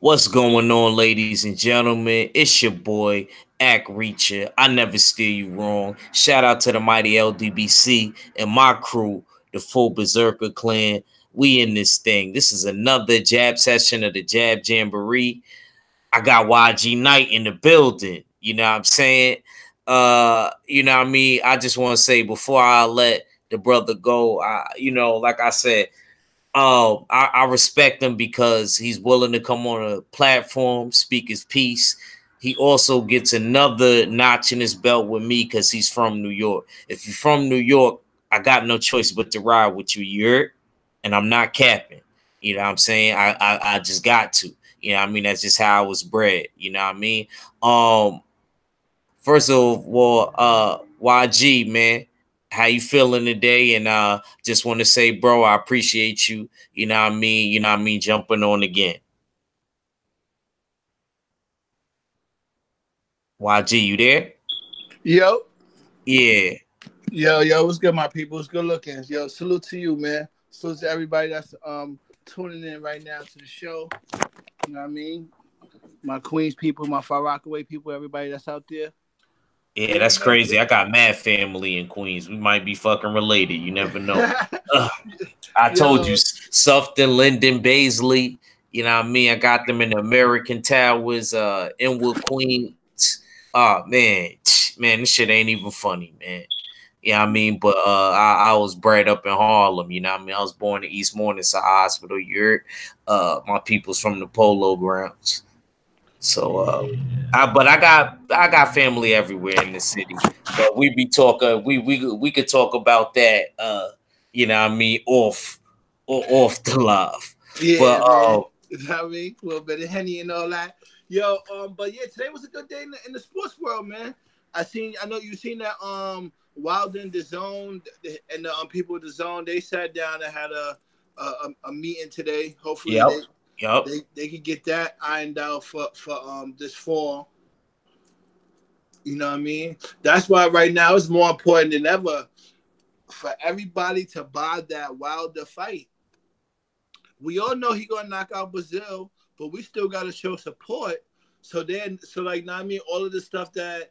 What's going on, ladies and gentlemen? It's your boy, Ack Reacher. I never steer you wrong. Shout out to the mighty LDBC and my crew, the full Berserker clan. We in this thing. This is another jab session of the Jab Jamboree. I got YG Knight in the building. You know what I'm saying? You know what I mean? I just want to say before I let the brother go, like I said, I respect him because he's willing to come on a platform, speak his piece. He also gets another notch in his belt with me because he's from New York. If you're from New York, I got no choice but to ride with you. You're, and I'm not capping. You know what I'm saying? I just got to. You know what I mean? That's just how I was bred. You know what I mean? Um, First of all, YG, man, how you feeling today? And just want to say, bro, I appreciate you. You know what I mean? You know what I mean? Jumping on again. YG, you there? Yo, Yeah. yo, what's good, my people? It's good looking. Yo, salute to you, man. Salute to everybody that's tuning in right now to the show. You know what I mean? My Queens people, my Far Rockaway people, everybody that's out there. Yeah, Yeah, that's man. crazy. I got mad family in Queens. We might be fucking related. You never know. Ugh, I told you, Yo, Sufton, Linden, Baisley. You know what I mean? I got them in the American Towers, Inwood, Queens. Oh man, man, this shit ain't even funny, man. Yeah, I mean, but I was bred up in Harlem. You know, what I mean, I was born in East Morningside Hospital. You're, my people's from the Polo Grounds. So, but I got family everywhere in the city. But we be talking. We could talk about that. You know, what I mean, off the live. But yeah, man. You know what I mean? A little bit of Henny and all that. Yo, but yeah, today was a good day in the sports world, man. I know you seen that Wilder in the zone and the people with the zone. They sat down and had a meeting today. Hopefully yep, yep. they could get that ironed out for this fall. You know what I mean? That's why right now it's more important than ever for everybody to buy that Wilder fight. We all know he gonna knock out Brazil, but we still gotta show support. So like, now I mean, all of the stuff that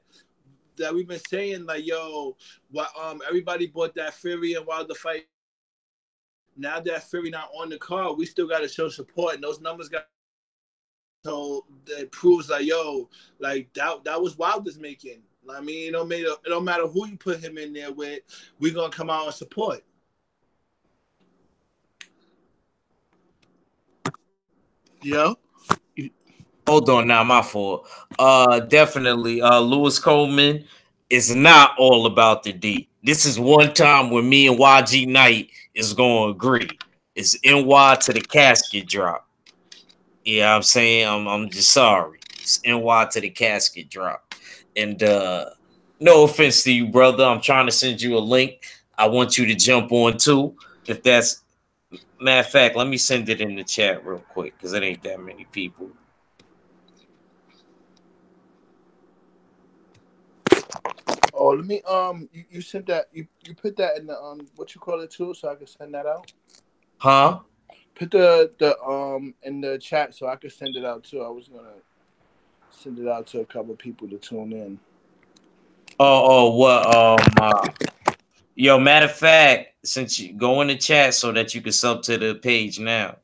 we've been saying, like, yo, what everybody bought that Fury and Wilder fight. Now that Fury not on the card, we still gotta show support, and those numbers got. So it proves like, yo, like that was Wilder's making. I mean, it don't matter who you put him in there with, we gonna come out and support. Yo. Hold on now, my fault. Definitely. Lewis Coleman is not all about the D. This is one time when me and YG Knight is gonna agree. It's NY to the casket drop. Yeah, I'm saying I'm just sorry. It's NY to the casket drop. And no offense to you, brother. I'm trying to send you a link. I want you to jump on too. If that's matter of fact, let me send it in the chat real quick because it ain't that many people. Oh, let me you sent that you put that in the what you call it too, so I can send that out. Huh? Put the in the chat so I could send it out too. I was gonna send it out to a couple of people to tune in. What? Yo, matter of fact, since you go in the chat so that you can sub to the page now.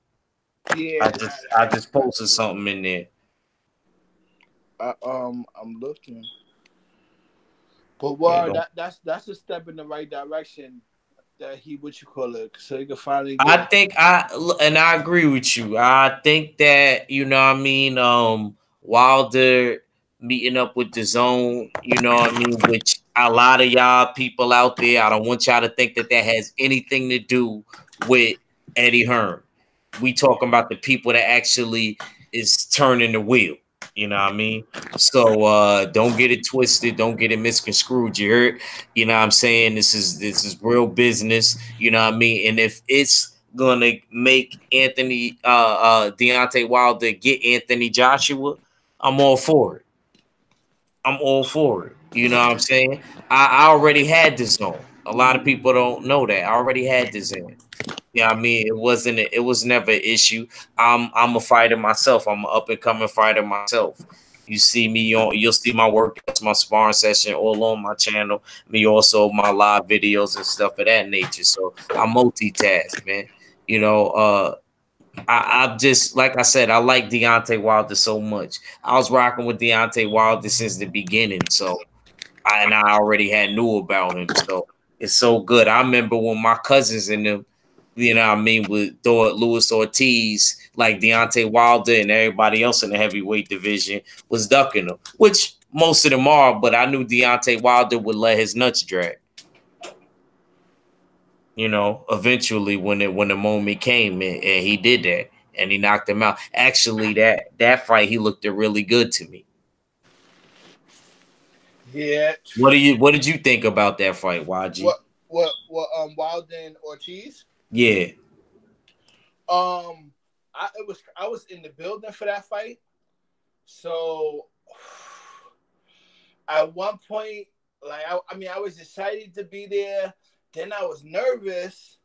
Yeah, I just posted something in there. I'm looking. But Yeah, well, don't. that's a step in the right direction. That he what you call it, so he can finally I get. think I agree with you. I think that you know what I mean. Wilder meeting up with the zone. You know what I mean. Which a lot of y'all people out there, I don't want y'all to think that that has anything to do with Eddie Hearn. We talking about the people that actually is turning the wheel. You know what I mean? So don't get it twisted, don't get it misconstrued. You heard? You know what I'm saying? This is real business, you know what I mean? And if it's gonna make Anthony Deontay Wilder get Anthony Joshua, I'm all for it. I'm all for it. You know what I'm saying? I already had this on. A lot of people don't know that. I already had this in. Yeah, I mean, it was never an issue. I'm a fighter myself. I'm an up and coming fighter myself. You see me on, you'll see my workouts, my sparring session all on my channel. Me also my live videos and stuff of that nature. So I multitask, man. You know, I just like I said, I like Deontay Wilder so much. I was rocking with Deontay Wilder since the beginning, so I already had knew about him. So it's so good. I remember when my cousins and them, you know what I mean, with Luis Ortiz, like Deontay Wilder and everybody else in the heavyweight division was ducking them, which most of them are, but I knew Deontay Wilder would let his nuts drag. You know, eventually when the moment came and he did that and he knocked him out. Actually, that fight he looked really good to me. Yeah. What did you think about that fight, YG? Wilder and Ortiz? Yeah. I was in the building for that fight. So at one point, like I mean, I was excited to be there. Then I was nervous.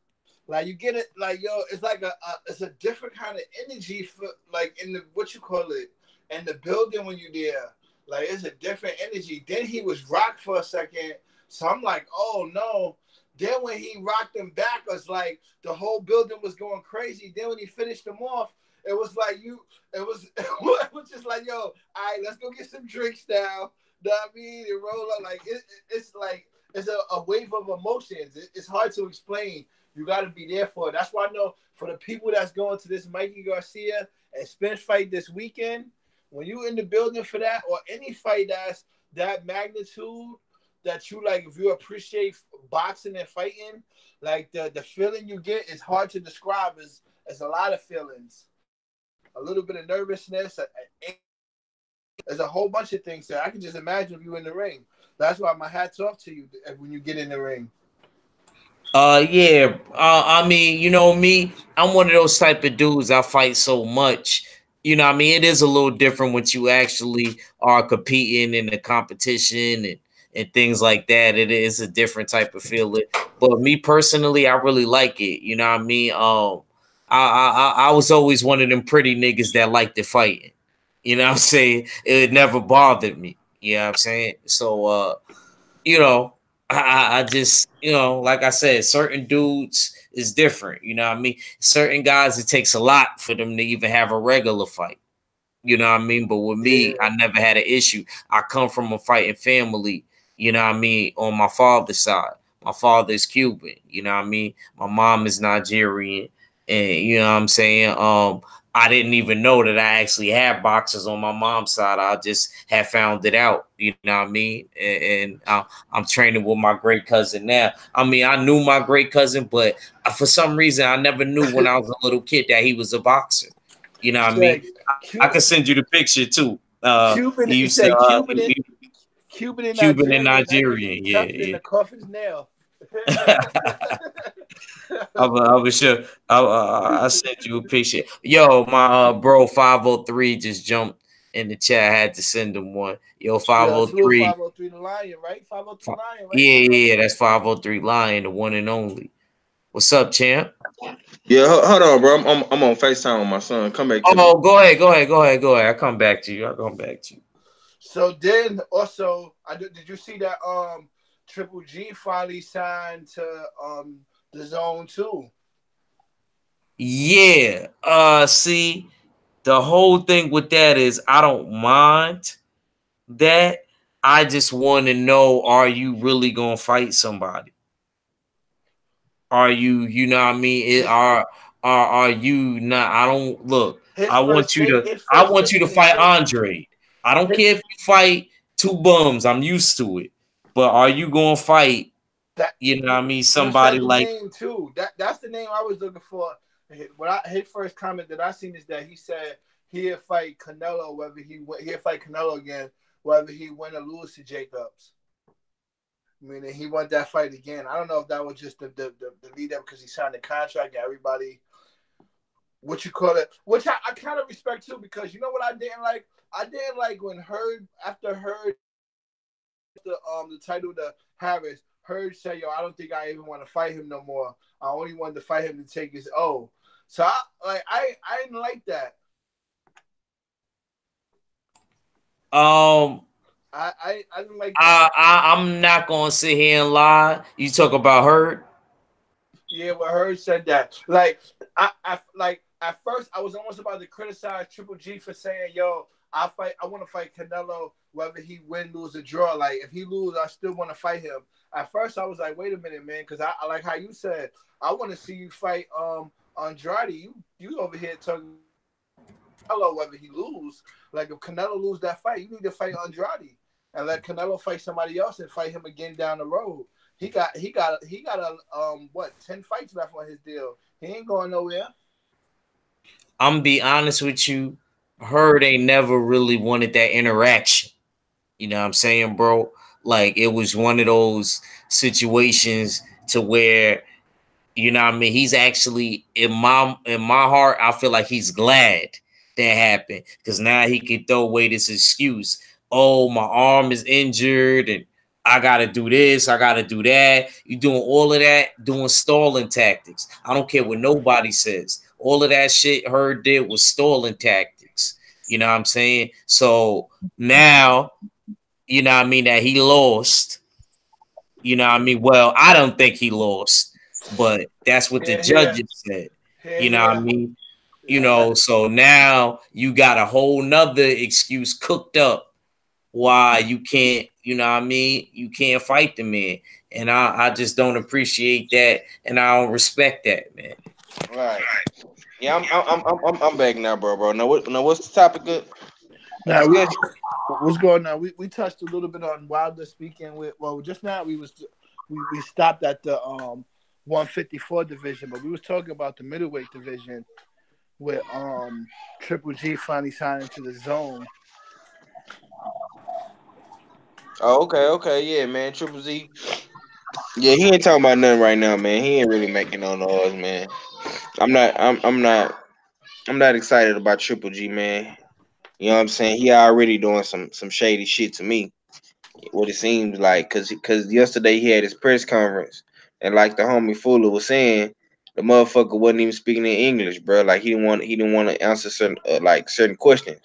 Like you get it, like yo, it's like it's a different kind of energy for like in the what you call it in the building when you're there. Like it's a different energy. Then he was rocked for a second, so I'm like, oh no. Then when he rocked him back, it was like the whole building was going crazy. Then when he finished him off, it was like it was just like yo, all right, let's go get some drinks now. Know what I mean? And roll up it's like it's a wave of emotions. It's hard to explain. You got to be there for it. That's why I know for the people that's going to this Mikey Garcia and Spence fight this weekend, when you in the building for that or any fight that's that magnitude, that you like, if you appreciate boxing and fighting, like the feeling you get is hard to describe. As a lot of feelings, a little bit of nervousness, there's a whole bunch of things there. I can just imagine if you in the ring. That's why my hat's off to you when you get in the ring. Yeah. I mean, you know me, I'm one of those type of dudes. I fight so much. You know, what I mean, it is a little different when you actually are competing in the competition and things like that. It is a different type of feeling. But me personally, I really like it. You know what I mean? I was always one of them pretty niggas that liked the fighting. You know what I'm saying? It never bothered me. You know what I'm saying? So you know, I just, you know, like I said, certain dudes is different. You know what I mean? Certain guys, it takes a lot for them to even have a regular fight. You know what I mean? But with me, Yeah. I never had an issue. I come from a fighting family, you know what I mean, on my father's side. My father is Cuban, you know what I mean? My mom is Nigerian. And you know what I'm saying? I didn't even know that I actually had boxers on my mom's side. I just had found it out, you know what I mean? And I'm training with my great cousin now. I mean, I knew my great cousin, but for some reason, I never knew when I was a little kid that he was a boxer. You know what I mean? Said I can send you the picture too. Cuban. He It used to said Cuban and Cuban and Nigerian. That nigga Nigerian. be Yeah, tougher than yeah. the coffin's nail. I was sure. I sent you a picture. Yo, my bro 503 just jumped in the chat. I had to send him one. Yo, Yeah, salute 503. 503 the Lion, right? 503 Lion, right? Yeah, yeah, that's 503 Lion, the one and only. What's up, champ? Yeah, hold on, bro. I'm on FaceTime with my son. Come back to me. Oh, go ahead, go ahead, go ahead, go ahead. I'll come back to you. I'll come back to you. So then also, did you see that Triple G finally signed to the Zone 2? Yeah. See, the whole thing with that is I don't mind that. I just want to know, are you really gonna fight somebody? Are you, you know what I mean? His Are you not? I don't look. I want you to his I first want you to statement is fight this. Andre. I don't His, care if you fight two bums. I'm used to it. But are you gonna fight, that you know what I mean, you somebody said the like name too. That's the name I was looking for. His first comment that I seen is that he said he'd fight Canelo he'd fight Canelo again, whether he win or lose to Jacobs. Meaning he won that fight again. I don't know if that was just the lead up because he signed the contract and everybody, what you call it, which I kind of respect too, because you know what I didn't like? I didn't like when Hurd, after Hurd the title to Harris, Heard say, "Yo, I don't think I even want to fight him no more. I only wanted to fight him to take his O." So I didn't like that. Um, I didn't like that. I'm not gonna sit here and lie. You talk about Hurt. Yeah, what Heard said that. Like I like at first I was almost about to criticize Triple G for saying, "Yo, I want to fight Canelo whether he win, lose, or draw. Like if he lose, I still want to fight him." At first I was like, "Wait a minute, man," because I like how you said, "I want to see you fight Andrade." You over here talking Canelo whether he lose. Like if Canelo lose that fight, you need to fight Andrade and let Canelo fight somebody else and fight him again down the road. He got a what 10 fights left on his deal. He ain't going nowhere. I'm gonna be honest with you. Hurt ain't never really wanted that interaction. You know what I'm saying, bro? Like it was one of those situations to where, you know what I mean, he's actually in my heart, I feel like he's glad that happened. Because now he can throw away this excuse. Oh, my arm is injured and I gotta do this, I gotta do that. You doing all of that, doing stalling tactics. I don't care what nobody says. All of that shit Herb did was stalling tactics. You know what I'm saying? So now, you know what I mean, that he lost. You know what I mean? Well, I don't think he lost, but that's what the Here, here, judges said. here, You know what I here. mean? Yeah, So now you got a whole nother excuse cooked up why you can't, you know what I mean? You can't fight the man. And I just don't appreciate that and I don't respect that, man. Right. Yeah, I'm back now, bro. Now what's the topic of now we discussion? what's going on? We touched a little bit on Wilder speaking with. Well, just now we stopped at the 154 division, but we was talking about the middleweight division with Triple G finally signing to the zone. Oh, okay, yeah, man. Triple Z. Yeah, he ain't talking about nothing right now, man. He ain't really making no noise, man. I'm not. I'm not excited about Triple G, man. You know what I'm saying? He already doing some shady shit to me. What it seems like, cause yesterday he had his press conference, and like the homie Fuller was saying, the motherfucker wasn't even speaking in English, bro. Like he didn't want to answer certain questions.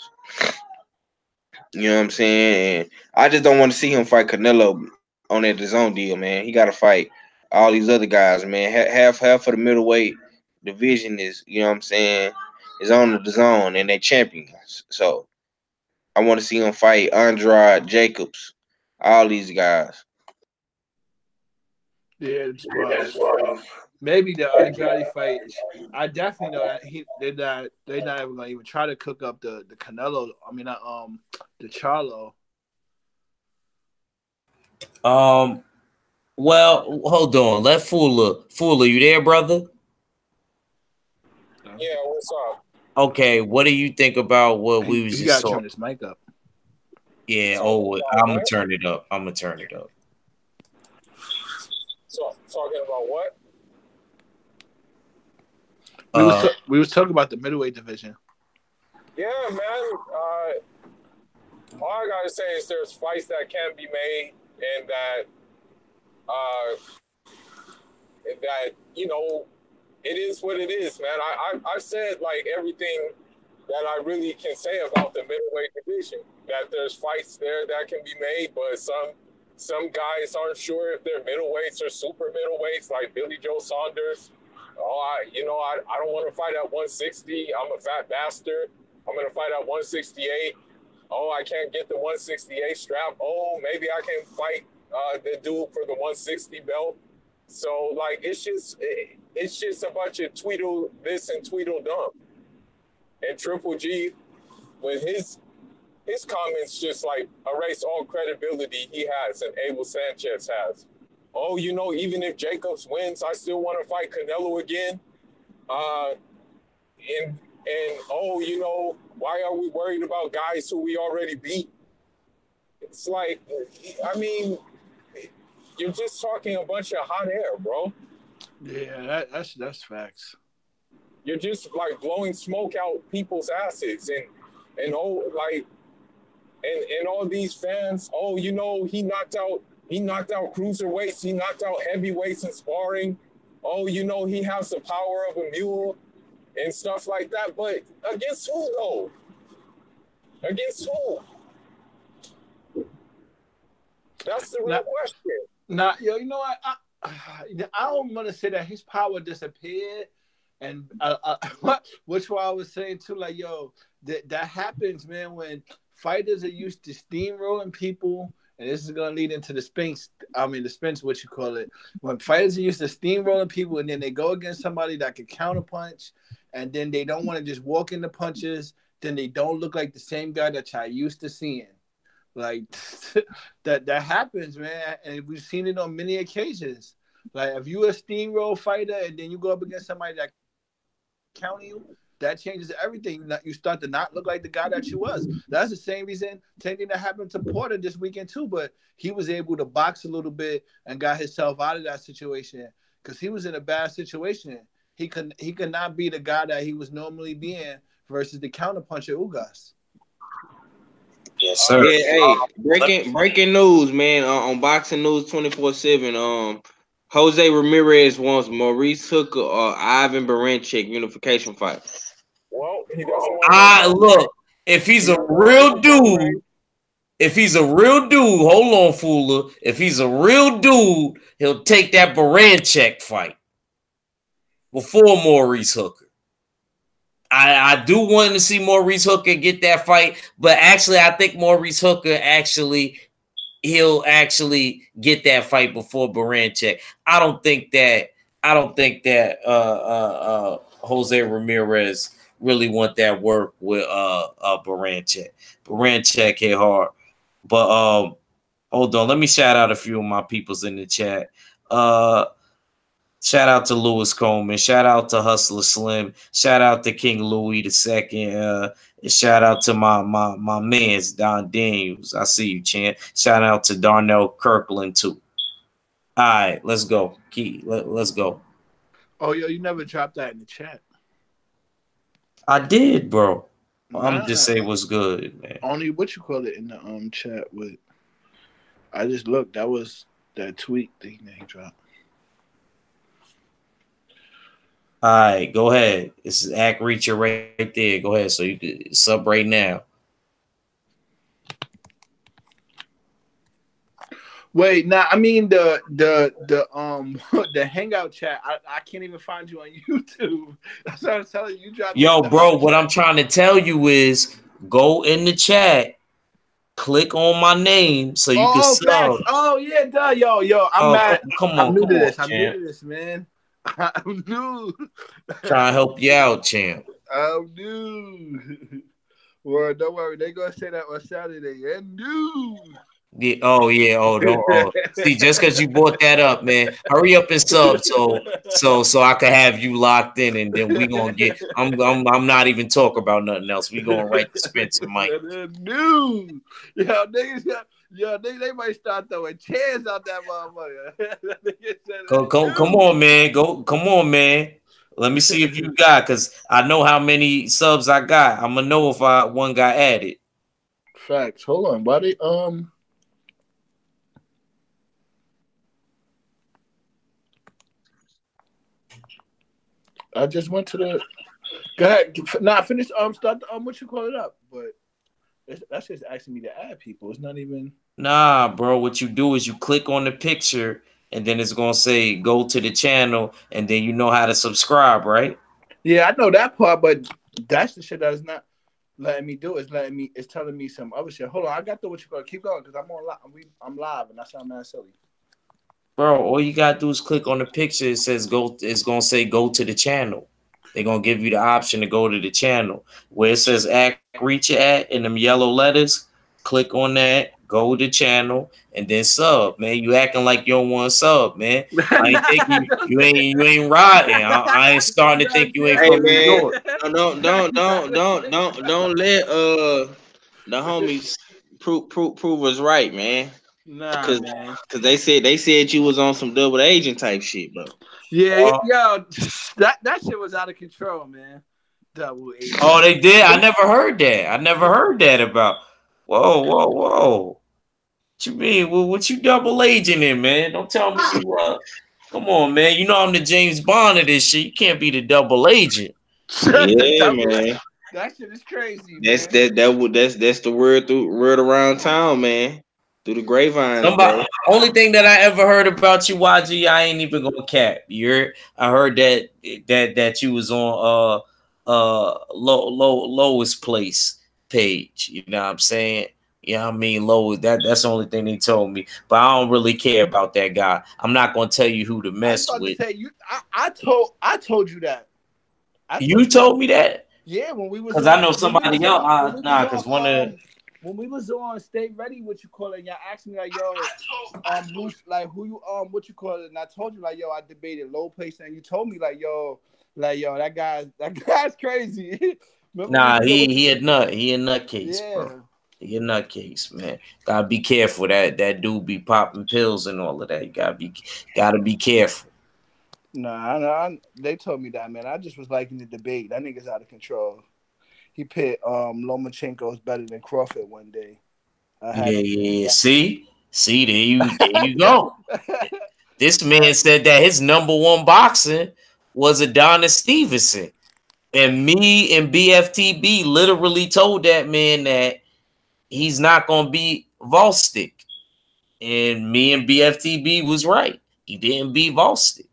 You know what I'm saying? And I just don't want to see him fight Canelo on that DAZN deal, man. He got to fight all these other guys, man. Half of the middleweight division is, you know what I'm saying, is on the DAZN and they champions. So I want to see him fight Andrade, Jacobs, all these guys. Yeah, well, maybe the Andrade fight. I definitely know that they're not even gonna even try to cook up the Canelo. I mean, the Charlo. Um, well, hold on. Let Fuller, you there, brother? Yeah, what's up? Okay, what do you think about what we was He just got to turn talking? his mic up. Yeah, Talking oh, about I'm gonna what? turn it up. I'm gonna turn it up. Talking about what? Uh, We was talking about the middleweight division. Yeah, man. All I gotta say is there's fights that can be made, and uh, that it is what it is, man. I said like everything that I really can say about the middleweight division. That there's fights there that can be made, but some guys aren't sure if they're middleweights or super middleweights, like Billy Joe Saunders. Oh, I don't want to fight at 160. I'm a fat bastard. I'm gonna fight at 168. Oh, I can't get the 168 strap. Oh, maybe I can fight the dude for the 160 belt. So like it's just a bunch of Tweedle this and Tweedle dumb. And Triple G with his comments just like erase all credibility he has and Abel Sanchez has. Oh, even if Jacobs wins, I still want to fight Canelo again. Uh, and oh, why are we worried about guys who we already beat? It's like, I mean, you're just talking a bunch of hot air, bro. Yeah, that's facts. You're just like blowing smoke out people's asses and oh like and all these fans, oh, he He knocked out cruiserweights. He knocked out heavyweights in sparring. Oh, you know, he has the power of a mule and stuff like that. But against who, though? Against who? That's the real question. Nah, yo, you know what? I don't want to say that his power disappeared. And which what I was saying too, like, yo, that happens, man, when fighters are used to steamrolling people, and this is gonna lead into the spinks, what you call it. When fighters are used to steamrolling people, and then they go against somebody that can counterpunch, and then they don't want to just walk into punches, then they don't look like the same guy that y'all used to seeing. Like that happens, man, and we've seen it on many occasions. Like if you a steamroll fighter and then you go up against somebody that counter you, that changes everything. You start to not look like the guy that you was. That's the same thing that happened to Porter this weekend too. But he was able to box a little bit and got himself out of that situation because he was in a bad situation. He could not be the guy that he was normally being versus the counterpuncher Ugas. Yes, sir. Yeah, hey, breaking news, man. On Boxing News 24/7. Jose Ramirez wants Maurice Hooker or Ivan Baranchyk unification fight. Well, he doesn't want look. If he's a real dude, hold on, Fooler. If he's a real dude, he'll take that Baranchyk fight before Maurice Hooker. I do want to see Maurice Hooker get that fight, but actually, I think Maurice Hooker he'll get that fight before Baranchyk. I don't think that Jose Ramirez really want that work with Baranchyk. Baranchyk hit hard, but hold on, let me shout out a few of my peoples in the chat. Shout out to Lewis Coleman. Shout out to Hustler Slim. Shout out to King Louis II. And shout out to my mans, Don Daniels. I see you, Chan. Shout out to Darnell Kirkland, too. All right, let's go. Let's go. Oh, yo, you never dropped that in the chat. I did, bro. I'm just saying what's good, man. Only what you call it in the chat with. I just looked. That was that tweet thing that he dropped. All right, go ahead. This is Act Reacher right there. Go ahead, so you can sub right now. Wait, now I mean the the hangout chat. I can't even find you on YouTube. That's what I was telling you. Yo, bro, what I'm trying to tell you is go in the chat, click on my name so you can sub. Oh yeah, duh, yo, I'm mad. I'm new to this, man. I'm new. Trying to help you out, champ. I'm new. Well, don't worry. They gonna say that on Saturday. I'm new. Yeah, don't. See, just because you brought that up, man, hurry up and sub so I can have you locked in, and then we gonna get. I'm not even talking about nothing else. We gonna write the Spencer Mike. New, niggas. Yeah, they might start throwing chairs out that motherfucker. Come on, man. Come on, man. Let me see if you got, because I know how many subs I got. I'm gonna know if one got added. Facts. Hold on, buddy. I just went to the. Go ahead. Finish. Start the what you call it up, but that's just asking me to add people. It's not even. Nah, bro. What you do is you click on the picture, and then it's gonna say go to the channel, and then you know how to subscribe, right? Yeah, I know that part, but that's the shit that is not letting me do. It's telling me some other shit. Hold on, I got the what you call it. Keep going because I'm live, and I sound mad silly. Bro, all you gotta do is click on the picture. It says go. It's gonna say go to the channel. They're gonna give you the option to go to the channel where it says Act Reacher at in them yellow letters. Click on that. Go to the channel and then sub, man. You acting like you don't want to sub, man. I ain't think you ain't riding. I ain't starting to think you ain't from New York. Don't let the homies prove us right, man. Nah, man. Cause they said you was on some double agent type shit, bro. Yeah, yo, that shit was out of control, man. Double agent. Oh, they did. I never heard that. Whoa. What you mean? Well, what you double aging in, man? Don't tell me you come on, man. You know I'm the James Bond of this shit. You can't be the double agent. Yeah, man. That shit is crazy, That's man. that's the word around town, man. Through the grapevines, bro. Only thing that I ever heard about you, YG, I ain't even gonna cap. I heard that you was on lowest place page. You know what I'm saying? Yeah, I mean low. That's the only thing they told me. But I don't really care about that guy. I'm not gonna tell you who to I was mess about with. to say you. I told you that. You told me that? Yeah, when we was Because on, I know somebody else. Nah, because one of when we was on Stay Ready, what you call it? Y'all asked me like, yo, who you what you call it? And I told you like, yo, I debated low place, and you told me like, yo, that guy's crazy. nah, he a nutcase, yeah. bro. He a nutcase, man. Gotta be careful. That dude be popping pills and all of that. You gotta be careful. Nah, they told me that, man. I just was liking the debate. That nigga's out of control. He pit Lomachenko's better than Crawford one day. Yeah. See, there you go. This man said that his number one boxing was Adonis Stevenson, and me and BFTB literally told that man that he's not gonna be Volstick, and me and BFTB was right. He didn't beat Volstick.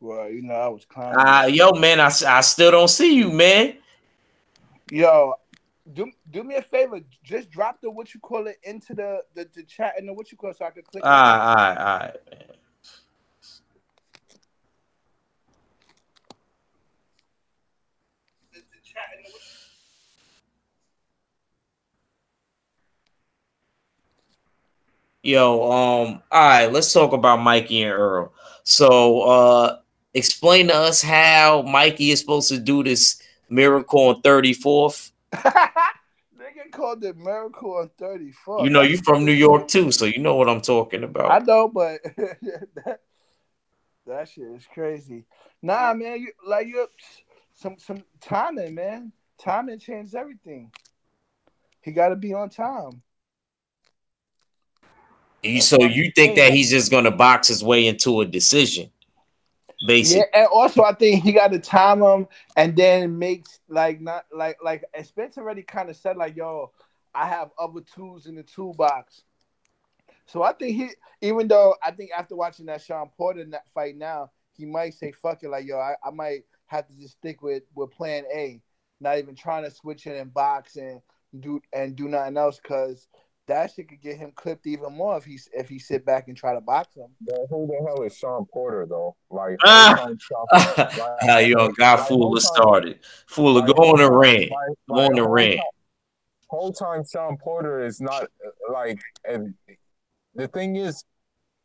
Well, you know, I was clowning. Yo, man, I still don't see you, man. Yo, do me a favor. Just drop the what you call it into the chat and the what you call it so I can click. All right, man. Yo, all right, let's talk about Mikey and Earl. So, explain to us how Mikey is supposed to do this miracle on 34th. Nigga called it miracle on 34th. You know, you from New York too, so you know what I'm talking about. I know, but that shit is crazy. Nah, man, you're some timing, man. Timing changes everything. He got to be on time. So you think that he's just gonna box his way into a decision, basically? Yeah, and also I think he got to time him, and then makes not and Spence already kind of said like, "Yo, I have other tools in the toolbox." So I think even though I think after watching that Sean Porter fight now, he might say, "Fuck it," like, "Yo, I might have to just stick with Plan A, not even trying to switch it and box and do nothing else because." That shit could get him clipped even more if he sit back and try to box him. But who the hell is Sean Porter though? Like, you got Fuller started. Fuller, go on a rant. Go on a rant. Whole time Sean Porter is not like. And the thing is,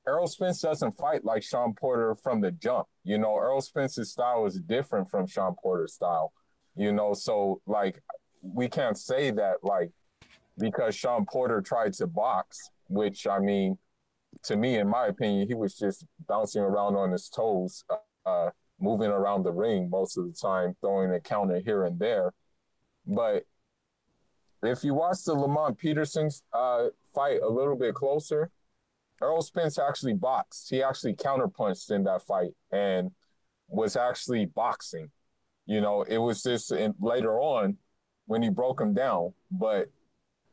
Errol Spence doesn't fight like Sean Porter from the jump. You know, Errol Spence's style is different from Sean Porter's style. You know, so like we can't say that like. Because Sean Porter tried to box, which, I mean, to me, in my opinion, he was just bouncing around on his toes, moving around the ring most of the time, throwing a counter here and there. But if you watch the Lamont Peterson fight a little bit closer, Errol Spence actually boxed. He actually counterpunched in that fight and was actually boxing. You know, it was just later on when he broke him down. But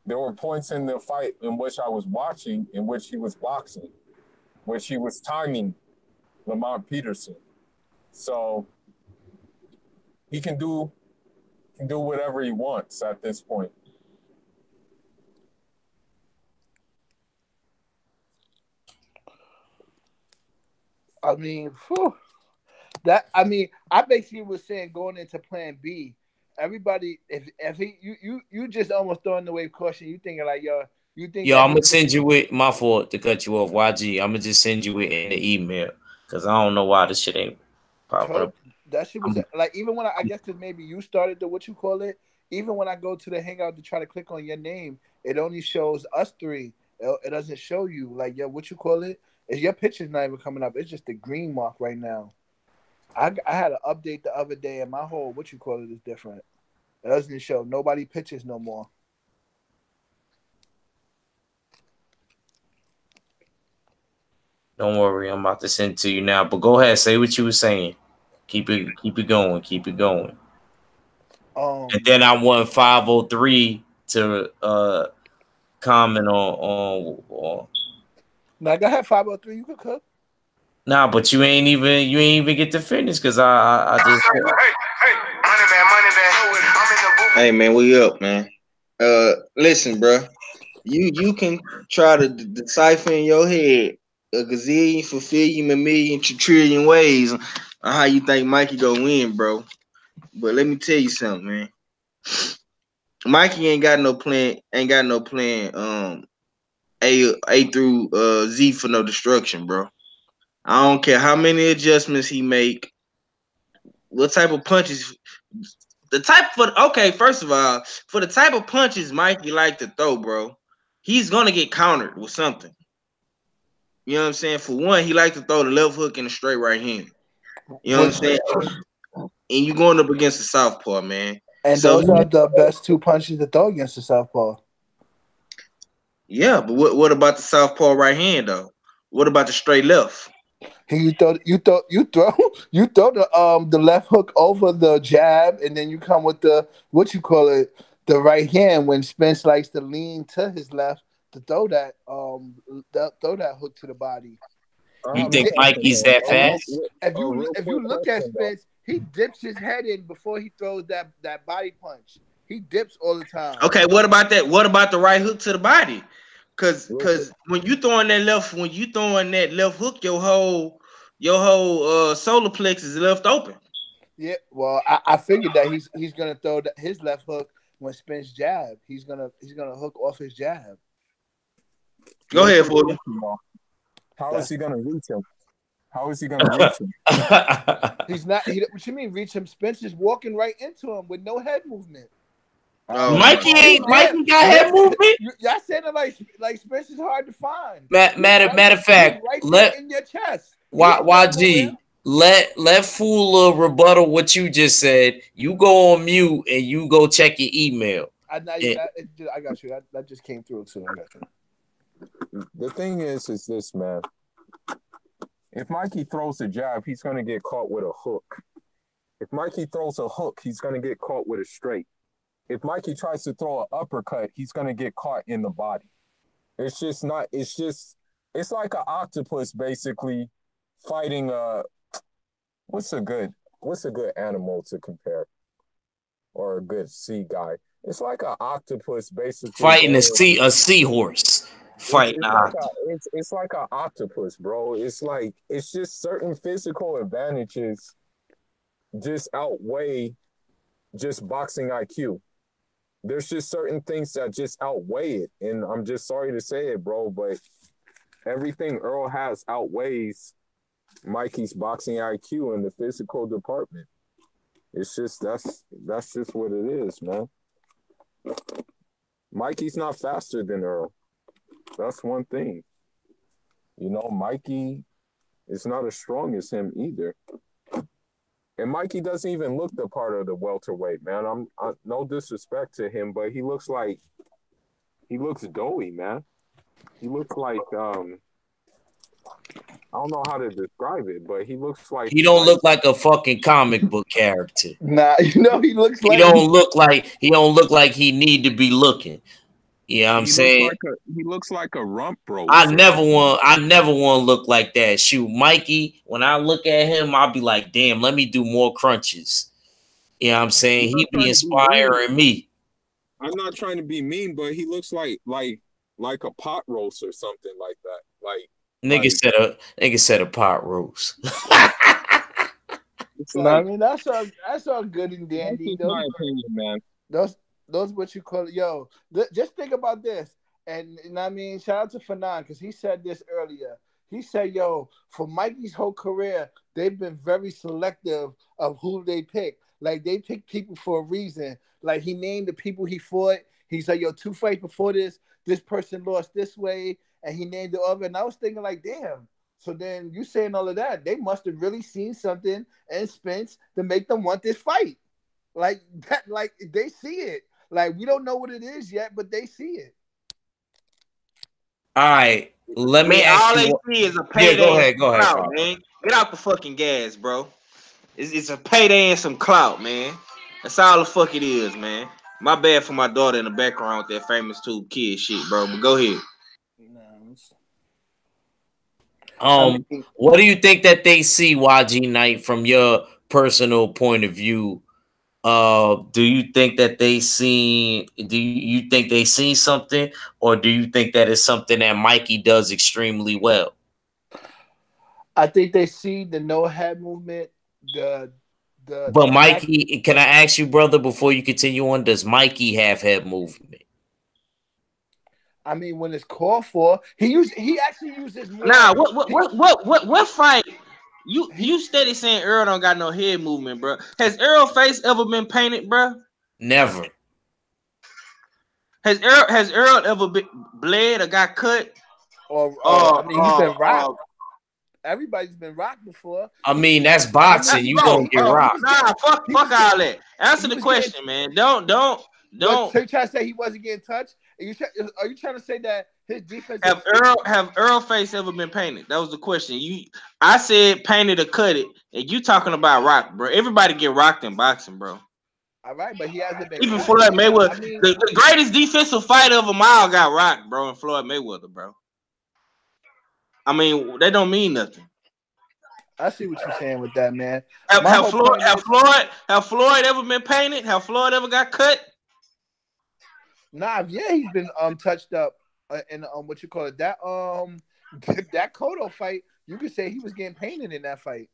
there were points in the fight in which I was watching, in which he was boxing, which he was timing Lamont Peterson. So he can do whatever he wants at this point. I mean, I basically was saying going into Plan B. Everybody, if you just almost throwing away caution, you thinking like, you think? Yo, I'm gonna send you it. My fault to cut you off, YG. I'm gonna just send you it in the email because I don't know why this shit ain't popping up. That shit was like even when I guess because maybe you started the what you call it. Even when I go to the hangout to try to click on your name, it only shows us three. It doesn't show you like what you call it. Your picture's not even coming up. It's just the green mark right now. I had to update the other day, and my whole what you call it is different. It doesn't show nobody pictures no more. Don't worry, I'm about to send it to you now. But go ahead, say what you were saying. Keep it going, keep it going. And then I want 503 to comment on. Now go ahead, 503. You can cook. Nah, but you ain't even get to finish because I just. Hey man, we up, man. Listen, bro. You can try to decipher in your head a gazillion, fulfillion, a million, trillion ways on how you think Mikey gonna win, bro. But let me tell you something, man. Mikey ain't got no plan. Ain't got no plan. A through Z for no destruction, bro. I don't care how many adjustments he make. What type of punches? The type for okay. First of all, for the type of punches Mikey like to throw, bro, he's gonna get countered with something. You know what I'm saying? For one, he like to throw the left hook and the straight right hand. You know what I'm saying? And you going up against the southpaw, man. And So those are the best two punches to throw against the southpaw. yeah, but what about the southpaw right hand though? What about the straight left? You throw the left hook over the jab, and then you come with the what you call it, the right hand when Spence likes to lean to his left to throw that hook to the body. You think Mikey's that fast? If you look at Spence, he dips his head in before he throws that body punch. He dips all the time. Okay, what about that? What about the right hook to the body? Cause when you throwing that left hook, your whole solar plexus is left open. Yeah, well, I figured that he's gonna throw his left hook when Spence jab. He's gonna hook off his jab. Go ahead, Fulton. How is he gonna reach him? How is he gonna reach him? He's not. What you mean reach him? Spence is walking right into him with no head movement. Mikey got head movement. Y'all said it like Spence is hard to find. Matter of fact, right in your chest. YG. Let Fool rebuttal what you just said. You go on mute and you go check your email. I got you. That just came through too. I got you. The thing is this, man. If Mikey throws a jab, he's gonna get caught with a hook. If Mikey throws a hook, he's gonna get caught with a straight. If Mikey tries to throw an uppercut, he's gonna get caught in the body. It's like an octopus basically fighting a what's a good animal to compare? Or a good sea guy. It's like an octopus basically fighting a seahorse. It's like an octopus, bro. It's just certain physical advantages just outweigh just boxing IQ. There's just certain things that just outweigh it. And I'm just sorry to say it, bro, but everything Earl has outweighs Mikey's boxing IQ in the physical department. It's just that's just what it is, man. Mikey's not faster than Earl. That's one thing. You know, Mikey is not as strong as him either. And Mikey doesn't even look the part of the welterweight, man. No disrespect to him, but he looks doughy, man. He looks like I don't know how to describe it, but he looks like he don't look like a fucking comic book character. Nah, he looks like he don't look like he need to be looking. Yeah, I'm saying he looks like a rump bro. I never want to look like that. Shoot, Mikey, when I look at him, I'll be like, damn, let me do more crunches. You know what I'm saying? He be inspiring me. I'm not trying to be mean, but he looks like a pot roast or something like that. Nigga said a pot roast. I mean that's all good and dandy. That's my opinion, man. Those what you call it. Yo, just think about this. And I mean, shout out to Fanan because he said this earlier. He said, yo, for Mikey's whole career, they've been very selective of who they pick. Like, they pick people for a reason. Like, he named the people he fought. He said, yo, 2 fights before this person lost this way. And he named the other. And I was thinking, like, damn. So then you saying all of that, they must have really seen something in Spence to make them want this fight. Like, that, like, they see it. Like, we don't know what it is yet, but they see it. All right. let me Man, ask all you. they What, see is a yeah, payday and go some ahead, clout, Pop. man. Get out the fucking gas, bro. It's a payday and some clout, man. That's all the fuck it is, man. My bad for my daughter in the background with that famous tube kid shit, bro. But go ahead. I mean, What do you think that they see YG Knight from your personal point of view? Do you think that they seen? Do you think they seen something, or do you think that it's something that Mikey does extremely well? I think they see the no head movement, the But the fact. Mikey, can I ask you, brother, before you continue on? Does Mikey have head movement? I mean, when it's called for, he actually uses more. Nah, what fight? You He, you steady saying Earl don't got no head movement, bro. Has Earl face ever been painted, bro? Never. Has Earl ever been bled or got cut? or I mean, he's been rocked. Everybody's been rocked before. I mean, that's I mean, boxing. You gonna get rocked. Nah, fuck he was all that. Answer he the was question, man. Don't. What? So you trying to say he wasn't getting touched? Are you trying to say that his defense? Have Earl face ever been painted? That was the question. I said painted or cut it, and you talking about rock, bro. Everybody get rocked in boxing, bro. All right, but he hasn't been. Even Cut. Floyd Mayweather, I mean, the greatest defensive fighter of them all got rocked, bro, and Floyd Mayweather, bro. I mean, that don't mean nothing. I see what you're saying with that, man. Have, My have whole Floyd point have is, Floyd have Floyd ever been painted? Have Floyd ever got cut? nah, yeah, he's been touched up in what you call it, that that Cotto fight. You could say he was getting painted in that fight.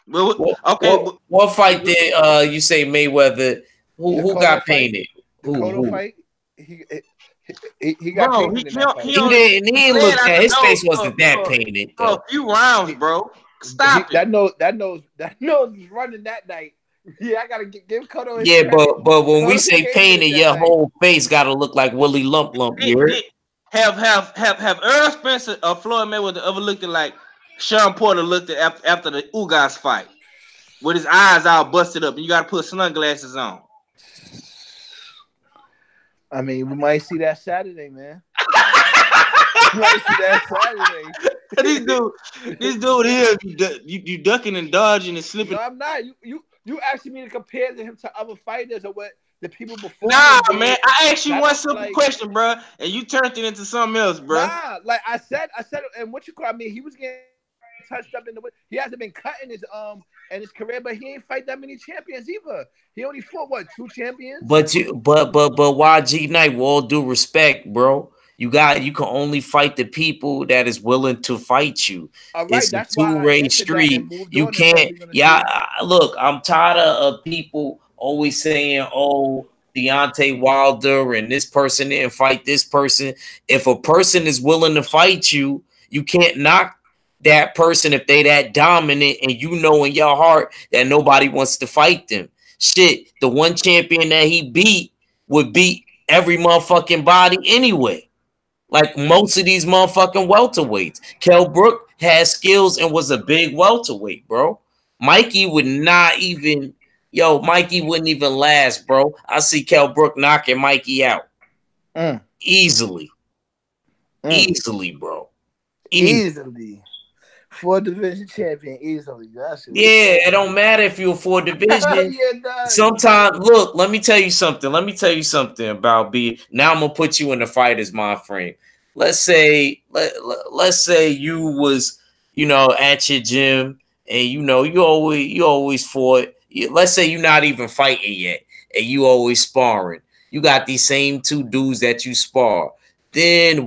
Well, okay. What fight did you say Mayweather? Who got painted? The Cotto fight. He got Bro, painted in that fight. He didn't look at his face wasn't that painted For a though. few rounds, bro. Stop it. That nose was running that night. Yeah, I gotta give Cotto his Yeah, credit. but when we Cotto say came painted, in that your night. whole face gotta look like Willie Lump. You heard? Have Earl Spencer or Floyd Mayweather ever looked at like Sean Porter looked at after the Ugas fight with his eyes all busted up and you gotta put sunglasses on? I mean, we might see that Saturday, man. We might see that Saturday. this dude here, you ducking and dodging and slipping. No, I'm not. You asking me to compare him to other fighters or what the people before? Nah, man. I asked you one simple like, question, bro, and you turned it into something else, bro. Nah, like I said, and what you call? I mean, he was getting touched up in the. He hasn't been cut in his career, but he ain't fight that many champions either. He only fought what, 2 champions? But YG Knight, with all due respect, bro, you can only fight the people that is willing to fight you. All right, It's a that's why I two-way answered that street. and moved You on and said can't. we're gonna Yeah, see. look, I'm tired of people always saying, "Oh, Deontay Wilder and this person didn't fight this person." If a person is willing to fight you, you can't knock that person if they that dominant and you know in your heart that nobody wants to fight them. Shit, the one champion that he beat would beat every motherfucking body anyway. Like most of these motherfucking welterweights. Kell Brook has skills and was a big welterweight, bro. Mikey would not even, Mikey wouldn't even last, bro. I see Kell Brook knocking Mikey out. Easily. Easily, bro. Easily. 4 division champion, easily. Yeah, it don't matter if you're a 4 division. Yeah, Sometimes, look, let me tell you something. Let me tell you something about B. Now I'm gonna put you in the fighter's mind frame. Let's say you was, at your gym and you always fought. Let's say you're not even fighting yet and you always sparring. You got these same 2 dudes that you spar. Then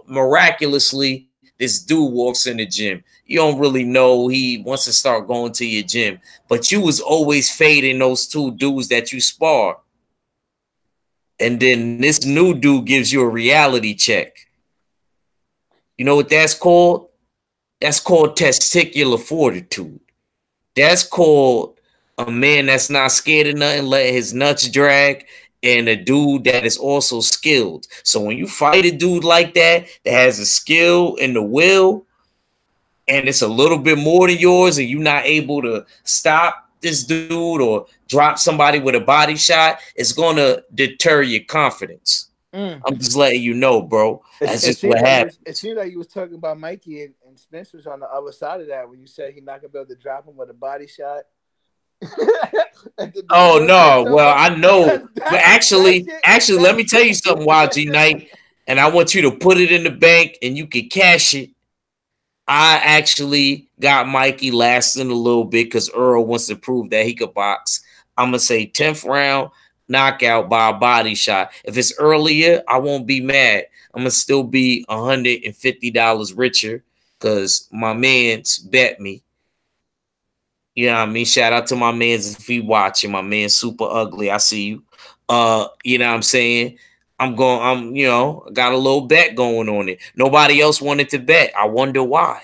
miraculously, this dude walks in the gym. You don't really know he wants to start going to your gym, but you was always fading those 2 dudes that you spar. And then this new dude gives you a reality check. You know what that's called? That's called testicular fortitude. That's called a man that's not scared of nothing, let his nuts drag, and a dude that is also skilled. So when you fight a dude like that has a skill and the will, and it's a little bit more than yours, and you're not able to stop this dude or drop somebody with a body shot, it's going to deter your confidence. Mm. I'm just letting you know, bro. That's It just what seemed like happened. it seemed like you was talking about Mikey and Spence was on the other side of that when you said he not gonna be able to drop him with a body shot. And Oh you know what I'm saying? no, So, well I know, because but that actually, shit actually, let that me tell you something, YG Knight, and I want you to put it in the bank and you can cash it. I actually got Mikey lasting a little bit because Earl wants to prove that he could box. I'm gonna say 10th round knockout by a body shot. If it's earlier, I won't be mad. I'm gonna still be $150 richer because my man's bet me. You know what I mean? Shout out to my man's if he watching. My man super ugly. I see you. You know what I'm saying? Got a little bet going on it. Nobody else wanted to bet. I wonder why.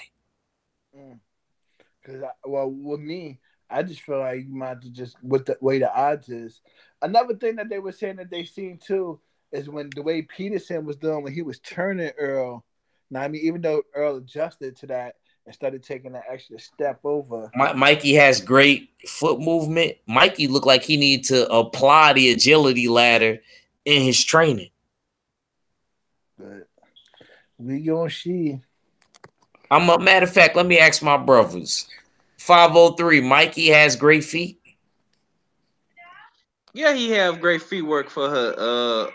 Because well, with me, I just feel like you might have to just with the way the odds is. Another thing that they were saying that they seen too is when the way Peterson was doing when he was turning Earl. Now I mean, even though Earl adjusted to that and started taking an extra step over. Mikey has great foot movement. Mikey looked like he need to apply the agility ladder in his training. But we gonna see. I'm a matter of fact, let me ask my brothers. 503, Mikey has great feet. Yeah, he have great feet work for her.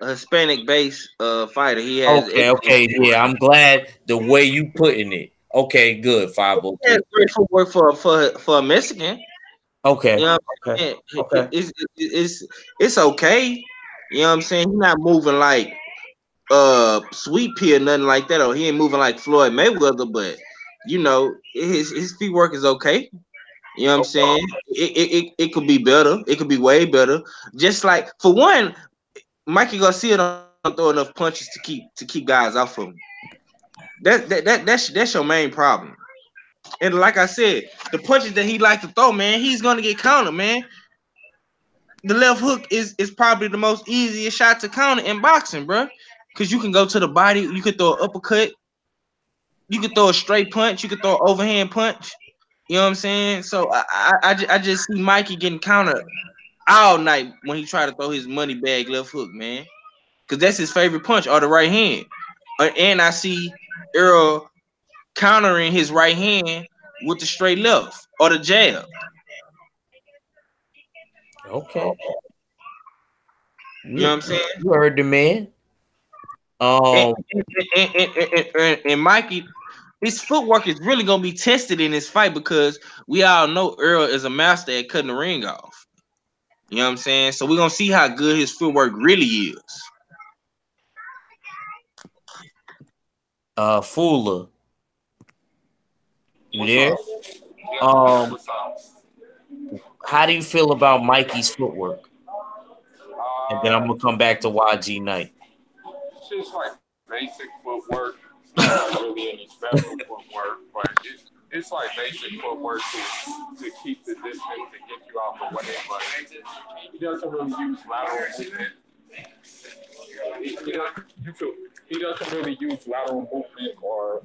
A Hispanic based fighter. He has excellent Okay, yeah. I'm glad the way you putting it. Okay, good. he has 503. great footwork for a Mexican. You Okay, know what I'm okay, saying? okay. It's okay. You know what I'm saying? He's not moving like Sweet Pea or nothing like that, or he ain't moving like Floyd Mayweather, but you know, his feet work is okay. You know what I'm saying? It could be better. It could be way better. Just like for one, Mikey Garcia don't throw enough punches to keep guys off of him. That's your main problem. And like I said, the punches that he like to throw, man, he's gonna get countered, man. The left hook is probably the most easiest shot to counter in boxing, bro. Cause you can go to the body, you could throw an uppercut, you could throw a straight punch, you could throw an overhand punch. You know what I'm saying? So I just see Mikey getting countered all night when he tried to throw his money bag left hook, man. Cause that's his favorite punch, or the right hand. And I see Earl countering his right hand with the straight left or the jab. Okay. You know You, what I'm saying? you heard the man. And, Um, and Mikey, his footwork is really gonna be tested in this fight because we all know Earl is a master at cutting the ring off. You know what I'm saying? So we're gonna see how good his footwork really is. Fuller, you What's there? up? Yeah, Um, what's up? how do you feel about Mikey's footwork? And then I'm Uh, gonna come back to YG Night. it's just like basic footwork. It's not really any special footwork, but it's like basic footwork to keep the distance to get you out the way. But he doesn't really use lateral movement. He doesn't really use lateral movement or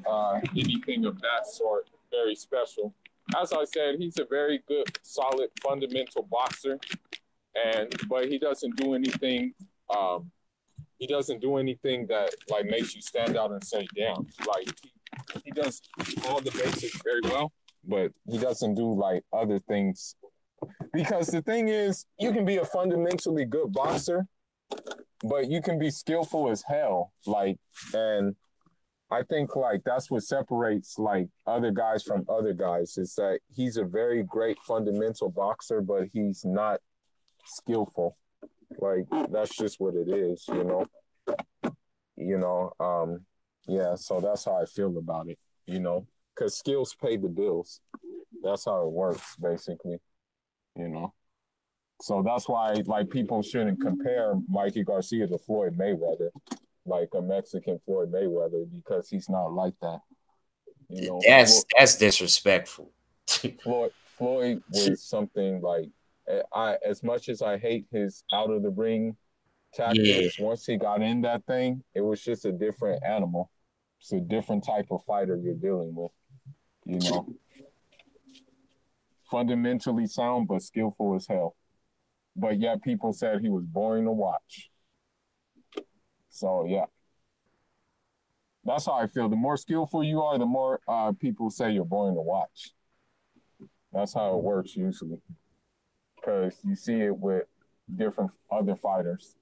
anything of that sort. Very special. As I said, he's a very good, solid, fundamental boxer, but he doesn't do anything. He doesn't do anything that like makes you stand out and say, "Damn!" Like he does all the basics very well, but he doesn't do like other things. Because the thing is, you can be a fundamentally good boxer, but you can be skillful as hell. And I think like that's what separates like other guys from other guys is that he's a very great fundamental boxer, but he's not skillful. Like that's just what it is, you know. You know, yeah. So that's how I feel about it. You know, because skills pay the bills. That's how it works, basically. You know. So that's why like people shouldn't compare Mikey Garcia to Floyd Mayweather, like a Mexican Floyd Mayweather, because he's not like that. You know, That's disrespectful. Floyd was something like I as much as I hate his out of the ring Yeah. tactics, once he got in that thing, it was just a different animal. It's a different type of fighter you're dealing with, you know. Fundamentally sound but skillful as hell. But yet people said he was boring to watch. So yeah, that's how I feel. The more skillful you are, the more people say you're boring to watch. That's how it works usually, because you see it with different other fighters.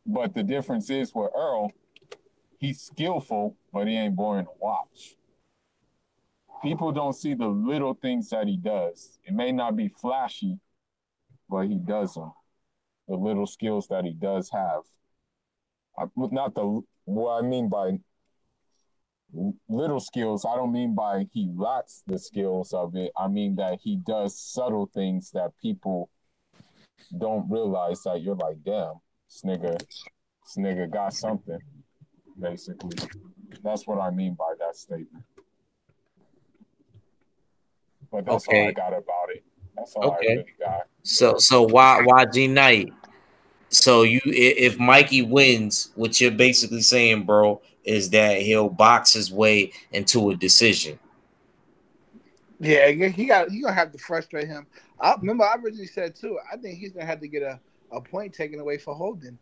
But the difference is with Earl, he's skillful, but he ain't boring to watch. People don't see the little things that he does. It may not be flashy, but he does them. The little skills that he does have. Not the what I mean by little skills. I don't mean by he lacks the skills of it. I mean that he does subtle things that people don't realize, that you're like, damn, this nigga got something. Basically, that's what I mean by that statement. But that's all I got about it. That's all I really got. So why G Knight? So if Mikey wins, what you're basically saying, bro, is that he'll box his way into a decision. Yeah, he gonna have to frustrate him. I originally said too. I think he's gonna have to get a point taken away for holding.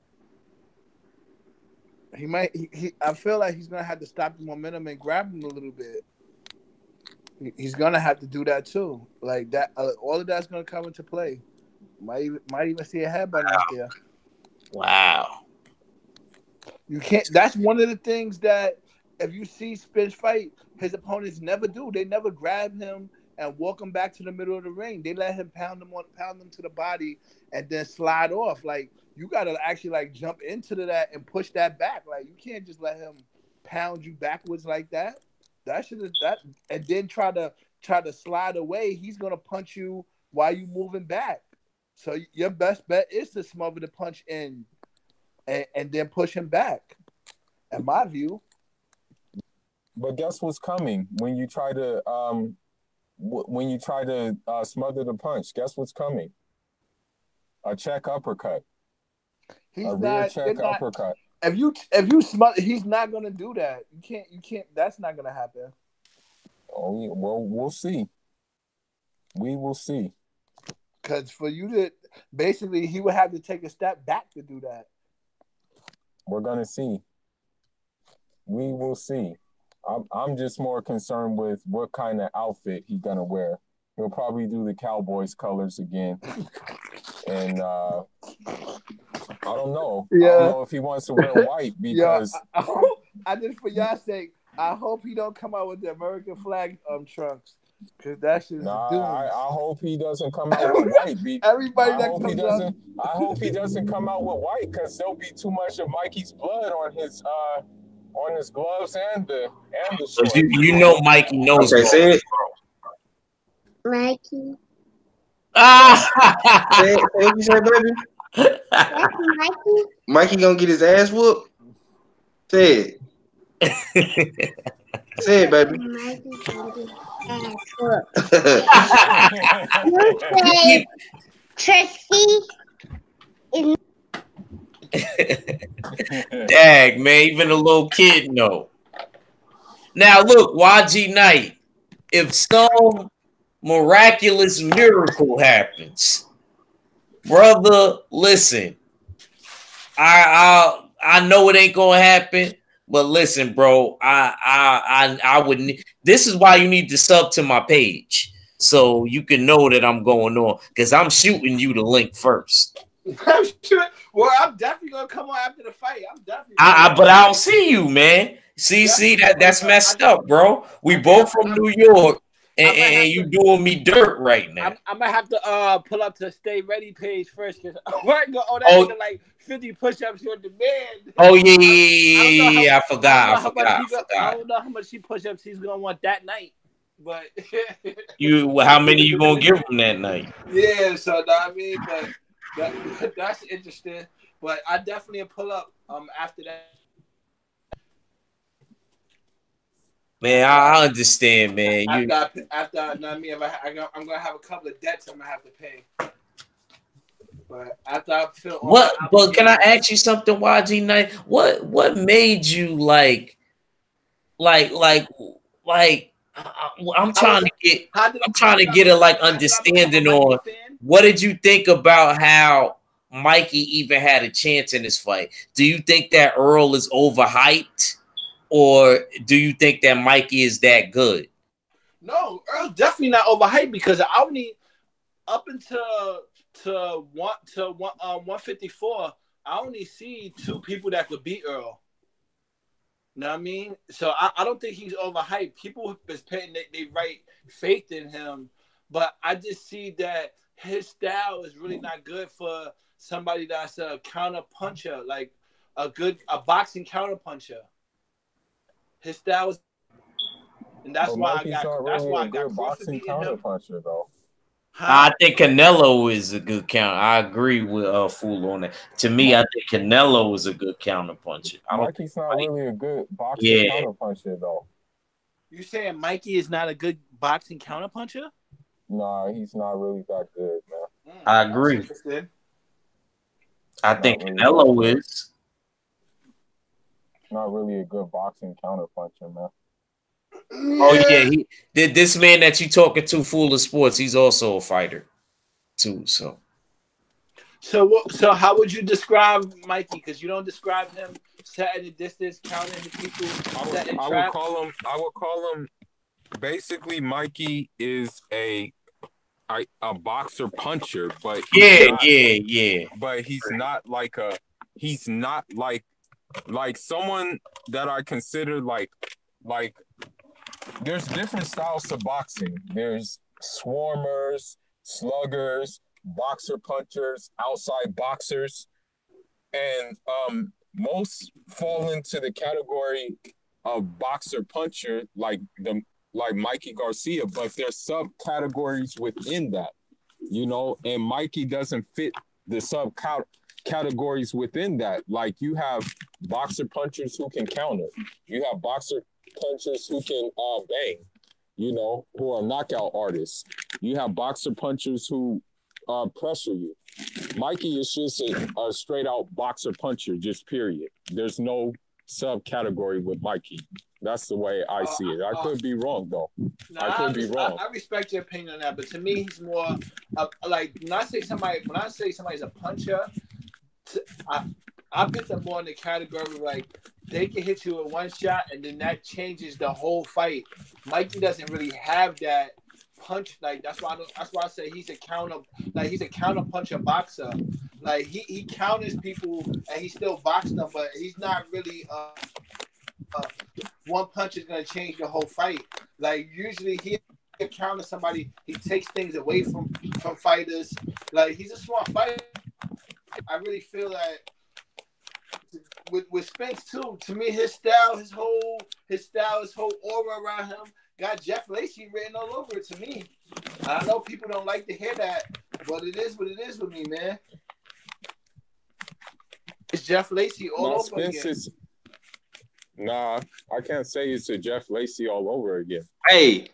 He might. I feel like he's gonna have to stop the momentum and grab him a little bit. He's gonna have to do that too. Like that, all of that's gonna come into play. Might even see a headbutt out there. Wow. You can't. That's one of the things that if you see Spence fight, his opponents never do. They never grab him and walk him back to the middle of the ring. They let him pound him to the body and then slide off. Like you gotta actually like jump into that and push that back. Like you can't just let him pound you backwards like that. That should that and then try to slide away. He's gonna punch you while you moving back. So your best bet is to smother the punch in and then push him back. In my view. But guess what's coming when you try to smother the punch? Guess what's coming? A check uppercut. Rear check uppercut. If you smother, he's not gonna do that. You can't. That's not gonna happen. Oh well, we'll see. We will see. Because for you to basically, he would have to take a step back to do that. We're gonna see. We will see. I'm just more concerned with what kind of outfit he's gonna wear. He'll probably do the Cowboys colors again, and I don't know. Yeah. I don't know if he wants to wear white because I just for y'all's sake, I hope he don't come out with the American flag trunks. Cause that shit is I hope he doesn't come out with white. Everybody I hope he doesn't come out with white because there'll be too much of Mikey's blood on his gloves and the shorts. You know Mikey knows. Okay, say it. Mikey. Say it, you say, baby. Mikey. Mikey gonna get his ass whooped. Say it. Say it, baby. Mikey gonna get his ass whooped. You say Tracy is. Dag, man, even a little kid know. Now look, YG Knight, if some miraculous miracle happens, brother, listen. I know it ain't gonna happen, but listen, bro, I wouldn't. This is why you need to sub to my page so you can know that I'm going on, because I'm shooting you the link first. I'm sure. Well, I'm definitely gonna come on after the fight. I'm definitely. But I don't see you, man. See that's messed up, bro. We both from New York, and you doing me dirt right now. I'm gonna have to pull up to the Stay Ready page first, because nigga like 50 push-ups on demand. Oh yeah, I forgot. I don't know how much push-ups he's gonna want that night, but how many you gonna give him that night? Yeah, so I mean, but. That's interesting, but I definitely pull up after that. Man, I understand, man. After I'm gonna have a couple of debts I'm gonna have to pay. But after I feel but can I ask you something, YG Knight? What made you like I'm trying to get a like understanding on what did you think about how Mikey even had a chance in this fight? Do you think that Earl is overhyped, or do you think that Mikey is that good? No, Earl's definitely not overhyped because I only up until to 154. I only see two people that could beat Earl. You know what I mean? So I don't think he's overhyped. People is paying they right faith in him, but I just see that his style is really not good for somebody that's a counter puncher, like a boxing counter puncher. His style is, and that's But why Mikey's not really a I got good Crawford boxing beating him. counterpuncher, though. Huh? I think Canelo is a good counter. I agree with Fool on that. To me, I think Canelo is a good counter puncher. I don't think Mikey's not really a good boxing Yeah. counterpuncher, though. You saying Mikey is not a good boxing counter puncher? Nah, he's not really that good, man. I agree. Interesting. I think really Canelo that good. is. Not really a good boxing counterpuncher, man. Oh yeah, this man that you talking to, Fool of Sports, he's also a fighter too. So So how would you describe Mikey? Because you don't describe him setting the distance, counting the people, setting I traps. would call him. Basically, Mikey is a boxer puncher, but yeah. But he's not like someone that I consider like there's different styles to boxing. There's swarmers, sluggers, boxer punchers, outside boxers, and most fall into the category of boxer puncher, like Mikey Garcia, but there's subcategories within that, and Mikey doesn't fit the categories within that. Like you have boxer punchers who can counter, you have boxer punchers who can bang, who are knockout artists. You have boxer punchers who pressure you. Mikey is just a straight out boxer puncher, just period. There's no subcategory with Mikey. That's the way I see it. I could be wrong though. I could be wrong. I respect your opinion on that, but to me, he's more like when I say somebody's a puncher, I put them more in the category like they can hit you with one shot and then that changes the whole fight. Mikey doesn't really have that punch. Like that's why I say he's a counter puncher boxer. Like he counters people and he still boxing them, but he's not really one punch is gonna change the whole fight. Like usually he counter somebody, he takes things away from fighters. Like he's a smart fighter. I really feel that with Spence too. To me, his style, his whole aura around him got Jeff Lacey written all over it. To me, I know people don't like to hear that, but it is what it is with me, man. It's Jeff Lacey all over Spence again. Nah, I can't say it's a Jeff Lacey all over again. When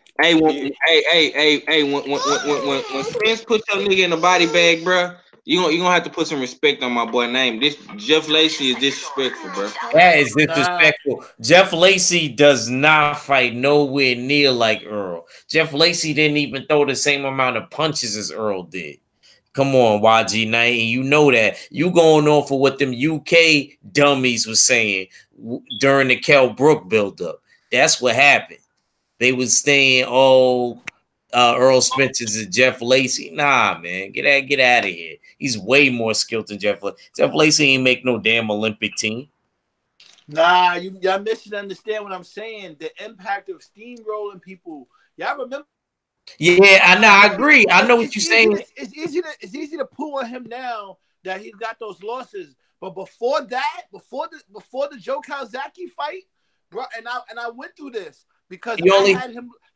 Spence puts your nigga in the body bag, bro, you gonna have to put some respect on my boy name. This Jeff Lacey is disrespectful, bro. That is disrespectful. Jeff Lacey does not fight nowhere near like Earl. Jeff Lacey didn't even throw the same amount of punches as Earl did. Come on, YG Knight, and you know that. You going on for what them UK dummies was saying during the Kell Brook buildup. That's what happened. They was saying, Earl Spencer's is Jeff Lacey. Nah, man, get out of here. He's way more skilled than Jeff Lacey. Jeff Lacey ain't make no damn Olympic team. Nah, y'all misunderstand what I'm saying. The impact of steamrolling people. Y'all remember? Yeah, I agree. I know what you're saying. It's easy to pull on him now that he's got those losses. But before that, before the Joe Calzaghe fight, bro, and I went through this because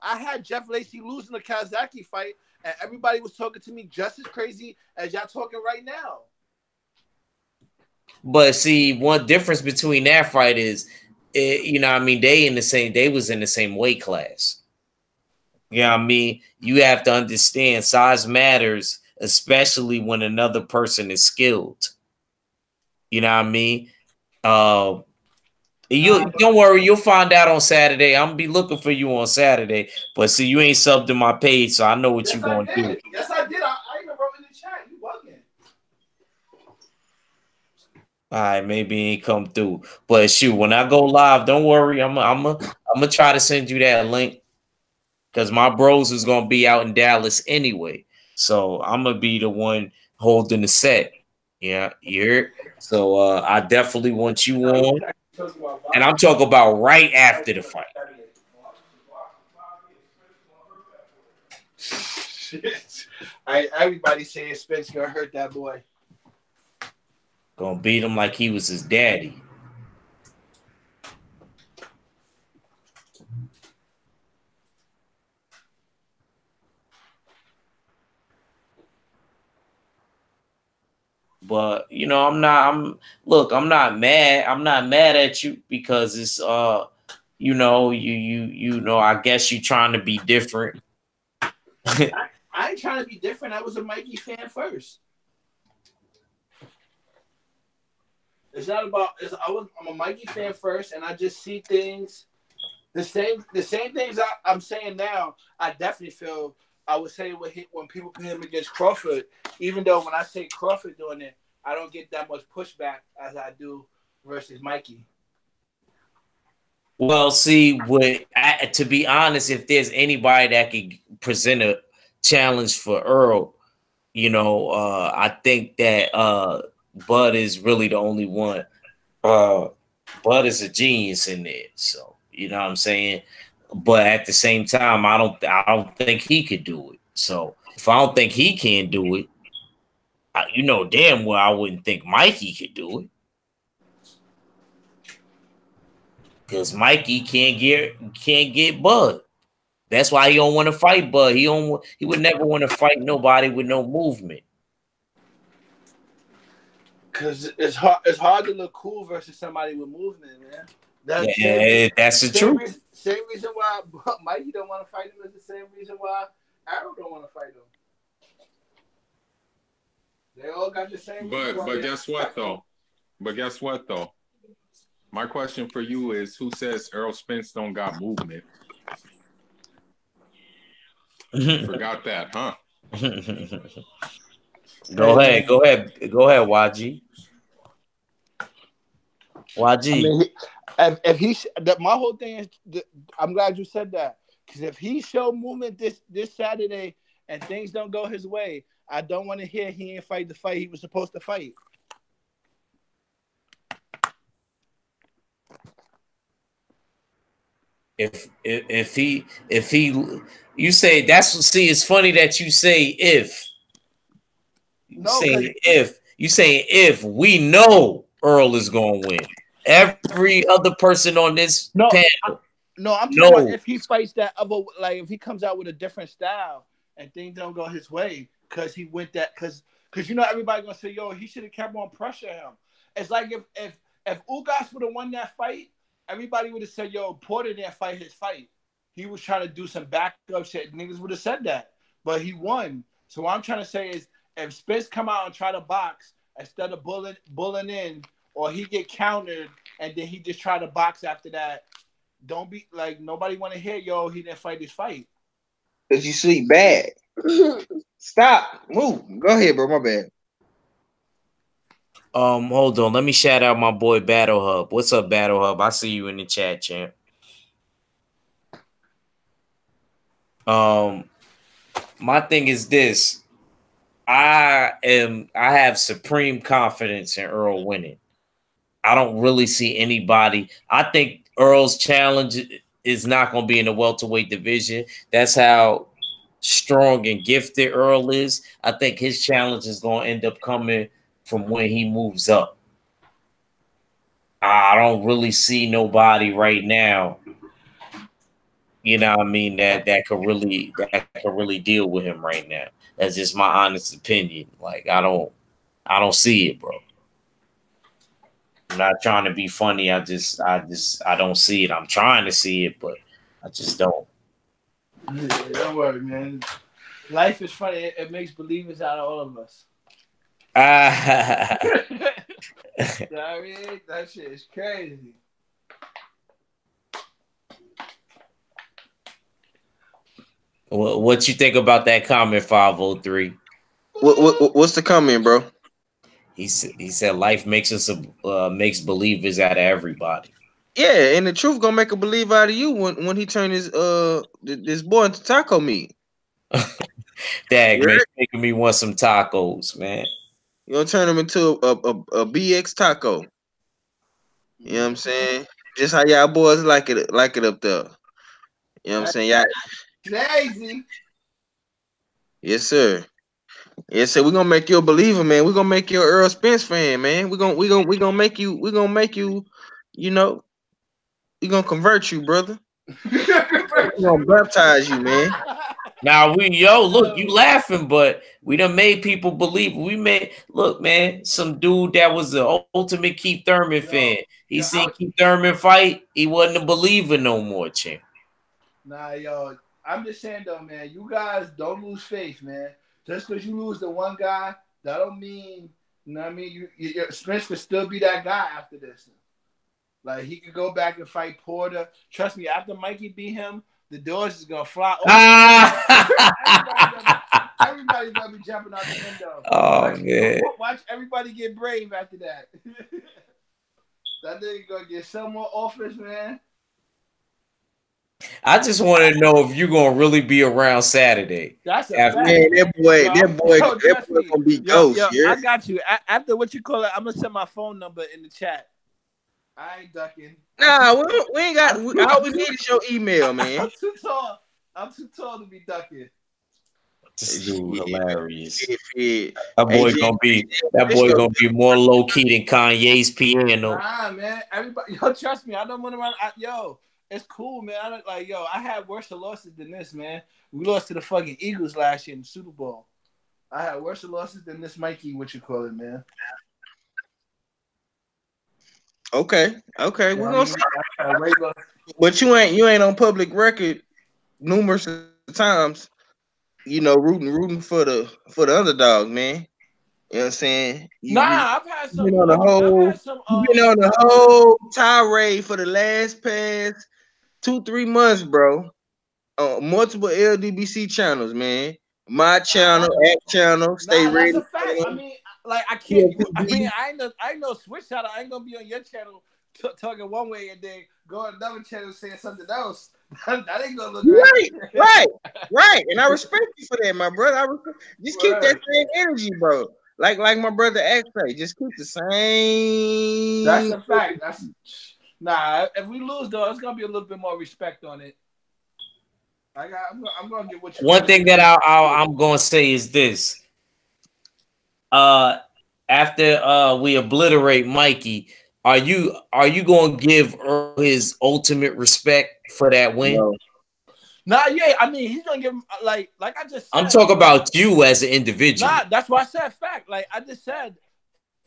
I had Jeff Lacey losing the Calzaghe fight, and everybody was talking to me just as crazy as y'all talking right now. But see, one difference between that fight is, they was in the same weight class. You know what I mean? You have to understand size matters, especially when another person is skilled. You know what I mean? Don't worry, you'll find out on Saturday. I'm gonna be looking for you on Saturday. But see, you ain't subbed to my page, so I know what you're gonna do. Yes, I did. I even wrote in the chat. You bugging. All right, maybe he ain't come through. But shoot, when I go live, don't worry. I'm gonna try to send you that link because my bros is gonna be out in Dallas anyway. So I'm gonna be the one holding the set. Yeah, you heard? So I definitely want you on. And I'm talking about right after the fight. Shit. Everybody saying Spence gonna hurt that boy. Gonna beat him like he was his daddy. But you know, I'm not mad. I'm not mad at you because it's you know, you know, I guess you trying to be different. I ain't trying to be different. I was a Mikey fan first. It's not about. I'm a Mikey fan first, and I just see things the same things I'm saying now. I definitely feel I would say when people put him against Crawford. Even though when I say Crawford doing it, I don't get that much pushback as I do versus Mikey. Well, see, to be honest, if there's anybody that could present a challenge for Earl, you know, I think that Bud is really the only one. Bud is a genius in there, so you know what I'm saying. But at the same time, I don't think he could do it. So if I don't think he can do it, you know damn well I wouldn't think Mikey could do it. Because Mikey can't get Bud. That's why he don't want to fight Bud. He would never want to fight nobody with no movement. Cause it's hard to look cool versus somebody with movement, man. That's the truth. Same reason why Mikey don't want to fight him is the same reason why Arrow don't want to fight him. They all got the same. But guess what though? My question for you is, who says Errol Spence don't got movement? Forgot that, huh? Go ahead, YG. YG. I mean, if he, my whole thing is, I'm glad you said that, because if he show movement this Saturday and things don't go his way, I don't want to hear he ain't fight the fight he was supposed to fight. If he you say it's funny that you say if if we know Earl is gonna win. Every other person on this panel. I'm talking about if he fights that other, like if he comes out with a different style and things don't go his way because he went that because you know everybody gonna say, yo, he should have kept on pressuring him. It's like if Ugas would have won that fight, everybody would have said, yo, Porter didn't fight his fight. He was trying to do some backup shit. Niggas would have said that. But he won. So what I'm trying to say is if Spence come out and try to box instead of bullying in, or he get countered and then he just try to box after that, don't be like nobody want to hear, yo, he didn't fight his fight. Cause you sleep bad. Stop. Move. Go ahead, bro. My bad. Hold on. Let me shout out my boy Battle Hub. What's up, Battle Hub? I see you in the chat, champ. My thing is this. I have supreme confidence in Earl winning. I don't really see anybody. I think Earl's challenge is not going to be in the welterweight division. That's how strong and gifted Earl is. I think his challenge is going to end up coming from when he moves up. I don't really see nobody right now, you know what I mean, that could really deal with him right now. That's just my honest opinion. Like I don't see it, bro. I'm not trying to be funny. I don't see it. I'm trying to see it, but I just don't. Yeah, don't worry, man. Life is funny. It makes believers out of all of us. I mean, that shit is crazy. What you think about that comment, 503? What's the comment, bro? he said life makes us makes believers out of everybody. Yeah, and the truth gonna make a believer out of you when he turn his this boy into taco meat. Dag, You man, heard? making me want some tacos, man. You gonna turn him into a BX taco. You know what I'm saying? Just how y'all boys like it up there. You know what I'm That's saying? Y'all, crazy. yes, sir. Yes, sir. We're gonna make you a believer, man. We're gonna make you an Earl Spence fan, man. We're gonna make you, you know, we're gonna convert you, brother. We're gonna baptize you, man. Now look, you laughing, but we done made people believe. We made look, man, some dude that was the ultimate Keith Thurman fan. He seen Keith Thurman fight, he wasn't a believer no more, champ. Nah, yo, I'm just saying though, man, you guys don't lose faith, man. Just because you lose the one guy, that don't mean, you know what I mean? Your Spence could still be that guy after this. Like, he could go back and fight Porter. Trust me, after Mikey beat him, the doors is going to fly open. Everybody's going to be jumping out the window. Man. Watch everybody get brave after that. That nigga going to get some more offers, man. I just want to know if you're gonna really be around Saturday. That's a fact. Man, that boy gonna be ghost. Yo, I got you. After what you call it, I'm gonna send my phone number in the chat. I ain't ducking. Nah, we ain't got. All we need is your email, man. I'm too tall. I'm too tall to be ducking. This dude hilarious. Yeah. That boy gonna be more low key than Kanye's piano. Nah, man. Everybody, yo, trust me. I don't want to run. Yo, it's cool, man. I had worse losses than this, man. We lost to the fucking Eagles last year in the Super Bowl. I had worse losses than this Mikey, what you call it, man. Okay. We're gonna see. But you ain't on public record numerous times, you know, rooting for the underdog, man. You know what I'm saying? I've had some. You've been on the whole tirade for the last past 2-3 months, bro. Multiple LDBC channels, man. My channel, Act channel, Stay Ready. That's a fact. I mean, like I can't. I know switch channel. I ain't gonna be on your channel talking one way and then go on another channel saying something else. That ain't gonna look right. And I respect you for that, my brother. Just keep that same energy, bro. Like my brother Act say, just keep the same. That's a fact. If we lose though, it's gonna be a little bit more respect on it. I'm gonna get what you. One thing that I'm gonna say is this. After we obliterate Mikey, are you gonna give Earl his ultimate respect for that win? No. Yeah. I mean, he's gonna give him like I just said. I'm talking about you as an individual. That's why I said fact. Like I just said,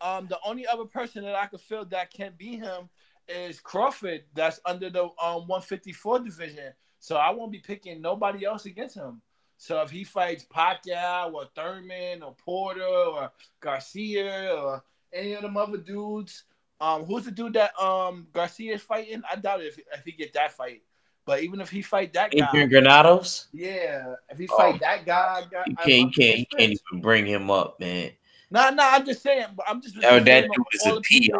the only other person that I could feel that can beat him is Crawford. That's under the 154 division. So I won't be picking nobody else against him. So if he fights Pacquiao or Thurman or Porter or Garcia or any of them other dudes, who's the dude that Garcia's fighting? I doubt it if he get that fight. But even if he fight that guy, Adrian Granados. Yeah, if he fight that guy, you can't even bring him up, man. Nah. I'm just saying. I'm just. That dude is a peon.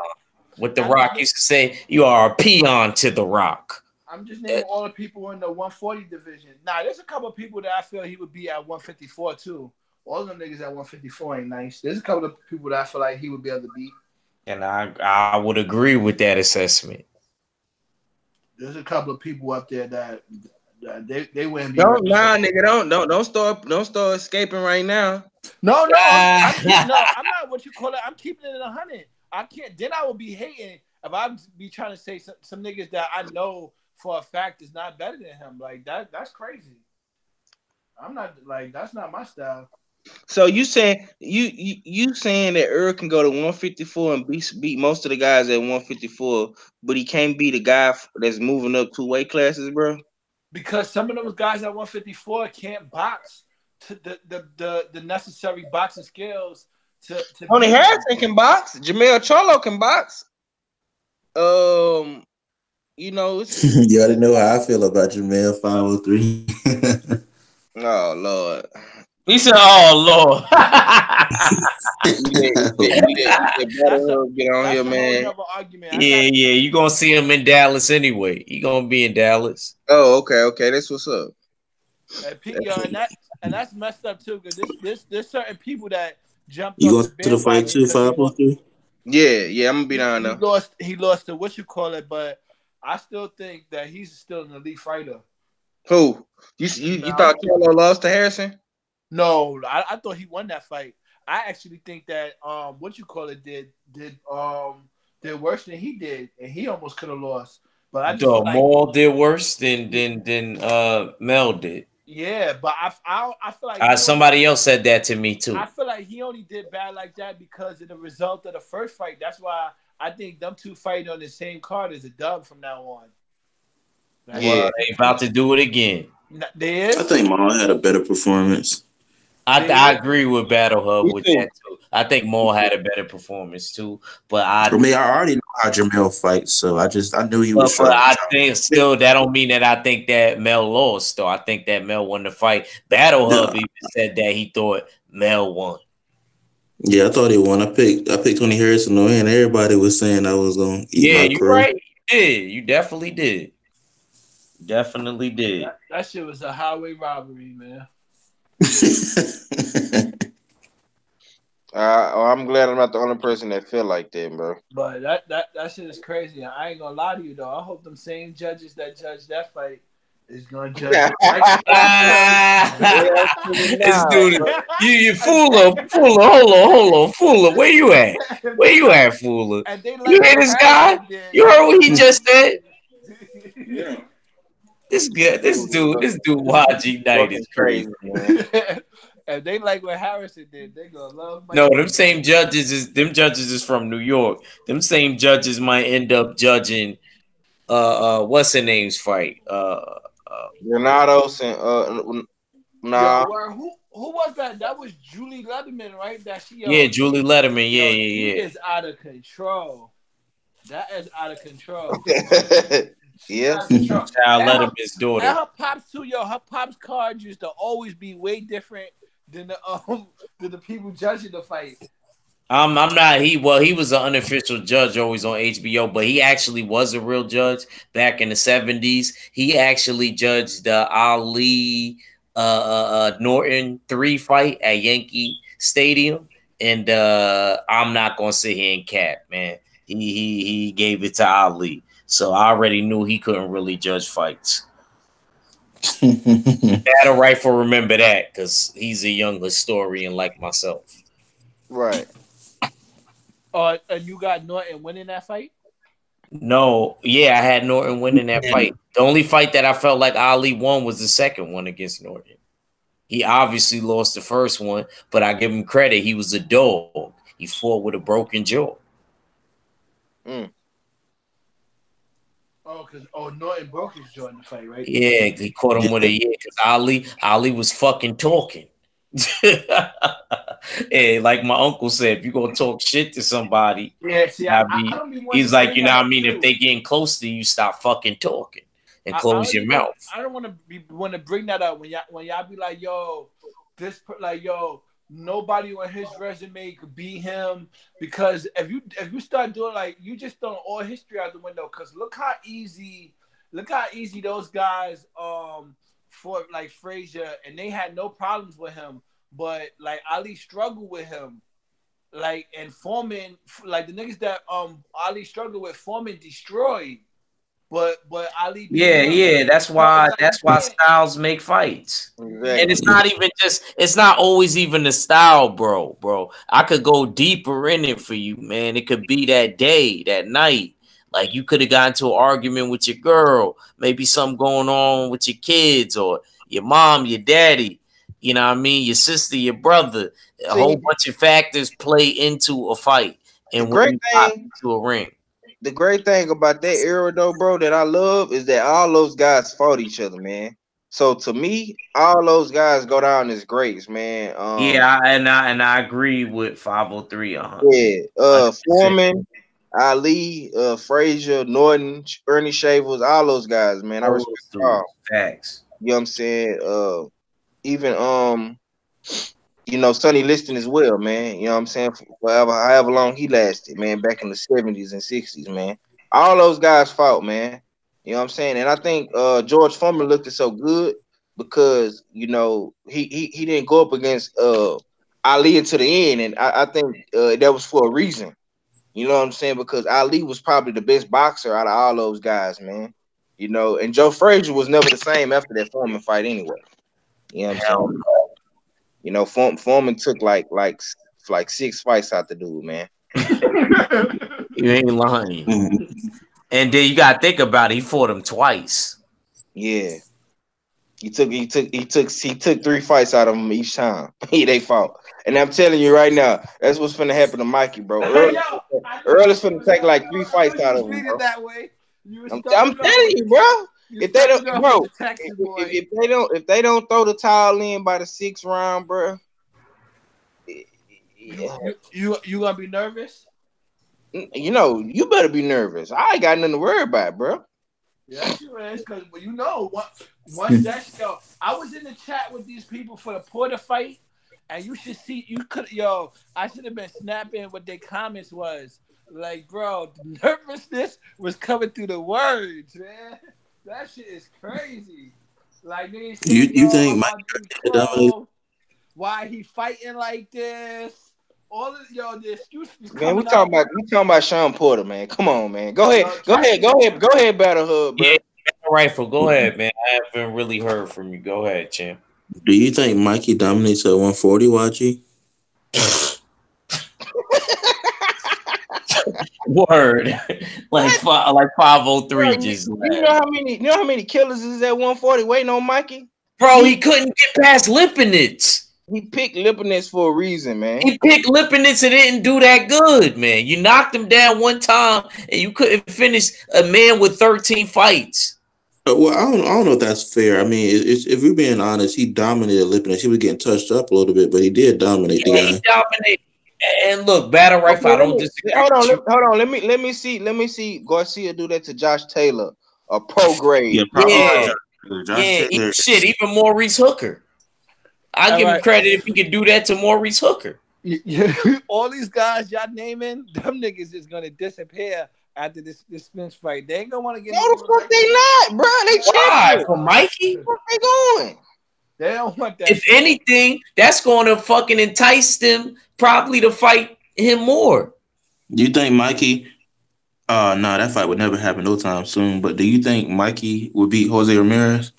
What the Rock used to say, you are a peon to the Rock. I'm just naming all the people in the 140 division. There's a couple of people that I feel he would be at 154 too. All of them niggas at 154 ain't nice. There's a couple of people that I feel like he would be able to beat. And I would agree with that assessment. There's a couple of people up there that they wouldn't be. Nigga, don't start escaping right now. No, I'm not what you call it. I'm keeping it in 100. I can't. Then I would be hating if I be trying to say some niggas that I know for a fact is not better than him. Like that's crazy. I'm not like that's not my style. So you saying you saying that Earl can go to 154 and beat most of the guys at 154, but he can't beat a guy that's moving up 2 weight classes, bro? Because some of those guys at 154 can't box to the necessary boxing skills to Tony Harrison can box. Jamel Charlo can box. You know, you already know how I feel about Jamel 503. Oh Lord. He said, "Oh Lord." That's a Battle get on here, that's a whole man. nother argument. I Yeah, got yeah. You gonna see him in Dallas anyway. He gonna be in Dallas. Oh, okay. That's what's up. yo, and that's messed up too. Because there's certain people that jumped You off going the to the fight bandwagon too, because 503? Yeah, I'm gonna be he, down he there. lost he lost to what you call it, but I still think that he's still an elite fighter. Who? You Now, thought Carlo lost to Harrison? no, I thought he won that fight. I actually think that what you call it did worse than he did, and he almost could have lost. But I just feel Dog, like Maul did worse than Mel did. yeah, but I feel like Somebody else said that to me too. I feel like he only did bad like that because of the result of the first fight. That's why I think them two fighting on the same card is a dub from now on. Like, Yeah. Well, they about to do it again. There I is. think Maul had a better performance. I agree with Battle Hub Me with too. that too. I think Maul had a better performance too, but I mean, I already know how Jamel fights, so I knew he was but strong. I think still that don't mean that I think that Mel lost. Though I think that Mel won the fight. Battle Hub even said that he thought Mel won. Yeah, I thought he won. I picked Tony Harrison though, and everybody was saying I was gonna eat Yeah, my you crow. right. You did. You definitely did. Definitely did. That shit was a highway robbery, man. I'm glad I'm not the only person that feel like that, bro. But that shit is crazy. I ain't gonna lie to you though. I hope them same judges that judged that fight is gonna judge it. This dude, you fooler. Hold on, fooler. Where you at? Where you at, fooler? And they You hear this guy? You heard what he just said? Yeah. This dude, YG Knight is crazy. man. And they like what Harrison did. They gonna love. No, them judges is from New York. Them same judges might end up judging what's her name's fight? Granados and nah. Yo, who was that? That was Julie Letterman, right? That she Yeah, Julie Letterman. yo, Yeah. She is out of control. That is out of control. Yeah. Out of control. Child And Letterman's daughter. And her pops too, yo. Her pops cards used to always be way different than the people judging the fight. I'm not. He was an unofficial judge always on HBO, but he actually was a real judge back in the 70s. He actually judged the Ali Norton 3 fight at Yankee Stadium, and I'm not gonna sit here and cap, man. He gave it to Ali, so I already knew he couldn't really judge fights. Battle Rifle, remember that because he's a young historian like myself. Right. And you got Norton winning that fight? No, yeah, I had Norton winning that fight. The only fight that I felt like Ali won was the second one against Norton. He obviously lost the first one, but I give him credit. He was a dog. He fought with a broken jaw. Mm. Because Norton broke his jaw in the fight, right? Yeah, he caught him with a because Ali was fucking talking. Hey, like my uncle said, if you gonna talk shit to somebody, Yeah, see, I don't be he's like, you know what I mean? Too. If they getting close to you, stop fucking talking and close your mouth. I don't want to bring that up when y'all be like, yo, nobody on his resume could beat him, because if you start doing like, you just throwing all history out the window. Because look how easy those guys fought like Frazier, and they had no problems with him. But like Ali struggled with him, like, and Foreman, like the niggas that Ali struggled with, Foreman destroyed. But Ali, yeah, that's why styles make fights. Exactly. And it's not always even the style, bro. I could go deeper in it for you, man. It could be that day, that night. Like you could have gotten into an argument with your girl, maybe something going on with your kids or your mom, your daddy. You know what I mean? Your sister, your brother. A whole bunch of factors play into a fight. And when you pop into a ring. The great thing about that era, though, bro, that I love is that all those guys fought each other, man. So to me, all those guys go down as greats, man. I agree with 503. Yeah, Foreman, Ali, Frazier, Norton, Ernie Shavers, all those guys, man. I respect all. Facts. You know what I'm saying? Even Sonny Liston as well, man. You know what I'm saying? Forever, however long he lasted, man, back in the 70s and 60s, man. All those guys fought, man. You know what I'm saying? And I think George Foreman looked it so good because he didn't go up against Ali into the end, and I think that was for a reason. You know what I'm saying? Because Ali was probably the best boxer out of all those guys, man. And Joe Frazier was never the same after that Foreman fight anyway. You know what I'm Hell saying? Foreman took like 6 fights out the dude, man. You ain't lying. Mhm. And then you gotta think about it. He fought him twice. Yeah, he took 3 fights out of them each time. They fought, and I'm telling you right now, that's what's finna happen to Mikey, bro. Yo, I knew Earl is you finna was take gonna like go. three I knew fights you out was of him, reading bro. that way. You was I'm starting off telling with you, the bro. you If they don't, started off with bro, the Texas boy. if they don't throw the towel in by the 6th round, bro, You gonna be nervous? you better be nervous. I ain't got nothing to worry about, bro. Yes, you is, because once that show, I was in the chat with these people for the Porter fight, and you should see I should have been snapping what their comments was. Like, bro, the nervousness was coming through the words, man. That shit is crazy. Like they You saying, you yo, think I'm Mike about to be dominated? cold. Why he fighting like this? All of the excuses Man, we coming talking out. about we talking about Sean Porter, man. Come on, man. Go ahead, Yo, go ahead, go ahead, go ahead, Battle Hub, Yeah, bro. rifle. Go ahead, man. I haven't really heard from you. Go ahead, champ. Do you think Mikey dominates at 140, YG? Word. like What? five, like Bro, 503 you, just you left. know how many killers is at 140 waiting on Mikey? Bro, He he couldn't get past Lipinets. he picked Lipinets for a reason, man. He picked Lipinets and didn't do that good, man. You knocked him down one time and you couldn't finish a man with 13 fights. Well, I don't know if that's fair. I mean, if we're being honest, he dominated Lipinus. He was getting touched up a little bit, but he did dominate the Yeah, he guy. dominated. And look, battle rifle, Okay, I don't disagree hold on, with you. hold on. Let me see Garcia do that to Josh Taylor, a pro grade. Yeah, Yeah, Josh yeah. Taylor. Shit, even Maurice Hooker. I All give him right. credit if he could do that to Maurice Hooker. All these guys y'all naming, them niggas is gonna disappear after this Spence fight. They ain't gonna want to get No, no the more. fuck they not, bro. They Why? champions. For Mikey? Where they going? They don't want that If shit. anything, that's going to fucking entice them probably to fight him more. Do you think Mikey? No, that fight would never happen no time soon. But do you think Mikey would beat Jose Ramirez?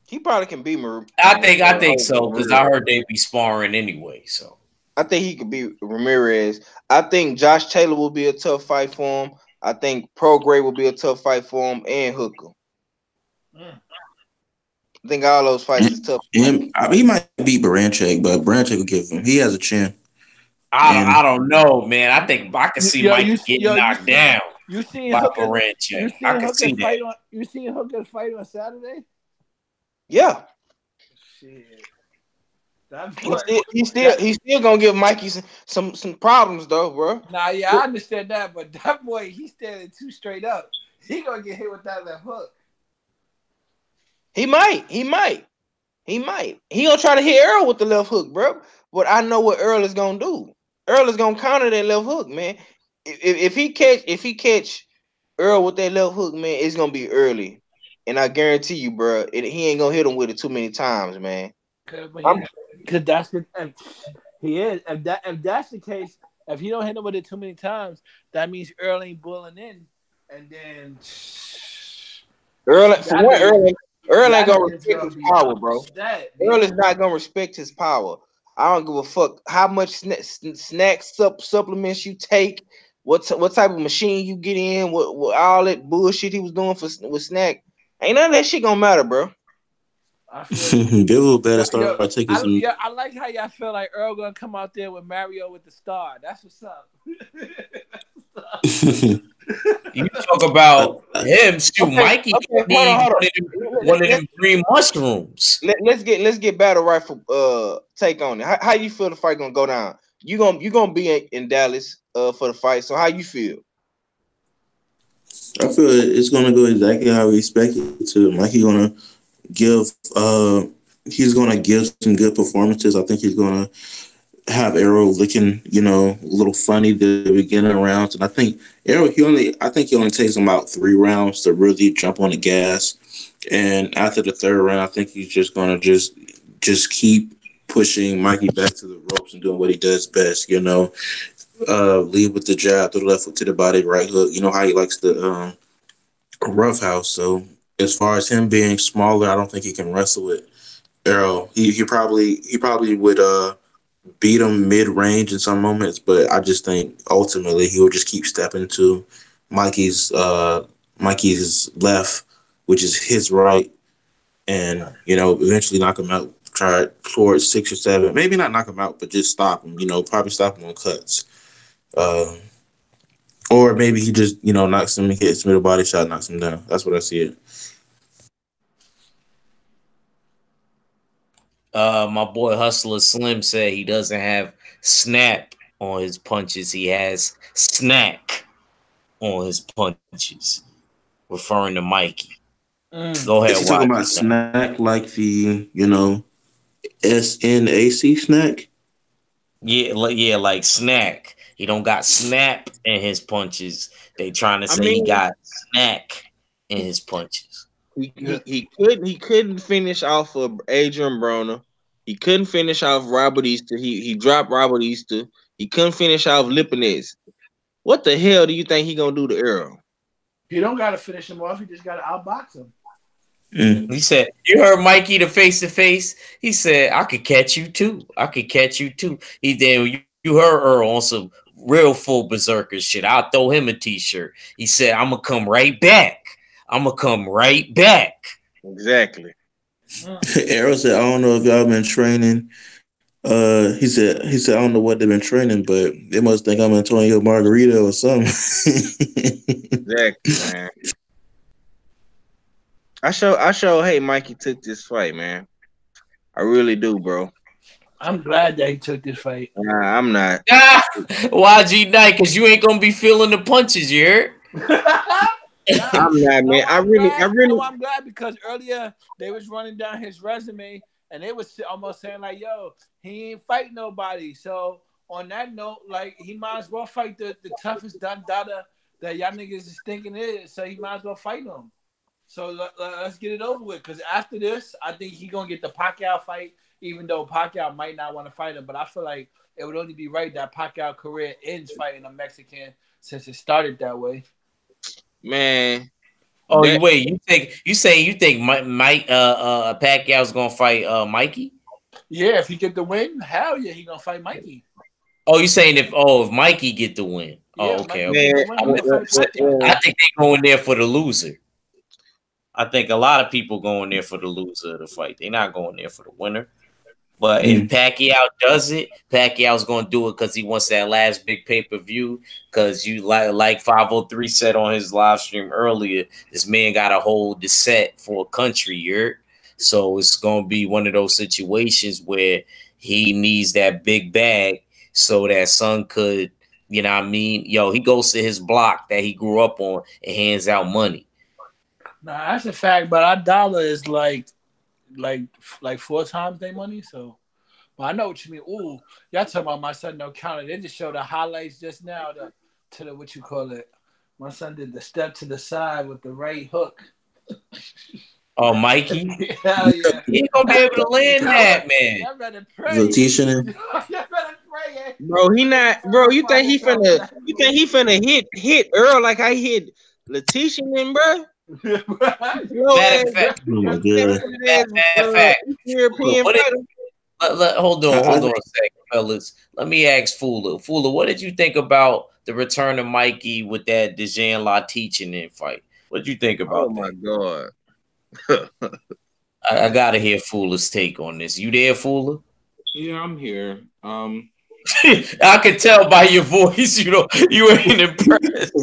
He probably can beat I think so because I Ramirez. heard they be sparring anyway. So I think he could beat Ramirez. I think Josh Taylor will be a tough fight for him. I think Pro Gray will be a tough fight for him, and Hooker. Mm. I think all those fights is tough. He might beat Baranchek, but Baranchek will give him. He has a chin. I And don't know, man. I think I can see Mikey getting knocked down You seen by Hooker? Baranchek. I can see that. You seen Hooker fight on Saturday? Yeah, Shit, that he boy. still, he still, he's still gonna give Mikey some problems though, bro. Nah, yeah, I understand that, but that boy, he's standing too straight up. He gonna get hit with that left hook. He might. He gonna try to hit Earl with the left hook, bro. But I know what Earl is gonna do. Earl is gonna counter that left hook, man. If he catch Earl with that left hook, man, it's gonna be early. And I guarantee you, bro, he ain't gonna hit him with it too many times, man. Because that's the he is. If that's the case, if he don't hit him with it too many times, that means Earl ain't bulling in, and then Earl ain't gonna nigga's respect gonna his be power, bro. upset, Earl B. is not gonna respect his power. I don't give a fuck how much snacks supplements you take, what type of machine you get in, what all that bullshit he was doing with snack. Ain't none of that shit gonna matter, bro. I feel you. Bill better Yo, start taking some. I like how y'all feel like Earl gonna come out there with Mario with the star. That's what's up. You talk about him, shoot, Okay, Mikey need hold on. one of them green mushrooms. Let's get battle rifle take on it. How you feel the fight gonna go down? You gonna be in Dallas for the fight. So how you feel? I feel it's gonna go exactly how we expect it to. Mikey gonna give he's going to give some good performances. I think he's going to have Arrow looking, a little funny the beginning rounds, and I think Arrow I think he only takes him about 3 rounds to really jump on the gas, and after the third round, I think he's just going to just keep pushing Mikey back to the ropes and doing what he does best. Lead with the jab, throw the left hook to the body, right hook. You know how he likes the roughhouse. So as far as him being smaller, I don't think he can wrestle with Arrow. He probably would beat him mid range in some moments, but I just think ultimately he will just keep stepping to Mikey's Mikey's left, which is his right, and eventually knock him out. Try towards 6 or 7, maybe not knock him out, but just stop him. Probably stop him on cuts. Uh, or maybe he just knocks him, hits middle body shot, knocks him down. That's what I see it. My boy Hustler Slim said he doesn't have snap on his punches. He has snack on his punches, referring to Mikey. Go Is ahead, he talking watch. about snack like the SNAC snack? Yeah, like snack. He don't got snap in his punches. They trying to I say he mean, got snack in his punches. he couldn't finish off of Adrian Broner. He couldn't finish off Robert Easter. He dropped Robert Easter. He couldn't finish off Lipinets. What the hell do you think he gonna do to Arrow? He don't got to finish him off. He just got to outbox him. He said, "You heard Mikey the face to face." He said, "I could catch you too. I could catch you too." He then you heard Earl on some real full berserker shit. I'll throw him a t-shirt. He said, "I'm gonna come right back. I'm gonna come right back." Exactly. Arrow said, "I don't know if y'all been training." He said, "I don't know what they've been training, but they must think I'm Antonio Margarito or something." Exactly, man. I show hey Mikey took this fight, man. I really do, bro. I'm glad that he took this fight. Nah, I'm not. YG Knight, because you ain't gonna be feeling the punches, you heard? I'm not, man. I really I'm glad because earlier they was running down his resume and they was almost saying like, "Yo, he ain't fight nobody." So on that note, like he might as well fight the toughest dada that y'all niggas is thinking it is. So he might as well fight him. So let's get it over with. Because after this, I think he gonna get the Pacquiao fight. Even though Pacquiao might not want to fight him, but I feel like it would only be right that Pacquiao career ends fighting a Mexican since it started that way. man. Oh, That wait, you think Mike Pacquiao's gonna fight Mikey? Yeah, if he get the win, hell yeah, he gonna fight Mikey. Oh, you saying if Mikey get the win? Yeah, Oh, okay, Mikey okay. get the win, he gonna fight Pacquiao. I think they going there for the loser. I think a lot of people going there for the loser of the fight. They're not going there for the winner. But if Pacquiao does it, Pacquiao's going to do it because he wants that last big pay-per-view. Because you like 503 said on his live stream earlier, this man got to hold the set for a country year. So it's going to be one of those situations where he needs that big bag so that son could, you know what I mean? Yo, he goes to his block that he grew up on and hands out money. Nah, that's a fact. But our dollar is like 4 times their money. So, but I know what you mean. Ooh, y'all talking about my son no counter. They just showed the highlights just now to the what you call it. My son did the step to the side with the right hook. Oh, Mikey, Hell yeah! he ain't gonna be able to land that, man. Y'all better pray. Letitia, Y'all better pray. bro, he not, bro. You think he finna hit Earl like I hit Letitia, then, bro? Matter of fact, oh my god! European what fighter. hold on I, a second, fellas. Let me ask Fuller. Fuller, what did you think about the return of Mikey with that Dejan La teaching in fight? What did you think about Oh my that? god. I gotta hear Fuller's take on this. You there, Fuller? Yeah, I'm here. I can tell by your voice, you ain't impressed.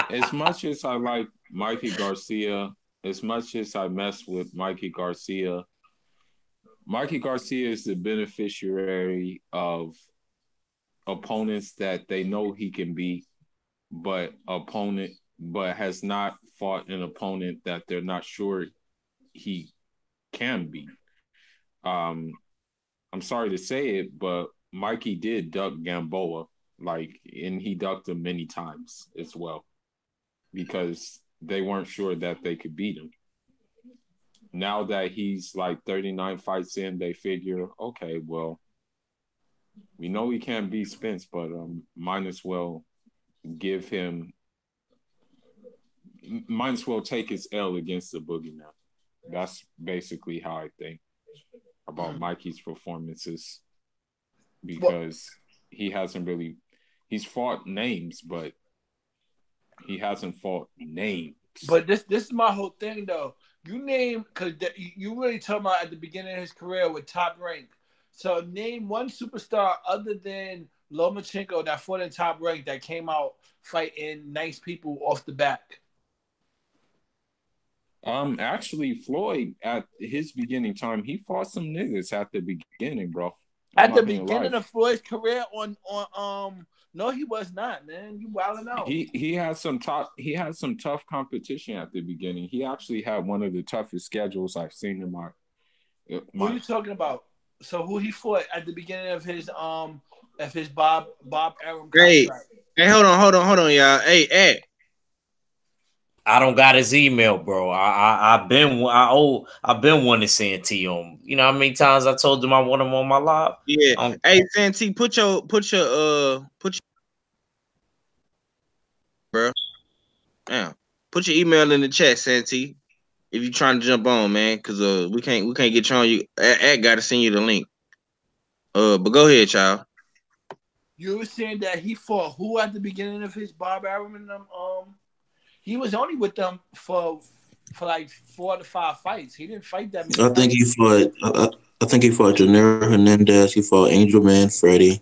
As much as I like Mikey Garcia, as much as I mess with Mikey Garcia is the beneficiary of opponents that they know he can beat, but has not fought an opponent that they're not sure he can beat. Um, I'm sorry to say it, but Mikey did duck Gamboa, and he ducked him many times as well because they weren't sure that they could beat him. Now that he's like 39 fights in, they figure, okay, well, we know we can't beat Spence, but might as well give him, might as well take his L against the boogeyman. That's basically how I think about Mikey's performances because he hasn't really, he's fought names, but he hasn't fought names. But this is my whole thing though. You name because you really talking about at the beginning of his career with Top Rank. So name one superstar other than Lomachenko that fought in Top Rank that came out fighting nice people off the back. Actually, Floyd at his beginning time, he fought some niggas at the beginning, bro. At the beginning of Floyd's career on no, he was not, man. You wilding out. He had some tough competition at the beginning. He actually had one of the toughest schedules I've seen in my Who are you talking about? So who he fought at the beginning of his Bob Arum contract? Hey, hold on, y'all. Hey, Ed. I don't got his email, bro. I've been wanting to send to him. You know how many times I told him I want him on my live? Yeah. Hey, Santi, put your bro. Yeah. Put your email in the chat, Santi. If you're trying to jump on, man, because we can't get you on. You Ed got to send you the link. But go ahead, child. You were saying that he fought who at the beginning of his Bob Arum and them? He was only with them for like 4 to 5 fights. He didn't fight that many. I think he fought. I think he fought Janero Hernandez. He fought Angel Man Freddy.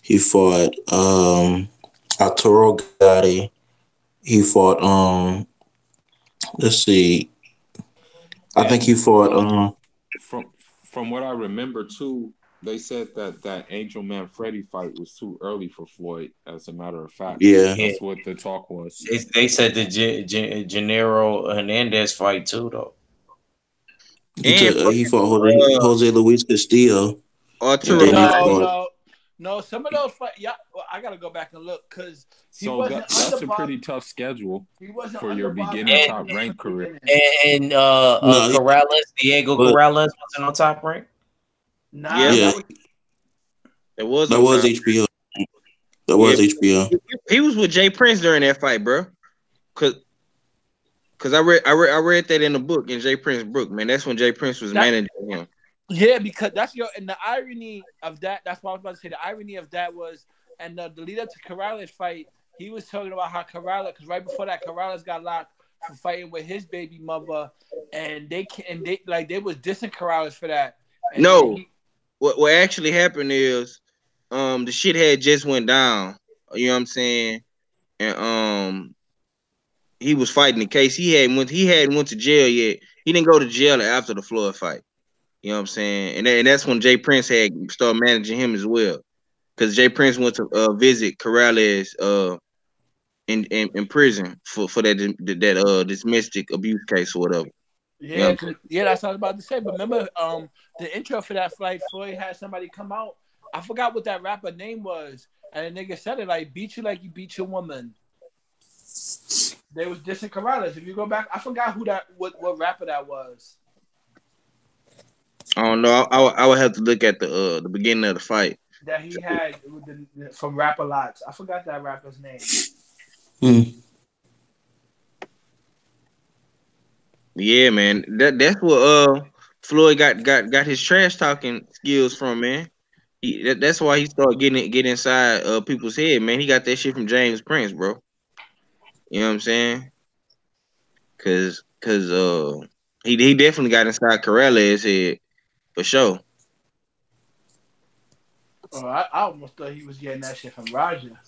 He fought Arturo Gatti. He fought let's see. I think he fought from what I remember too, they said that Angel Man Freddy fight was too early for Floyd, as a matter of fact. Yeah. That's what the talk was. They said the Janero Hernandez fight too, though. He fought Jose Luis Castillo. No. Some of those fights, yeah. Well, I gotta go back and look because that's a pretty tough schedule for your beginning Top Rank career. And Corrales, Diego Corrales wasn't on Top Rank. Nah, yeah, that was HBO. That was HBO. He was with Jay Prince during that fight, bro. Cause I read that in the book in Jay Prince book, man. That's when Jay Prince was managing him. Yeah, because and the irony of that. That's what I was about to say. The irony of that was, and the lead up to Corrales' fight, he was talking about how Corrales, because right before that, Corrales got locked for fighting with his baby mother, and they was dissing Corrales for that. And no. What actually happened is the shit had just went down. You know what I'm saying? And he was fighting the case. He hadn't went to jail yet. He didn't go to jail after the Floyd fight. You know what I'm saying? And that's when Jay Prince had started managing him as well. Because Jay Prince went to visit Corrales in prison for that domestic abuse case or whatever. Yeah, that's what I was about to say. But remember, the intro for that fight, Floyd had somebody come out. I forgot what that rapper name was, and the nigga said it like, "Beat you like you beat your woman." They was dissing Corrales. If you go back, I forgot what rapper that was. I don't know. I would have to look at the beginning of the fight that he had from Rapper Lots. I forgot that rapper's name. Yeah, man. That's what Floyd got his trash talking skills from, man. That's why he started get inside people's head, man. He got that shit from James Prince, bro. You know what I'm saying? Cause he definitely got inside Corrales' head for sure. Oh, I almost thought he was getting that shit from Roger.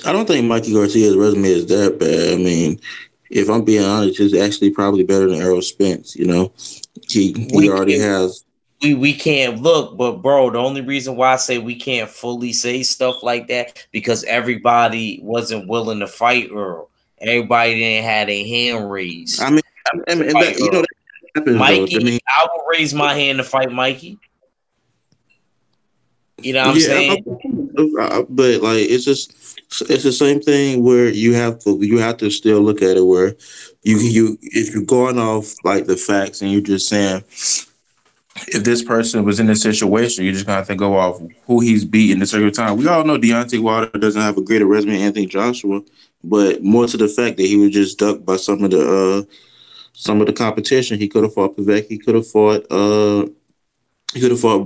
I don't think Mikey Garcia's resume is that bad. I mean, if I'm being honest, he's actually probably better than Errol Spence. You know, he already has. We can't look, but bro, the only reason why I say we can't fully say stuff like that because everybody wasn't willing to fight Earl. Everybody didn't have their hand raised. I mean, happens though. I Mikey, mean, I will raise my hand to fight Mikey. You know what I'm yeah, saying? but like it's the same thing where you have to still look at it where you if you're going off like the facts and you're just saying if this person was in this situation, you just gonna have to go off who he's beaten a certain time. We all know Deontay Wilder doesn't have a greater resume than Anthony Joshua, but more to the fact that he was just ducked by some of the competition. He could have fought Pavek. He could have fought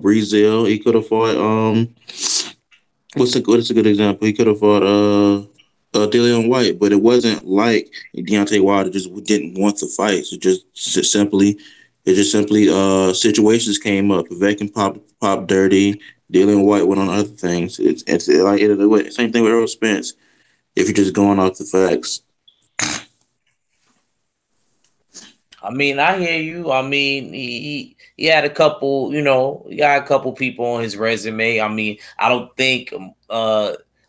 Breezil. He could have fought what's a good example? He could have fought Dillian White, but it wasn't like Deontay Wilder just didn't want to fight. It just simply situations came up. Pavek and pop dirty. Dillian White went on other things. It's like same thing with Earl Spence. If you're just going off the facts. I mean, I hear you. I mean, he had a couple, he got a couple people on his resume. I mean, I don't think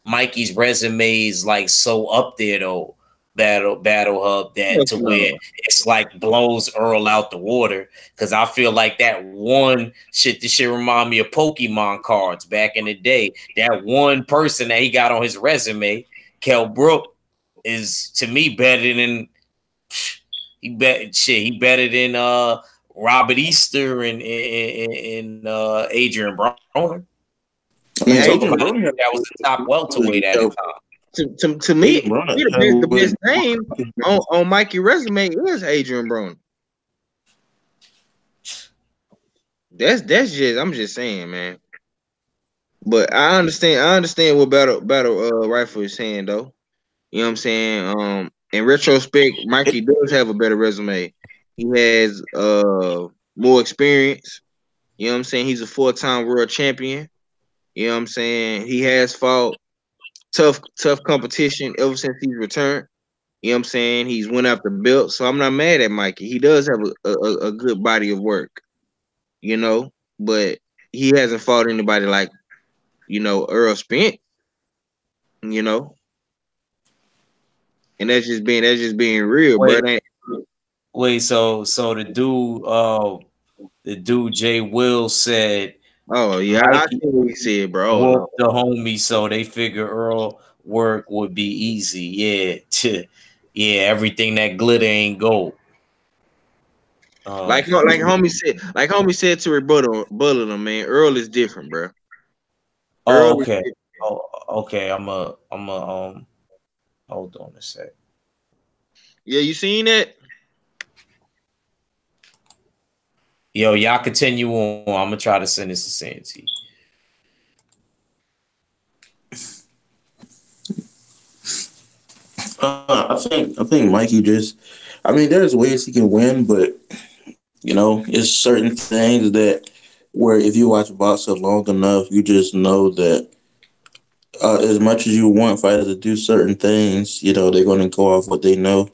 Mikey's resume is like so up there though. Battle Hub that Yes, to where no. it's like blows Earl out the water because I feel like that one shit. This shit remind me of Pokemon cards back in the day. That one person that he got on his resume, Kell Brook, is to me better than he better than Robert Easter and Adrian Broner. I You mean, Yeah, talk Adrian about Broner had that was the top welterweight at the time. to me, Adrian Broner the best name on Mikey resume is Adrian Broner. That's just I'm just saying, man. But I understand what battle rifle is saying though. You know what I'm saying? In retrospect, Mikey does have a better resume. He has more experience. You know what I'm saying? He's a 4-time world champion. You know what I'm saying? He has fought tough competition ever since he's returned. You know what I'm saying? He's went after belt, so I'm not mad at Mikey. He does have a good body of work, you know, but he hasn't fought anybody like, Earl Spence, you know, and that's just being real, bro. Wait, It ain't, wait. So the dude Jay Will said oh yeah, I see Mikey what he said, bro. Oh no. whooped the homie, so they figure Earl work would be easy. Yeah, yeah. Everything that glitter ain't gold. Like Um. homie said to rebuttal him, man. Earl is different, bro. Oh, Earl is okay. different. Oh, okay. Hold on a sec. Yeah, you seen that? Yo, y'all continue on. I'm gonna try to send this to Santi. I think Mikey just. I mean, there's ways he can win, but it's certain things that where if you watch boxing long enough, you just know that as much as you want fighters to do certain things, they're going to go off what they know.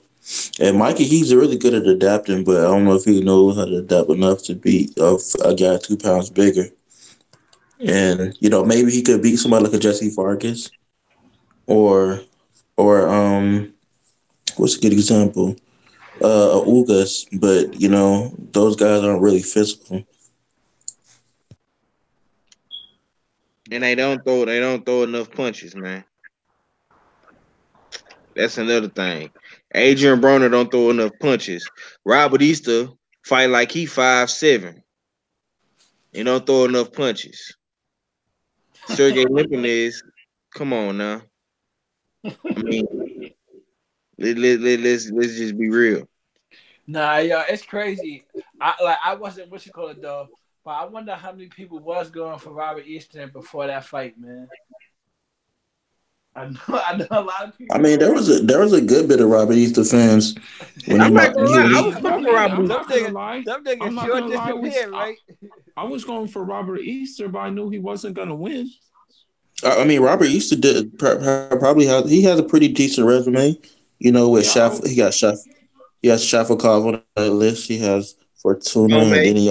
And Mikey, he's really good at adapting, but I don't know if he knows how to adapt enough to beat a guy 2 pounds bigger. And maybe he could beat somebody like a Jesse Farkas or what's a good example? Ugas, but those guys aren't really physical. And they don't throw enough punches, man. That's another thing. Adrian Broner don't throw enough punches. Robert Easter fight like he 5'7". He don't throw enough punches. Sergey Lipinets, come on now. I mean, let's just be real. Nah, yo, it's crazy. I wasn't what you call it though, but I wonder how many people was going for Robert Easton before that fight, man. I know a lot of I people mean, was. there was a good bit of Robert Easter fans when he I'm not knocked gonna he lie. when I he was fucking with I Robert am Easter. not gonna lie. Them I'm niggas not sure gonna lie. disappeared, right? I was going for Robert Easter, but I knew he wasn't gonna win. I mean, Robert Easter probably has a pretty decent resume. With Yeah, he has Shafikov on that list. He has Fortuna, Oh and man, then he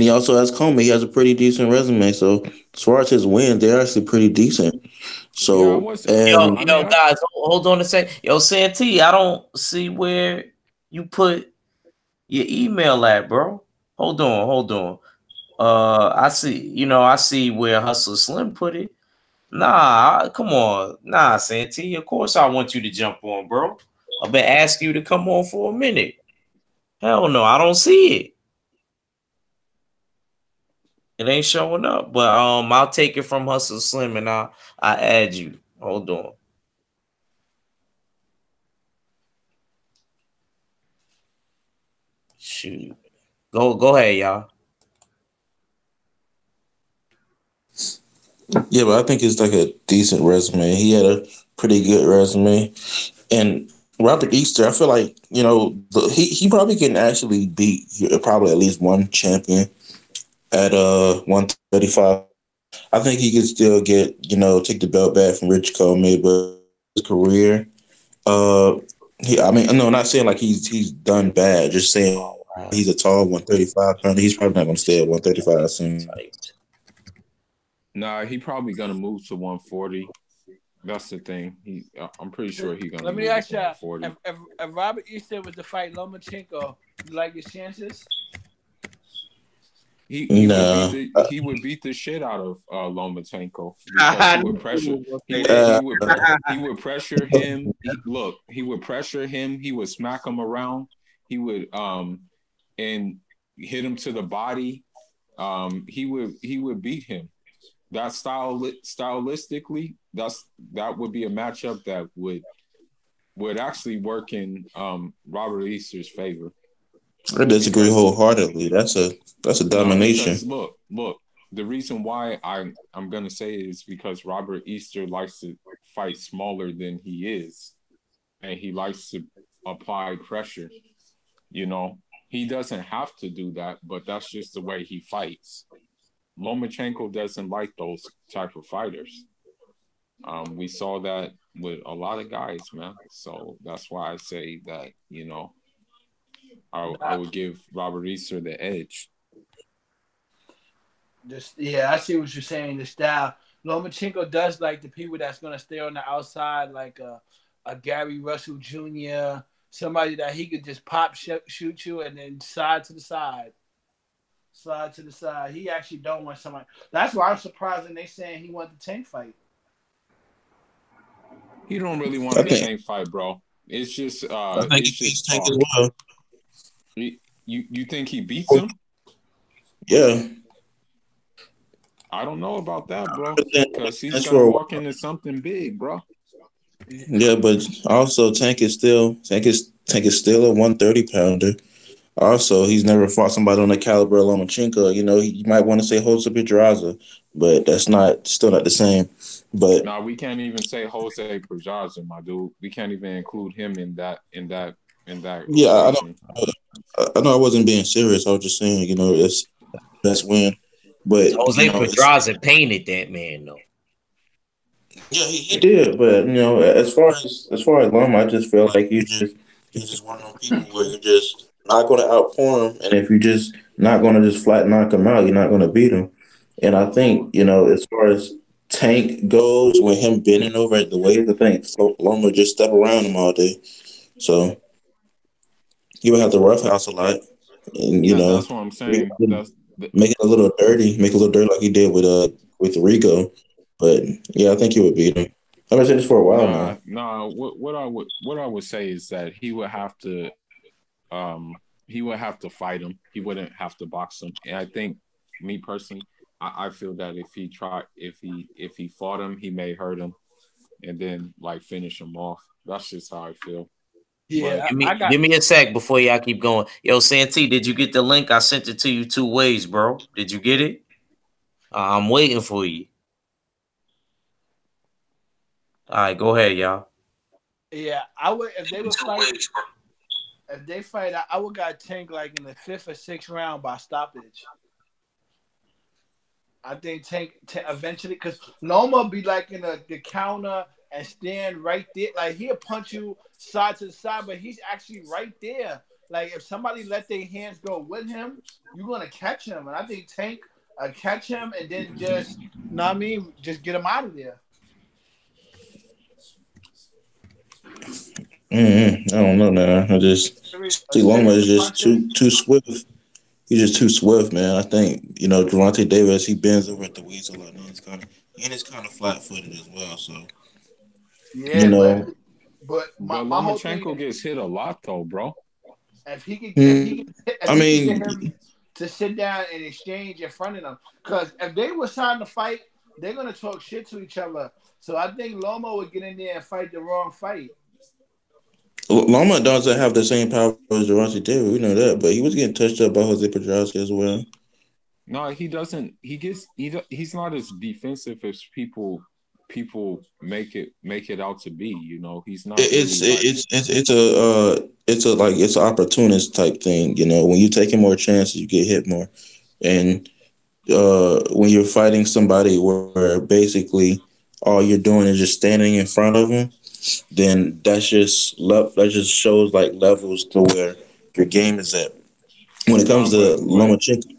also has Comey. He has a pretty decent resume. So as far as his wins, they're actually pretty decent. yeah, I So wasn't. Yo, I and mean, yo, guys, hold on a sec. Yo, Santee, I don't see where you put your email at, bro? Hold on. I see where Hustle Slim put it. Nah, come on. Nah, Santee. Of course I want you to jump on, bro. I've been asking you to come on for a minute. Hell no, I don't see it. It ain't showing up. But I'll take it from Hustle Slim and I add you. Hold on. Shoot. Go ahead, y'all. Yeah, but I think it's like a decent resume. He had a pretty good resume, and Robert Easter, I feel like he probably can actually beat probably at least one champion at 135. I think he could still get take the belt back from Rich Comey, but his career, uh, I mean, no, not saying like he's done bad. Just saying he's a tall 135 pounder. He's probably not going to stay at 135 soon. Nah, he probably gonna move to 140. That's the thing. I'm pretty sure he's gonna Let me move ask to you, 140. if Robert Easter was to fight Lomachenko, you like his chances? Nah. He would beat the shit out of Lomachenko because he would pressure he would pressure him. He would pressure him. He would smack him around. He would and hit him to the body. He would beat him. That stylistically, that would be a matchup that would actually work in Robert Easter's favor. I disagree wholeheartedly. That's a domination. Because look, the reason why I'm gonna say it is because Robert Easter likes to fight smaller than he is, and he likes to apply pressure. He doesn't have to do that, but that's just the way he fights. Lomachenko doesn't like those type of fighters. We saw that with a lot of guys, man. So that's why I say that I would give Robert Easter the edge. I see what you're saying. The style, Lomachenko does like the people that's gonna stay on the outside, like a Gary Russell Jr., somebody that he could just pop shoot you and then slide to the side. He actually don't want somebody. That's why I'm surprised when they saying he want the Tank fight. He don't really want the Tank fight, bro. It's just I think it's just Tank talk. as well. You think he beats him? Yeah. I don't know about that, bro. Because he's gonna walk into something big, bro. Yeah, but also Tank is still a 130 pounder. Also, he's never fought somebody on the caliber of Lomachenko. You might want to say Jose Pedraza, but that's still not the same. But no, we can't even say Jose Pedraza, my dude. We can't even include him in that. Yeah, I know I wasn't being serious. I was just saying, it's best win. But Jose Pedraza painted that man though. Yeah, he did. But as far as Loma, I just feel like he's just one of those people where you're just not going to outpour him, and if you're just not going to just flat knock him out, you're not going to beat him. And I think as far as Tank goes, with him bending over at the waist, I think Loma just step around him all day. So he would have to roughhouse a lot, and that's what I'm saying. make it a little dirty, like he did with Rico. But yeah, I think he would beat him. I've been saying this for a while now. Nah. What I would say is that he would have to fight him. He wouldn't have to box him. And I think, me personally, I feel that if he fought him, he may hurt him, and then finish him off. That's just how I feel. Yeah, give me a sec before y'all keep going. Yo, Santee, did you get the link? I sent it to you 2 ways, bro. Did you get it? I'm waiting for you. All right, go ahead, y'all. Yeah, I would if they would fight. If they fight, I would got Tank in the 5th or 6th round by stoppage. I think Tank eventually, because Loma be in the counter and stand right there. He'll punch you side to the side, but he's actually right there. If somebody let their hands go with him, you're gonna catch him. And I think Tank catch him and then just, just get him out of there. I don't know now. I just see A Loma is serious just puncher. too swift. He's just too swift, man. I think Javante Davis he bends over at the waist a lot, and he's kind of flat footed as well. So you Yeah, but know, my, But my whole thing Lomachenko is gets hit a lot though, bro. mm, if I he could get mean, him to sit down and exchange in front of them, because if they were trying to fight, they're gonna talk shit to each other. So I think Lomo would get in there and fight the wrong fight. Loma doesn't have the same power as Javante Davis. We know that, but he was getting touched up by Jose Pedraza as well. No, he doesn't. He's not as defensive as people make it out to be. You know, he's not really like. It's an opportunist type thing. When you taking more chances, you get hit more, and when you're fighting somebody where basically all you're doing is just standing in front of them, then that just shows like levels to where your game is at. When it Nah, comes to Lomachenko,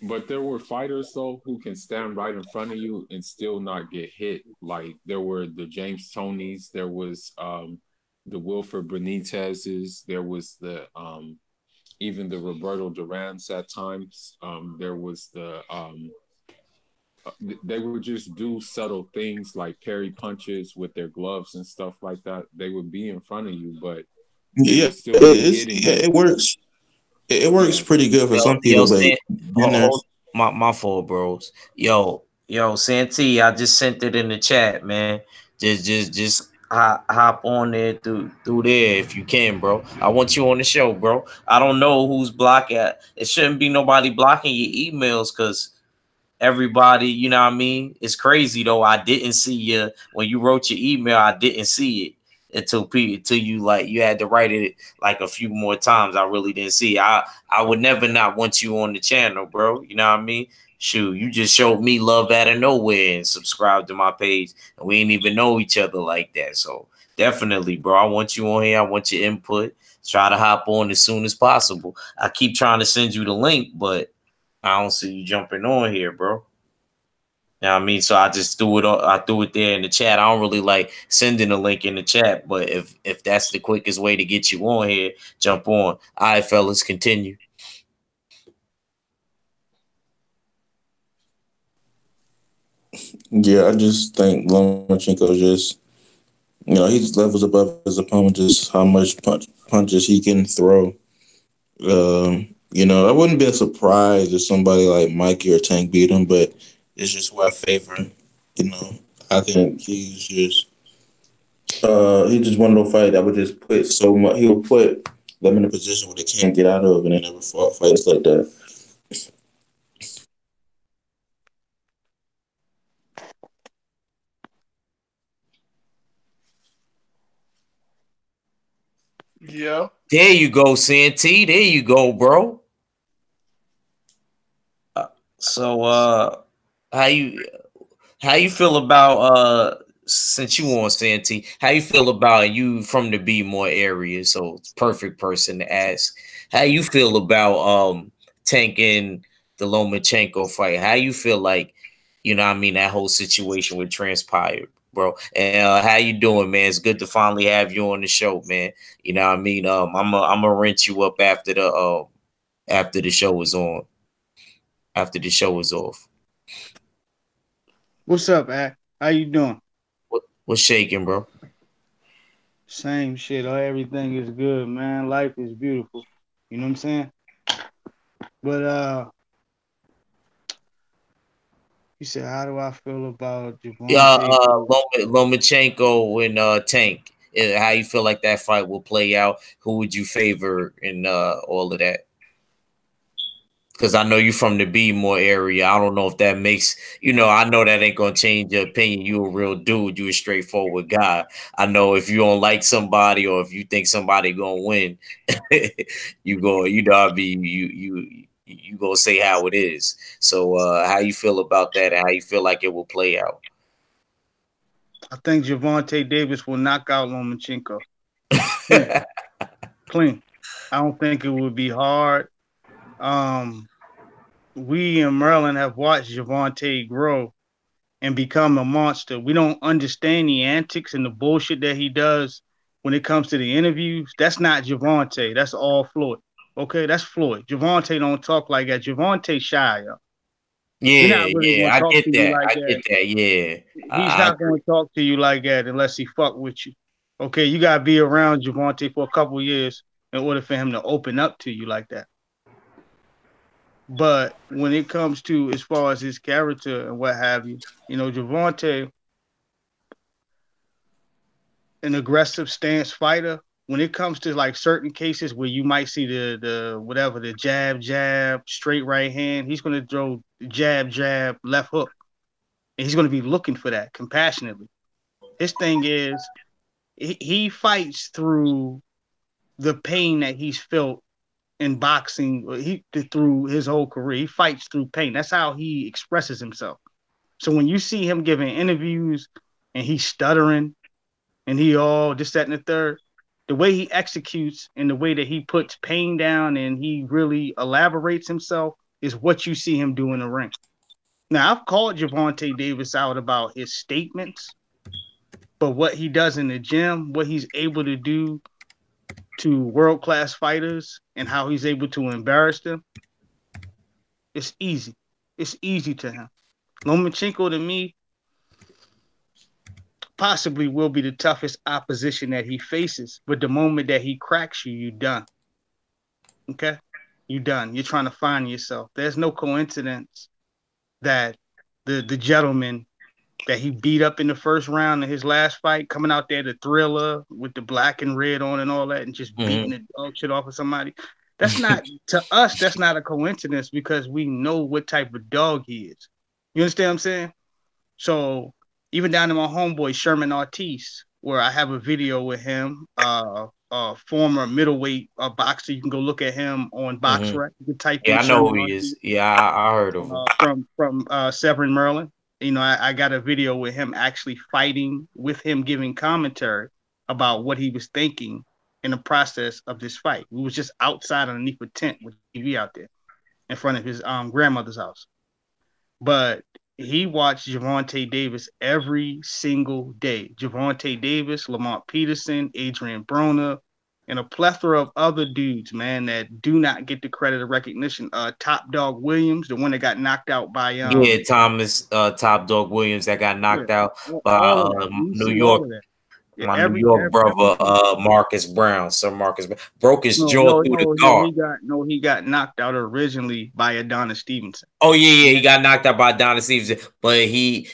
but there were fighters though who can stand right in front of you and still not get hit. Like there were the James Tonys, there was the Wilfred Benitez's, there was the even the Roberto Durans at times. There was they would just do subtle things like parry punches with their gloves and stuff like that. They would be in front of you, but they yeah, would still be hitting yeah, you. it works. It works Yeah. pretty good for some Yo, people, but then hold, there's my fault, bros. Yo, Santee, I just sent it in the chat, man. Just hop on there through there if you can, bro. I want you on the show, bro. I don't know who's blocking. It shouldn't be nobody blocking your emails because everybody, you know what I mean? It's crazy though. I didn't see you when you wrote your email. I didn't see it until you like you had to write it like a few more times. I really didn't see it. I would never not want you on the channel, bro. You know what I mean? Shoot, you just showed me love out of nowhere and subscribed to my page, and we ain't even know each other like that. So definitely, bro. I want you on here. I want your input. Try to hop on as soon as possible. I keep trying to send you the link, but I don't see you jumping on here, bro. You know what I mean? So I just I threw it there in the chat. I don't really like sending a link in the chat, but if that's the quickest way to get you on here, jump on. All right, fellas, continue. yeah. I just think Lomachenko just he's levels above his opponent, just how much punches he can throw. I wouldn't be surprised if somebody like Mikey or Tank beat him, but it's just who I favor. You know, I think he's just one of those fights that would just put so much. He would put them in a position where they can't get out of, and they never fought fights like that. Yeah. There you go, Santee. There you go, bro. So how you How you feel about since you on Santee, how you feel about you from the B more area? So it's perfect person to ask. How you feel about tanking the Lomachenko fight? How you feel like, you know what I mean, that whole situation with transpired, bro? And how you doing, man? It's good to finally have you on the show, man. You know what I mean? I'm gonna rinse you up after the show is on. After the show is off. What's up, Ak? How you doing? What's shaking, bro? Same shit. Everything is good, man. Life is beautiful. You know what I'm saying? But you said, how do I feel about Javante Davis? Lomachenko and Tank. How you feel like that fight will play out? Who would you favor in all of that? Because I know you from the B more area. I don't know if that makes I know that ain't gonna change your opinion. You a real dude. You a straightforward guy. I know if you don't like somebody or if you think somebody gonna win, you go. I be you gonna say how it is. So how you feel about that, and how you feel like it will play out? I think Javante Davis will knock out Lomachenko. Clean. Clean. I don't think it would be hard. We in Maryland have watched Javante grow and become a monster. We don't understand the antics and the bullshit that he does when it comes to the interviews, that's not Javante. That's all Floyd. Okay, that's Floyd. Javante don't talk like that. Javante shy, yo. He's Yeah, not really yeah, gonna I talk get to you that. like I that. get that. Yeah, He's I not agree. gonna talk to you like that unless he fuck with you. Okay, you gotta be around Javante for a couple years in order for him to open up to you like that. But when it comes to as far as his character and what have you, Javante, an aggressive stance fighter. When it comes to like certain cases where you might see the whatever the jab straight right hand, he's gonna throw jab left hook, and he's gonna be looking for that compassionately. His thing is he fights through the pain that he's felt in boxing. He through his whole career, he fights through pain. That's how he expresses himself. So when you see him giving interviews and he's stuttering and he all this, that, and the third, the way he executes and the way that he puts pain down and he really elaborates himself is what you see him do in the ring. Now, I've called Javante Davis out about his statements, but what he does in the gym, what he's able to do to world-class fighters and how he's able to embarrass them, it's easy. It's easy to him. Lomachenko, to me, possibly will be the toughest opposition that he faces. But the moment that he cracks you, you're done. Okay? You're done. You're trying to find yourself. There's no coincidence that the gentleman that he beat up in the first round of his last fight, coming out there, the Thriller with the black and red on and all that, and just beating the dog shit off of somebody. That's not, to us, that's not a coincidence because we know what type of dog he is. You understand what I'm saying? So even down to my homeboy Sherman Ortiz, where I have a video with him, former middleweight boxer. You can go look at him on BoxRec. You can type in Yeah, I know Sherman who he Ortiz. is. Yeah, I heard of him. From Severn, Maryland. I got a video with him actually fighting, with him giving commentary about what he was thinking in the process of this fight. We was just outside underneath a tent with TV out there in front of his grandmother's house. But he watched Javante Davis every single day. Javante Davis, Lamont Peterson, Adrian Broner, and a plethora of other dudes, man, that do not get the credit or recognition. Top Dog Williams, the one that got knocked out by Thomas Top Dog Williams that got knocked out by all of that. You New see York. all of that. Yeah, My New York brother, Marcus Brown, Sir Marcus Brown, broke his jaw through the guard. He got knocked out originally by Adonis Stevenson. Oh yeah, he got knocked out by Adonis Stevenson, but he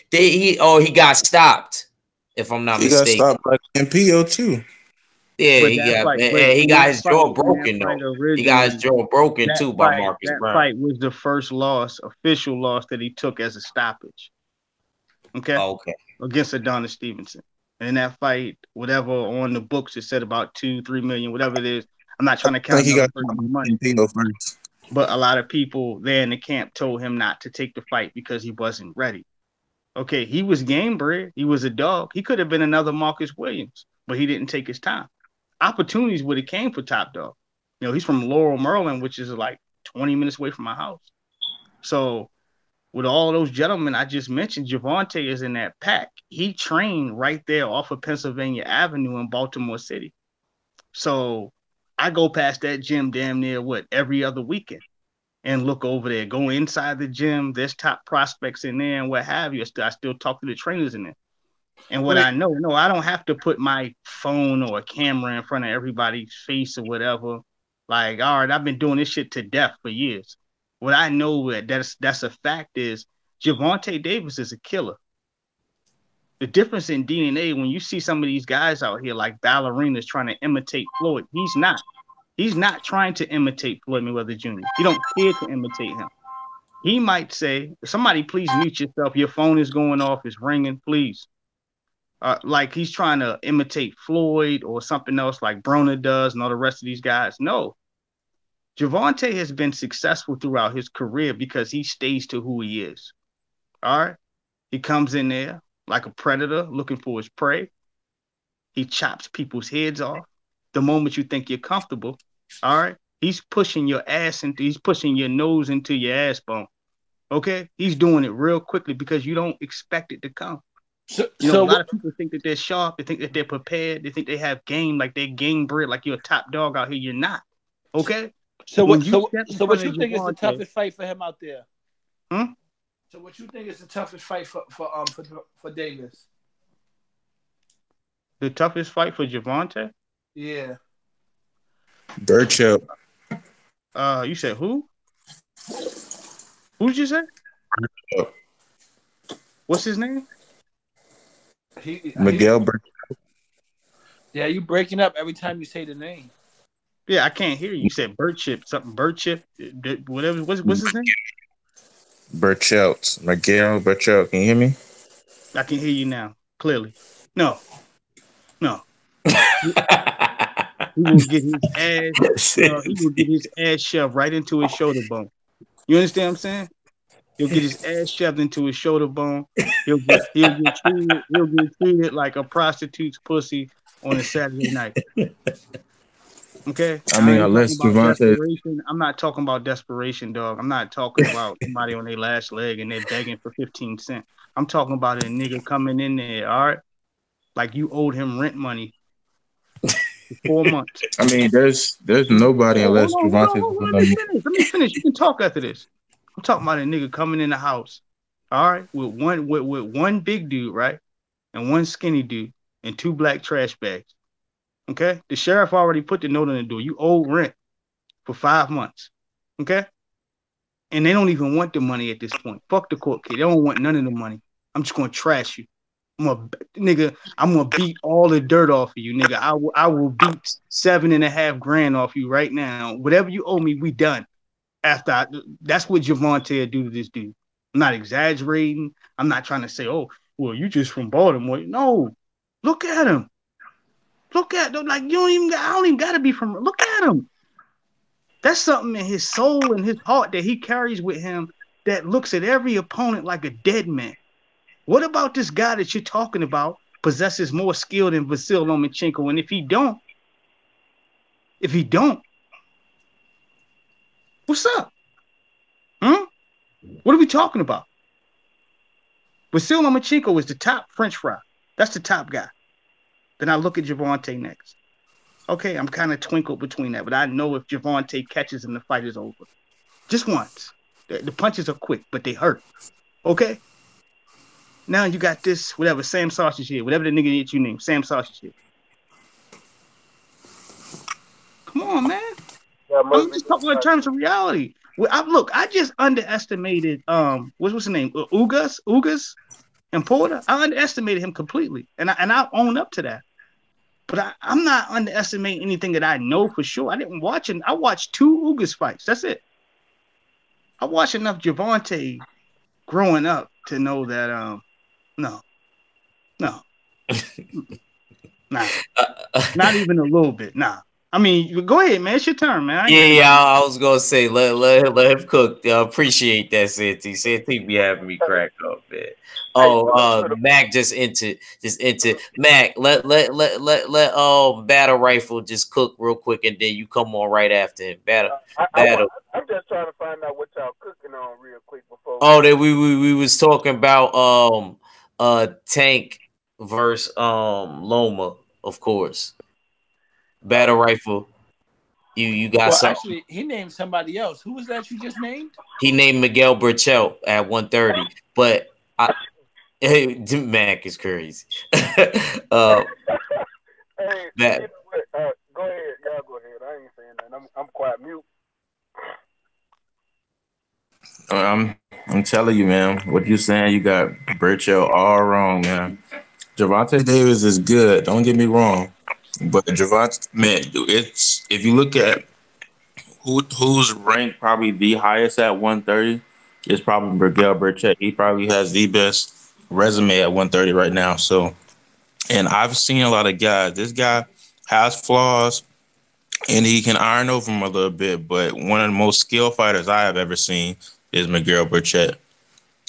got stopped. If I'm not mistaken, he got stopped by MPO too. Yeah, he got his jaw broken though. He got his jaw broken too by Marcus Brown. That fight was the first official loss that he took as a stoppage. Okay. Against Adonis Stevenson. And in that fight, whatever on the books it said about 2-3 million, whatever it is. I'm not trying to count he got money. But a lot of people there in the camp told him not to take the fight because he wasn't ready. Okay, he was game bred. He was a dog. He could have been another Marcus Williams, but he didn't take his time. Opportunities would have came for Top Dog. He's from Laurel, Maryland, which is like 20 minutes away from my house. So with all those gentlemen I just mentioned, Javante is in that pack. He trained right there off of Pennsylvania Avenue in Baltimore City. So I go past that gym damn near every other weekend and look over there, go inside the gym. There's top prospects in there and what have you. I still talk to the trainers in there. And what I know, I don't have to put my phone or a camera in front of everybody's face or whatever. Like, all right, I've been doing this shit to death for years. What I know that's a fact is Javante Davis is a killer. The difference in DNA, when you see some of these guys out here like ballerinas trying to imitate Floyd, he's not. He's not trying to imitate Floyd Mayweather Jr. He don't care to imitate him. He might say, somebody please mute yourself. Your phone is going off. It's ringing. Please. Like he's trying to imitate Floyd or something else like Broner does and all the rest of these guys. No. Javante has been successful throughout his career because he stays to who he is. All right? He comes in there like a predator looking for his prey. He chops people's heads off. The moment you think you're comfortable, all right? He's pushing your nose into your ass bone. Okay? He's doing it real quickly because you don't expect it to come. You know, a lot of people think that they're sharp. They think that they're prepared. They think they have game, like they're game bred, like you're a top dog out here. You're not. Okay. So When what? you step in So front what of you think is the Javante, toughest fight for him out there? hmm? So what you think is the toughest fight for Davis? The toughest fight for Javante? Yeah. Burchell. You said who? Who did you say? What's his name? Miguel Burchell. Yeah, you breaking up every time you say the name. Yeah, I can't hear you. You said bird chip, something bird chip, whatever. What's his name? Burchell. Miguel Burchell. Can you hear me? I can hear you now clearly. No. He will get his ass. He will get his ass shoved right into his shoulder bone. You understand what I'm saying? He'll get his ass shoved into his shoulder bone. He'll get treated like a prostitute's pussy on a Saturday night. Okay. I mean, ain't unless talking about Javante. desperation. I'm not talking about desperation, dog. I'm not talking about somebody on their last leg and they're begging for 15 cents. I'm talking about a nigga coming in there, all right? Like you owed him rent money for 4 months. I mean, there's nobody unless Javante. Let me finish. You can talk after this. I'm talking about a nigga coming in the house, all right, with one big dude, right, and one skinny dude, and 2 black trash bags. Okay, the sheriff already put the note on the door. You owe rent for 5 months. Okay, and they don't even want the money at this point. Fuck the court kid. They don't want none of the money. I'm just gonna trash you. I'm gonna beat all the dirt off of you, nigga. I will beat $7.5 grand off you right now. Whatever you owe me, we done. That's what Javante will do to this dude. I'm not exaggerating. I'm not trying to say, oh, well, you just from Baltimore. No, look at him. Look at them. Like I don't even gotta be from. Look at him. That's something in his soul and his heart that he carries with him that looks at every opponent like a dead man. What about this guy that you're talking about possesses more skill than Vasil Lomachenko? And if he don't, what's up? What are we talking about? Vasil Lomachenko is the top French fry. That's the top guy. Then I look at Javante next. Okay, I'm kind of twinkled between that, but I know if Javante catches him, the fight is over. Just once. The punches are quick, but they hurt. Okay? Now you got this, whatever, Sam Sausage here, whatever the nigga that you name, Sam Sausage here. Come on, man. Yeah, I'm just talking in terms of reality. I just underestimated what's his name? Ugas and Porter. I underestimated him completely. And I own up to that. But I'm not underestimating anything that I know for sure. I watched 2 Ugas fights. That's it. I watched enough Javante growing up to know that no. Nah. Not even a little bit. Nah. I mean, go ahead, man. It's your turn, man. I was gonna say let him cook. Appreciate that, Santi. Santi be having me crack up, man. Oh, Mac just entered. Mac, let Battle Rifle just cook real quick, and then you come on right after him. Battle. I'm just trying to find out what y'all cooking on real quick before. Oh, that we was talking about Tank versus Loma, of course. Battle Rifle. You got something. Actually, he named somebody else. Who was that you just named? He named Miguel Burchell at 130, but Mac is crazy. Hey, go ahead. Y'all go ahead. I ain't saying that. I'm quiet. Mute. I'm telling you, man. What you saying? You got Burchell all wrong, man. Javante Davis is good. Don't get me wrong, but Javante, man, it's if you look at who's ranked probably the highest at 130, it's probably Miguel Burchell. He probably has the best resume at 130 right now. So, and I've seen a lot of guys. This guy has flaws, and he can iron over them a little bit. But one of the most skilled fighters I have ever seen is Miguel Burchell.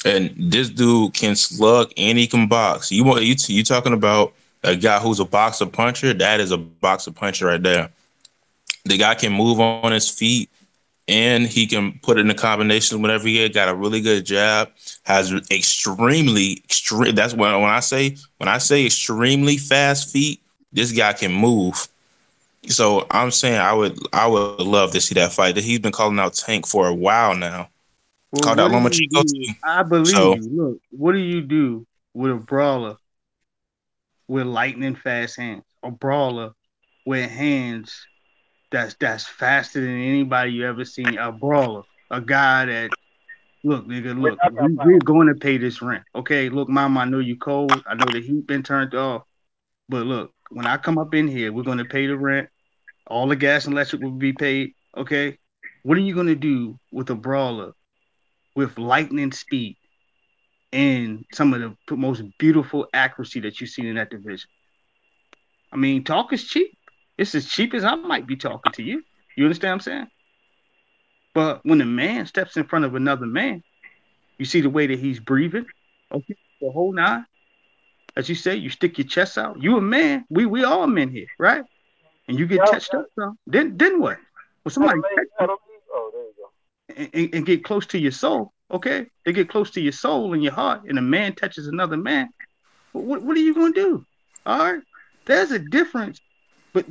And this dude can slug and he can box. You talking about a guy who's a boxer puncher? That is a boxer puncher right there. The guy can move on his feet and he can put it in a combination whenever he got a really good jab. Has extreme. That's when I say extremely fast feet. This guy can move. So I'm saying I would love to see that fight. He's been calling out Tank for a while now. Well, Called out what do you Lomachenko do? too. I believe So you. Look, what do you do with a brawler with lightning fast hands? A brawler with hands that's faster than anybody you ever seen. A brawler, a guy that look, nigga, With look, knockout we're power. going to pay this rent. Okay, look, mama, I know you cold. I know the heat been turned off. But look, when I come up in here, we're gonna pay the rent. All the gas and electric will be paid. Okay. What are you gonna do with a brawler with lightning speed and some of the most beautiful accuracy that you've seen in that division? I mean, talk is cheap. It's as cheap as I might be talking to you. You understand what I'm saying? But when a man steps in front of another man, you see the way that he's breathing. Okay, the whole nine. As you say, you stick your chest out. You a man. We all men here, right? And you get Yeah, touched up, so then what? Well, had a somebody lady touch had you on me. Oh, there you go. and get close to your soul. Okay, they get close to your soul and your heart, and a man touches another man. What are you gonna do? All right, there's a difference,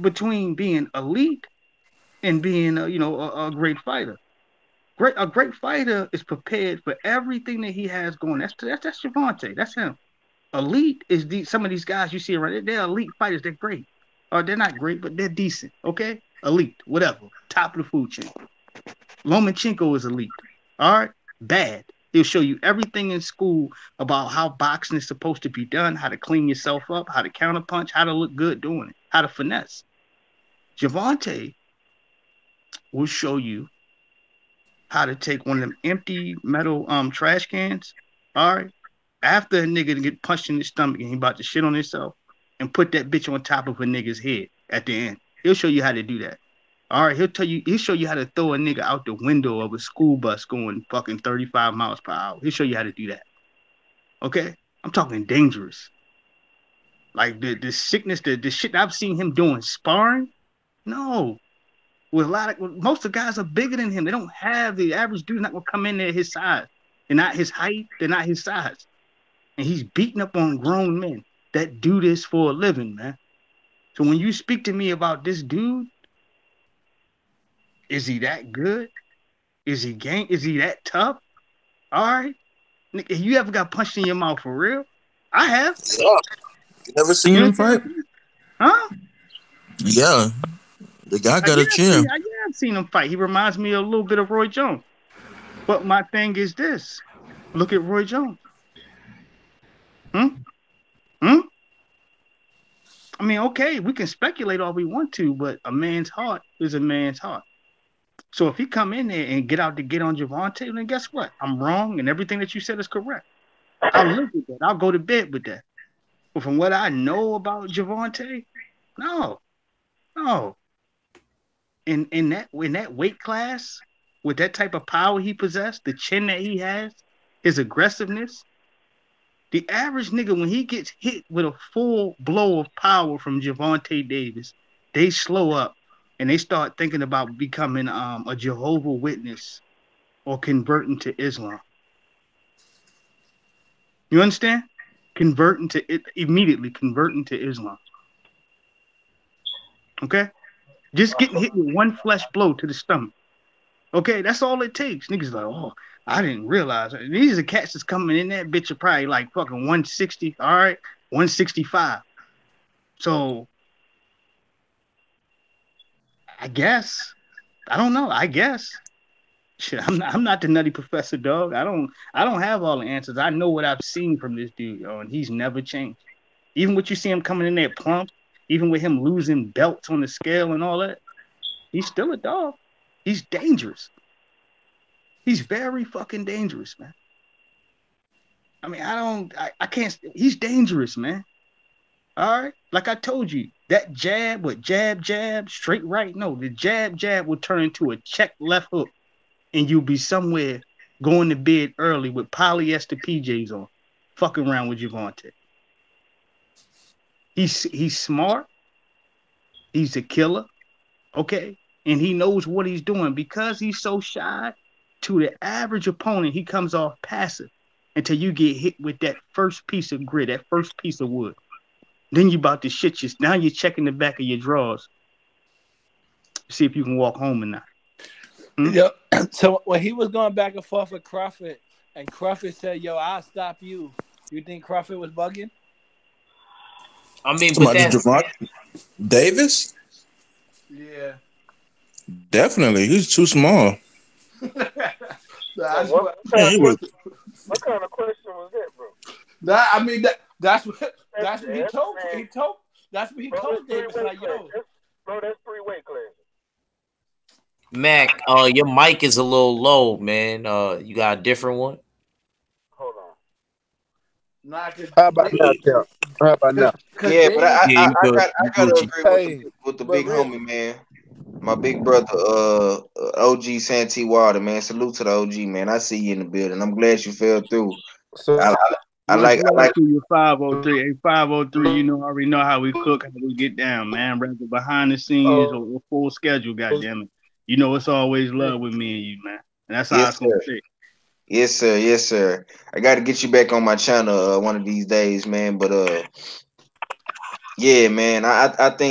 between being elite and being a great fighter. A great fighter is prepared for everything that he has going. That's Javante. That's him. Elite is some of these guys you see around. They're elite fighters. They're great, or they're not great, but they're decent. Okay, elite, whatever, top of the food chain. Lomachenko is elite. All right, bad. He'll show you everything in school about how boxing is supposed to be done, how to clean yourself up, how to counterpunch, how to look good doing it, how to finesse. Javante will show you how to take one of them empty metal trash cans. All right, after a nigga get punched in the stomach and he about to shit on himself, and put that bitch on top of a nigga's head at the end. He'll show you how to do that. All right, he'll show you how to throw a nigga out the window of a school bus going fucking 35 miles per hour. He'll show you how to do that. Okay? I'm talking dangerous. Like the sickness, the shit I've seen him doing sparring. No. Most of the guys are bigger than him. They don't have the average dude's not gonna come in there his size. They're not his height, they're not his size. And he's beating up on grown men that do this for a living, man. So when you speak to me about this dude, is he that good? Is he that tough? All right. You ever got punched in your mouth for real? I have. yeah, you never seen You him understand? fight? Huh? Yeah, the guy got Yeah, a chin. I've seen him fight. He reminds me a little bit of Roy Jones. But my thing is this. Look at Roy Jones. Hmm? Hmm? I mean, okay, we can speculate all we want to, but a man's heart is a man's heart. So if he come in there and get out to get on Javante, then guess what? I'm wrong, and everything that you said is correct. I'll live with that. I'll go to bed with that. But from what I know about Javante, no. In that weight class, with that type of power he possessed, the chin that he has, his aggressiveness, the average nigga, when he gets hit with a full blow of power from Javante Davis, they slow up and they start thinking about becoming a Jehovah Witness or converting to Islam. You understand? Immediately converting to Islam. Okay? Just getting hit with one flesh blow to the stomach. Okay, that's all it takes. Niggas like, oh, I didn't realize. These are cats that's coming in that bitch are probably like fucking 160, all right? 165. So I guess. I don't know. I guess. Shit, I'm not the nutty professor, dog. I don't have all the answers. I know what I've seen from this dude, yo, and he's never changed. Even what you see him coming in there plump, even with him losing belts on the scale and all that, he's still a dog. He's dangerous. He's very fucking dangerous, man. I mean, I can't. He's dangerous, man. All right, like I told you, that jab, jab, straight right. No, the jab will turn into a check left hook, and you'll be somewhere going to bed early with polyester PJs on, fucking around with Javante. He's smart. He's a killer. Okay, and he knows what he's doing. Because he's so shy, to the average opponent, he comes off passive until you get hit with that first piece of grit, that first piece of wood. Then you about to shit you. Now you're checking the back of your drawers. See if you can walk home or not. Yeah. So when he was going back and forth with Crawford, and Crawford said, "Yo, I'll stop you." You think Crawford was bugging? I mean, but Somebody that Javante Davis? Yeah. Definitely. He's too small. That's What what. Yeah, he was. kind of question was that, bro? I mean, that's what he That's told. man, He told. That's what he bro, told that's Davis. three-way Like, class. yo, That's three-way class. Mac, your mic is a little low, man. You got a different one? Hold on. nah, How about now, Cap? How about now? cause Yeah, but Davis. Yeah, you good. I You gotta Gucci. agree Hey, with the but big real. homie, man. My big brother, OG Santee Water, man. Salute to the OG, man. I see you in the building. I'm glad you fell through. So I, Much I love like. to you, 503. Hey, 503, you know, I already know how we cook, how we get down, man. Whether behind the scenes or full schedule, goddamn it. You know, it's always love with me and you, man. And that's how Yes, it's going to sir. stay. Yes, sir. Yes, sir. I got to get you back on my channel one of these days, man. But yeah, man. I got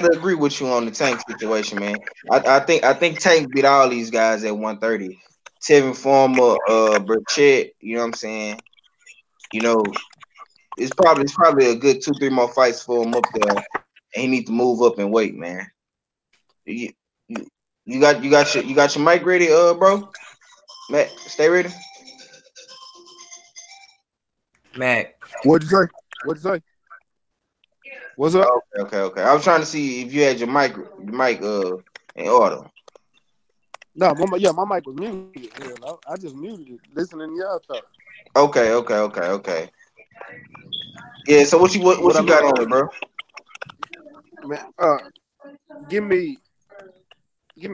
to agree with you on the Tank situation, man. I think Tank beat all these guys at 130. Tevin Farmer, Burchett. You know what I'm saying? You know, it's probably a good 2-3 more fights for him up there, and he need to move up and weight, man. You, you, you got your mic ready, bro? Matt, stay ready. Mac. what'd you say? What'd you say? What's up? Okay. I was trying to see if you had your mic in order. No, my mic was muted. Hell, I just muted it, listening to y'all talk. Okay. Yeah. So what But I you mean, got on it, bro? man, give me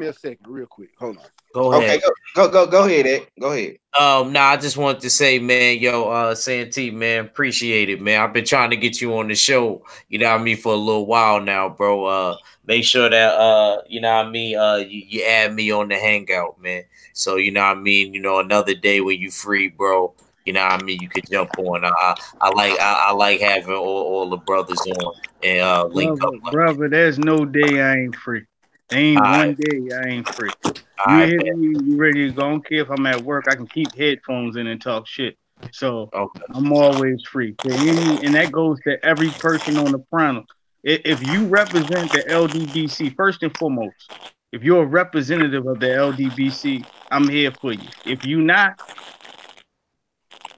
a second, real quick. Hold on. Go Okay, ahead. go ahead, Ed. Go ahead. Nah, I just wanted to say, man, yo, Santee, man, appreciate it, man. I've been trying to get you on the show, you know what I mean, for a little while now, bro. Make sure that you know what I mean, you add me on the hangout, man. So, you know what I mean, another day when you free, bro. You know what I mean, you could jump on. I like having all the brothers on and link up. Brother, there's no day I ain't free. There All ain't one right, day I ain't free. all You right, hit man. me, you ready to go. I don't care if I'm at work. I can keep headphones in and talk shit. So Okay. I'm always free. And that goes to every person on the panel. If you represent the LDBC, first and foremost, if you're a representative of the LDBC, I'm here for you. If you not,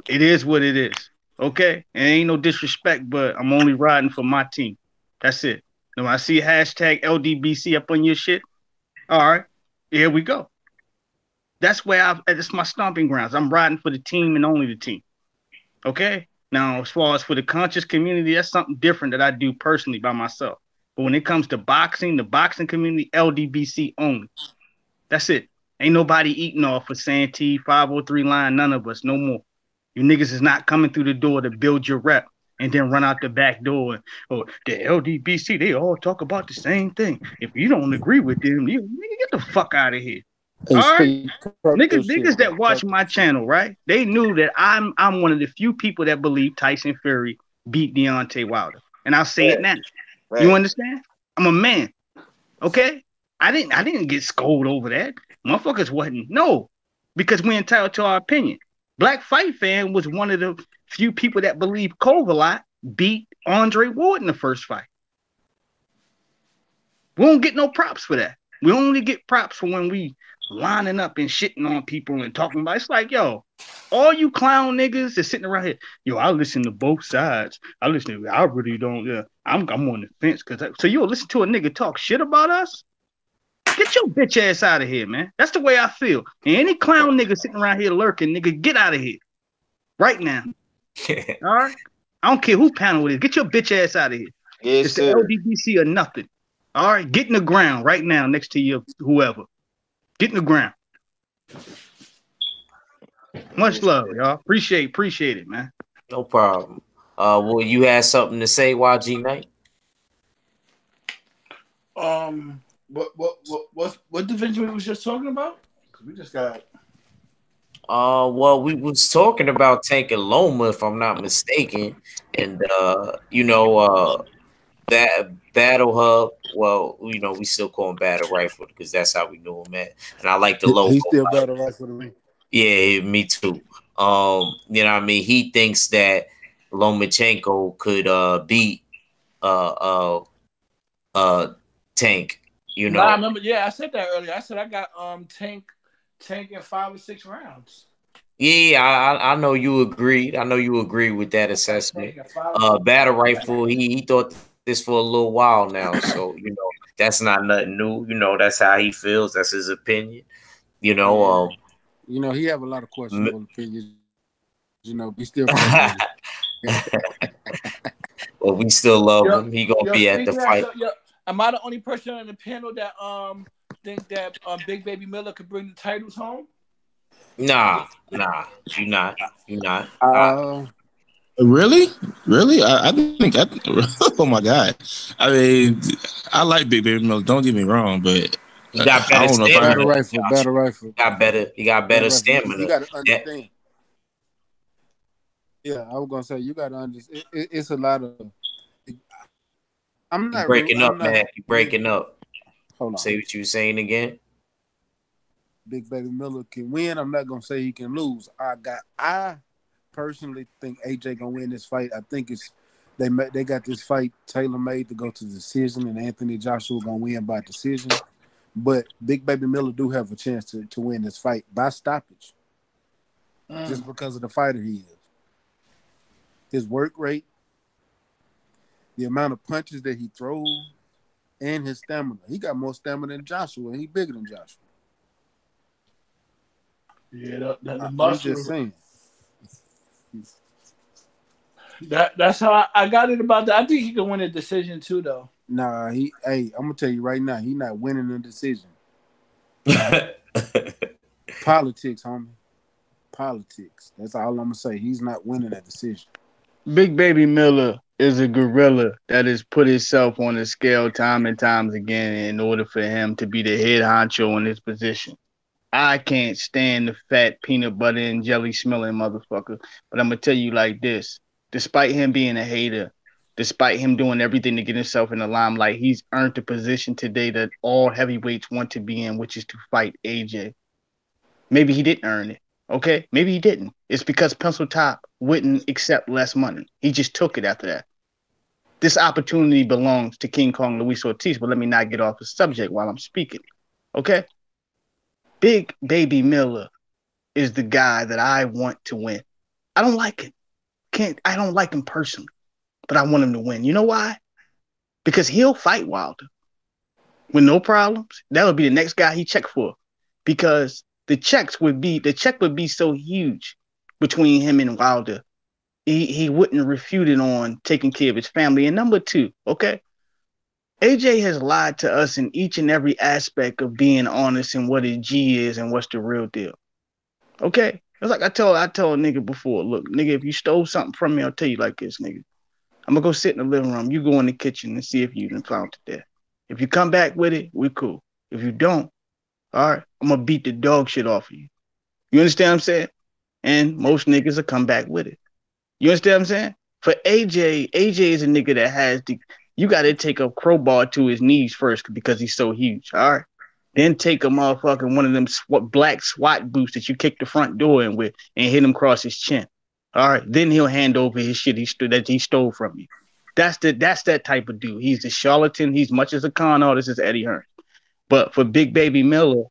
it is what it is. Okay? And ain't no disrespect, but I'm only riding for my team. That's it. Now I see hashtag LDBC up on your shit. All right, here we go. That's that's my stomping grounds. I'm riding for the team and only the team. Okay? Now, as far as for the conscious community, that's something different that I do personally by myself. But when it comes to boxing, the boxing community, LDBC only. That's it. Ain't nobody eating off of Santee, 503 line, none of us, no more. You niggas is not coming through the door to build your rep and then run out the back door. Oh, the LDBC, they all talk about the same thing. If you don't agree with them, you nigga, get the fuck out of here. Hey, All right? Speed, talk your Niggas shit, that man. watch Talk my channel, right? They knew that I'm one of the few people that believe Tyson Fury beat Deontay Wilder. And I'll say it Right, now. You right. understand? I'm a man. Okay? I didn't get scolded over that. Motherfuckers wasn't. No. Because we're entitled to our opinion. Black Fight Fan was one of the few people that believed Kovalot beat Andre Ward in the first fight. We don't get no props for that. We only get props for when we lining up and shitting on people and talking about. It's like, yo, all you clown niggas that's sitting around here, yo, I listen to both sides. I really don't. Yeah, I'm on the fence so you'll listen to a nigga talk shit about us? Get your bitch ass out of here, man. That's the way I feel. And any clown nigga sitting around here lurking, nigga, get out of here right now. All right. I don't care who panel it is. Get your bitch ass out of here. Yes, It's the sir. LDBC or nothing. All right, get in the ground right now next to you, whoever. Get in the ground. Much Yes, love, sir. y'all. Appreciate it, man. No problem. Well, you had something to say, YG Knight? What division we was just talking about? 'Cause we just got. Well, we was talking about Tank and Loma, if I'm not mistaken, and that Battle Hub. Well, we still call him Battle Rifle because that's how we knew him at, and I like the logo. He still battle rifle to me. Yeah, me too. You know what I mean? He thinks that Lomachenko could beat uh uh uh Tank, you Nah, I know. remember. Yeah, I said that earlier. I said I got Tank in 5 or 6 rounds. Yeah, I know you agreed. I know you agree with that I got assessment. Tank in 5 or 6 Battle rounds. Rifle, he thought this for a little while now, so that's not nothing new. That's how he feels. That's his opinion. You know, Yeah, um, he have a lot of m- questionable opinions. But he still fight dirty. but we still love Yo, him. He gonna yo, be at the speaking of that, fight. so, yo, am I the only person on the panel that think that Big Baby Miller could bring the titles home? Nah, you not, you not. Uh, Really? Really? I think oh my god. I mean, I like Big Baby Milk. Don't get me wrong, but He got I better don't know if I stamina battle have. than rifle, Josh. battle rifle, He got battle better rifle. You stamina. got to That understand. Yeah, I was gonna say you got to understand. It's a lot of. I'm you not. breaking I'm up, not man. You really. breaking up. Hold on. Say what you were saying again. Big Baby Miller can win. I'm not gonna say he can lose. I personally think AJ gonna win this fight. I think they got this fight tailor made to go to decision, and Anthony Joshua gonna win by decision. But Big Baby Miller do have a chance to win this fight by stoppage, just because of the fighter he is. His work rate, the amount of punches that he throws, and his stamina. He got more stamina than Joshua, and he bigger than Joshua. Yeah, the I'm muscle. just saying. That's how I got it about that. I think he can win a decision too, though. Nah, I'm gonna tell you right now, he not winning the decision. Politics, homie. Politics. That's all I'm gonna say. He's not winning that decision. Big Baby Miller is a gorilla that has put himself on the scale time and times again in order for him to be the head honcho in his position. I can't stand the fat peanut butter and jelly smelling motherfucker. But I'm gonna tell you like this: despite him being a hater, despite him doing everything to get himself in the limelight, he's earned the position today that all heavyweights want to be in, which is to fight AJ. Maybe he didn't earn it. Okay, maybe he didn't. It's because Pencil Top wouldn't accept less money. He just took it after that. This opportunity belongs to King Kong Luis Ortiz, but let me not get off the subject while I'm speaking. Okay? Big Baby Miller is the guy that I want to win. I don't like him. I don't like him personally, but I want him to win. You know why? Because he'll fight Wilder with no problems. That would be the next guy he checked for. Because the check would be so huge between him and Wilder. He wouldn't refute it on taking care of his family. And number two, okay, AJ has lied to us in each and every aspect of being honest and what his G is and what's the real deal. Okay? It's like I told a nigga before, look, nigga, if you stole something from me, I'll tell you like this, nigga. I'm gonna go sit in the living room. You go in the kitchen and see if you done found it there. If you come back with it, we're cool. If you don't, all right, I'm gonna beat the dog shit off of you. You understand what I'm saying? And most niggas will come back with it. You understand what I'm saying? For AJ is a nigga that has you got to take a crowbar to his knees first because he's so huge. All right. Then take a motherfucking one of them black SWAT boots that you kick the front door in with and hit him across his chin. All right. Then he'll hand over his shit that he stole from you. That's that type of dude. He's the charlatan. He's much as a con artist as Eddie Hearn. But for Big Baby Miller,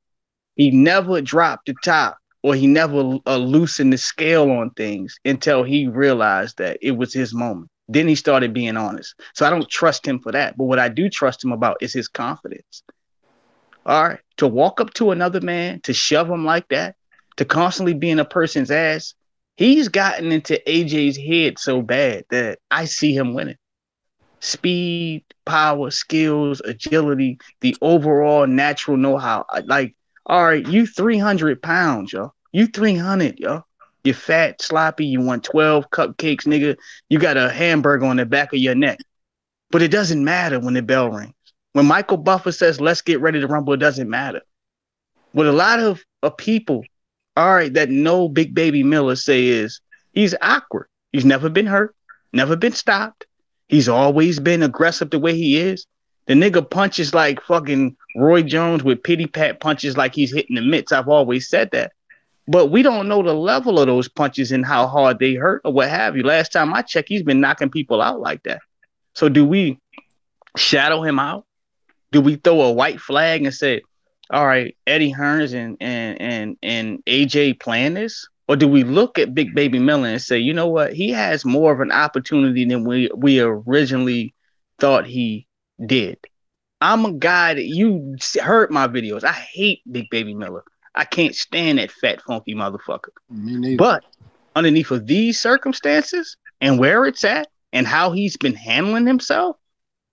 he never dropped the top or he never loosened the scale on things until he realized that it was his moment. Then he started being honest. So I don't trust him for that. But what I do trust him about is his confidence. All right. To walk up to another man, to shove him like that, to constantly be in a person's ass, he's gotten into AJ's head so bad that I see him winning. Speed, power, skills, agility, the overall natural know-how. Like, all right, you 300 pounds, yo. You 300, yo. You're fat, sloppy. You want 12 cupcakes, nigga. You got a hamburger on the back of your neck. But it doesn't matter when the bell rings. When Michael Buffer says, let's get ready to rumble, it doesn't matter. What a lot of people, all right, that know Big Baby Miller say is he's awkward. He's never been hurt, never been stopped. He's always been aggressive the way he is. The nigga punches like fucking Roy Jones with pity pat punches like he's hitting the mitts. I've always said that. But we don't know the level of those punches and how hard they hurt or what have you. Last time I checked, he's been knocking people out like that. So do we shadow him out? Do we throw a white flag and say, all right, Eddie Hearns and AJ playing this? Or do we look at Big Baby Miller and say, you know what, he has more of an opportunity than we originally thought he did? I'm a guy that you heard my videos. I hate Big Baby Miller. I can't stand that fat, funky motherfucker. Me neither. But underneath of these circumstances and where it's at and how he's been handling himself,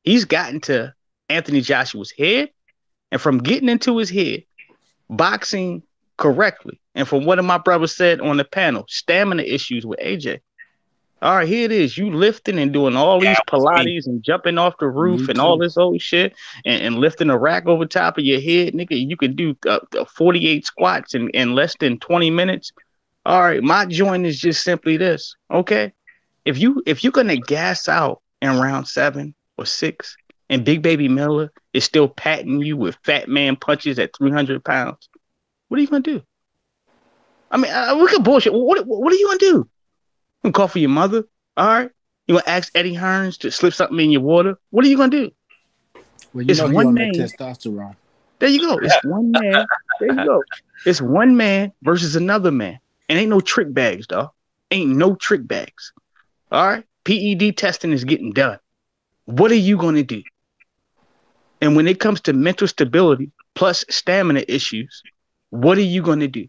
he's gotten to Anthony Joshua's head. And from getting into his head, boxing correctly, and from what my brothers said on the panel, stamina issues with AJ. All right, here it is. You lifting and doing all these Pilates and jumping off the roof and all this old shit and lifting a rack over top of your head, nigga. You could do 48 squats in less than 20 minutes. All right, my joint is just simply this. Okay, if you're gonna gas out in round 7 or 6, and Big Baby Miller is still patting you with fat man punches at 300 pounds, what are you gonna do? I mean, we could bullshit. What are you gonna do? You gonna call for your mother? All right. You gonna ask Eddie Hearns to slip something in your water? What are you gonna do? Well, you know he on that testosterone. There you go. It's one man. There you go. It's one man versus another man. And ain't no trick bags, dog. Ain't no trick bags. All right. PED testing is getting done. What are you gonna do? And when it comes to mental stability plus stamina issues, what are you gonna do?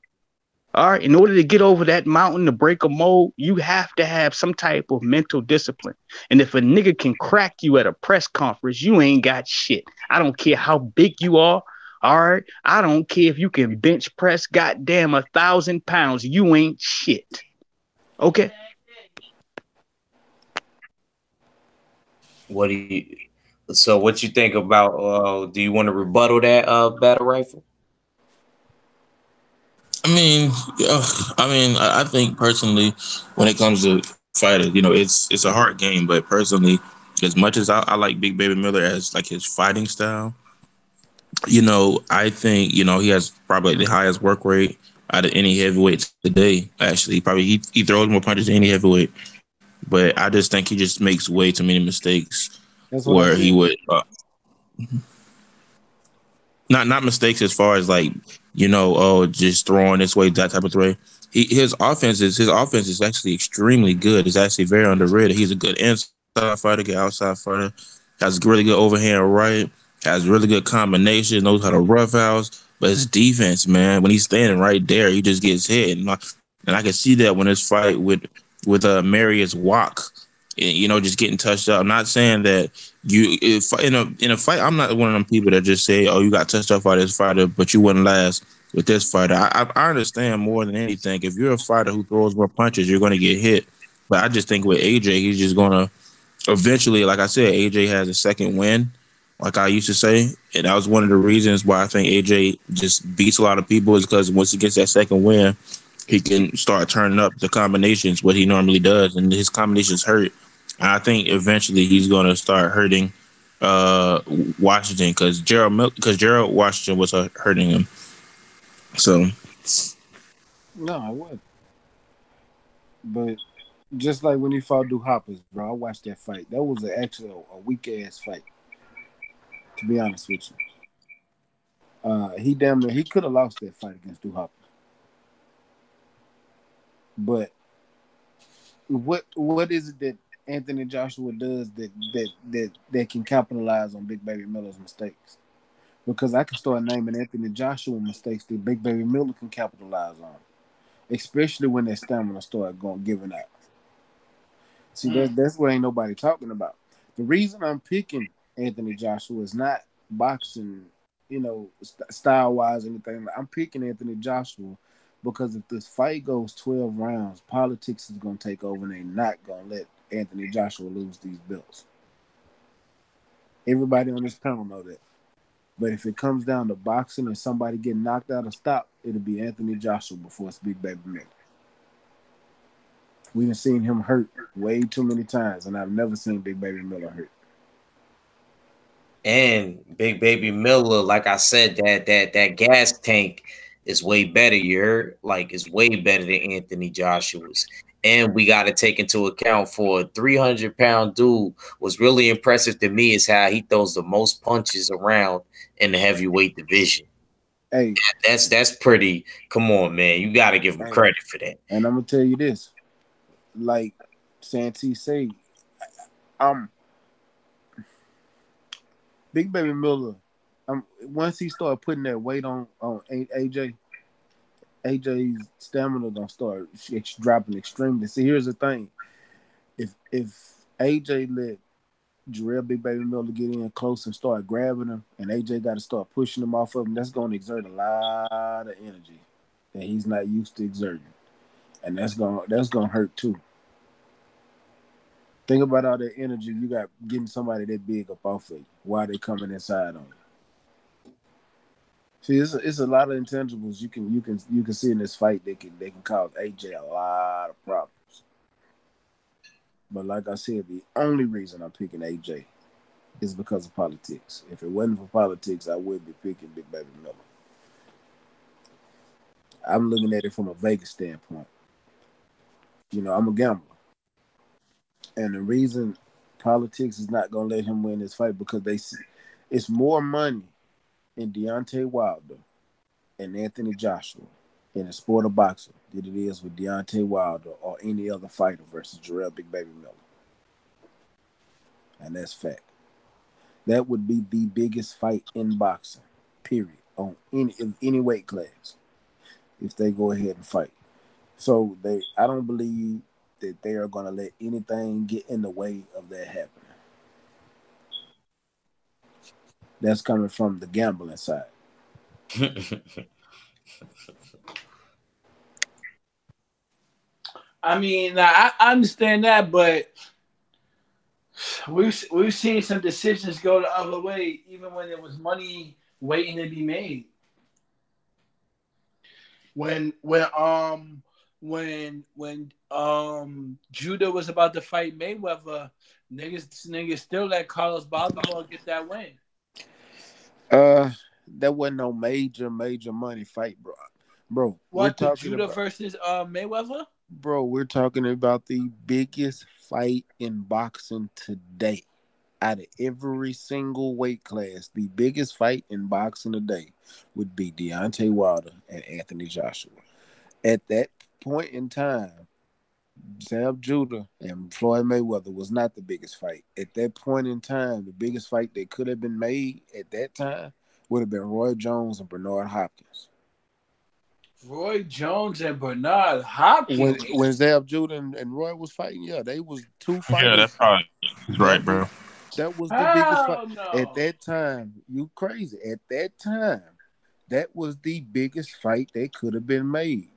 All right, in order to get over that mountain, to break a mold, you have to have some type of mental discipline. And if a nigga can crack you at a press conference, you ain't got shit. I don't care how big you are. All right, I don't care if you can bench press goddamn 1,000 pounds. You ain't shit. Okay. What you think about? Do you want to rebuttal that battle rifle? I think personally, when it comes to fighting, it's a hard game. But personally, as much as I like Big Baby Miller as like his fighting style, I think he has probably the highest work rate out of any heavyweight today. Actually, probably he throws more punches than any heavyweight. But I just think he just makes way too many mistakes where he would. Not mistakes as far as like just throwing this way, that type of throw. His offense is actually extremely good. It's actually very underrated. He's a good inside fighter, good outside fighter. Has really good overhand right. Has really good combination. Knows how to rough house. But his defense, man, when he's standing right there, he just gets hit. And I can see that when his fight with Marius Wack, just getting touched up. I'm not saying that if in a fight, I'm not one of them people that just say, "Oh, you got touched up by this fighter, but you wouldn't last with this fighter." I understand more than anything. If you're a fighter who throws more punches, you're going to get hit. But I just think with AJ, he's just going to eventually, like I said, AJ has a second win, like I used to say, and that was one of the reasons why I think AJ just beats a lot of people is because once he gets that second win, he can start turning up the combinations what he normally does, and his combinations hurt. And I think eventually he's going to start hurting Washington because Gerald Washington was hurting him. So no, I wouldn't. But just like when he fought Duke Hoppers, bro, I watched that fight. That was actually a weak ass fight. To be honest with you, he could have lost that fight against Duke Hoppers. But what is it that Anthony Joshua does that can capitalize on Big Baby Miller's mistakes? Because I can start naming Anthony Joshua mistakes that Big Baby Miller can capitalize on, especially when their stamina start giving out. See, that's what ain't nobody talking about. The reason I'm picking Anthony Joshua is not boxing, style wise, anything. I'm picking Anthony Joshua because if this fight goes 12 rounds, politics is going to take over and they're not going to let Anthony Joshua lose these belts. Everybody on this panel know that. But if it comes down to boxing and somebody getting knocked out or stopped, it'll be Anthony Joshua before it's Big Baby Miller. We've seen him hurt way too many times, and I've never seen Big Baby Miller hurt. And Big Baby Miller, like I said, that gas tank is way better. You heard? Like it's way better than Anthony Joshua's. And we got to take into account for a 300-pound dude. What's really impressive to me is how he throws the most punches around in the heavyweight division. Hey, that's pretty. Come on, man, you got to give him credit for that. And I'm gonna tell you this, like Santee say, Big Baby Miller. Once he started putting that weight on AJ's stamina gonna start dropping extremely. See, here's the thing: if AJ let Jarrell Big Baby Miller get in close and start grabbing him, and AJ got to start pushing him off of him, that's gonna exert a lot of energy that he's not used to exerting, and that's gonna hurt too. Think about all that energy you got getting somebody that big up off of you while they coming inside on you. See, it's a lot of intangibles you can see in this fight that can cause AJ a lot of problems. But like I said, the only reason I'm picking AJ is because of politics. If it wasn't for politics, I would be picking Big Baby Miller. I'm looking at it from a Vegas standpoint. You know, I'm a gambler. And the reason politics is not going to let him win this fight because they see it's more money in Deontay Wilder and Anthony Joshua in the sport of boxing than it is with Deontay Wilder or any other fighter versus Jarrell Big Baby Miller. And that's fact. That would be the biggest fight in boxing, period, on any weight class, if they go ahead and fight. So I don't believe that they are going to let anything get in the way of that happening. That's coming from the gambling side. I mean, I understand that, but we've seen some decisions go the other way, even when there was money waiting to be made. When Judah was about to fight Mayweather, niggas still let Carlos Baltimore get that win. That wasn't no major money fight, bro. What, the Judah versus Mayweather? Bro, we're talking about the biggest fight in boxing today. Out of every single weight class, the biggest fight in boxing today would be Deontay Wilder and Anthony Joshua. At that point in time, Jab Judah and Floyd Mayweather was not the biggest fight. At that point in time, the biggest fight that could have been made at that time would have been Roy Jones and Bernard Hopkins. Roy Jones and Bernard Hopkins. When Jab Judah and Roy was fighting, yeah, they was two fighters. Yeah, that's probably right, bro. That was the biggest fight. No. At that time, you crazy. At that time, that was the biggest fight that could have been made.